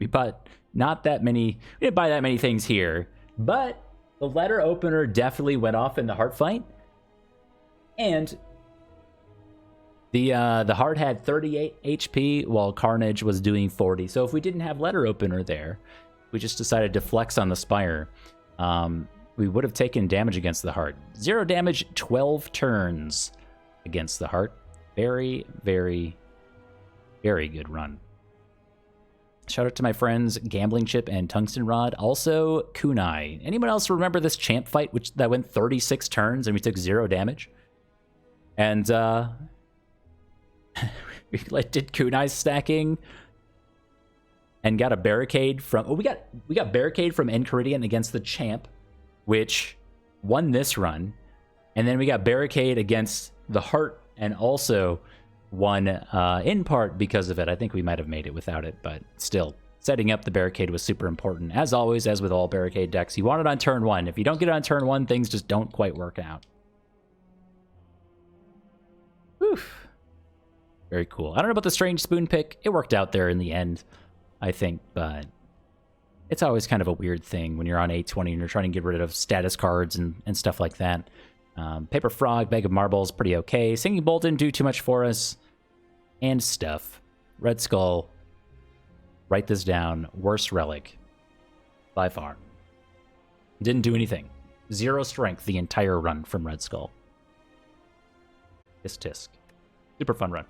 We bought not that many. We didn't buy that many things here, but the letter opener definitely went off in the heart fight. And the heart had 38 HP while Carnage was doing 40. So if we didn't have letter opener there, we just decided to flex on the Spire, we would have taken damage against the heart. 0 damage, 12 turns against the heart. Very, very, very good run. Shout out to my friends Gambling Chip and Tungsten Rod. Also, Kunai. Anyone else remember this champ fight that went 36 turns and we took 0 damage? And we did kunai stacking and got a barricade from... Oh, we got barricade from Enchiridion against the champ, which won this run. And then we got barricade against the heart and also won in part because of it. I think we might have made it without it, but still, setting up the barricade was super important. As always, as with all barricade decks, you want it on turn 1. If you don't get it on turn 1, things just don't quite work out. Oof. Very cool. I don't know about the strange spoon pick. It worked out there in the end, I think, but it's always kind of a weird thing when you're on 820 and you're trying to get rid of status cards and stuff like that. Paper Frog, Bag of Marbles, pretty okay. Singing Bolt didn't do too much for us, and stuff. Red Skull, write this down, worst relic by far. Didn't do anything. 0 strength the entire run from Red Skull. Tisk tisk. Super fun run.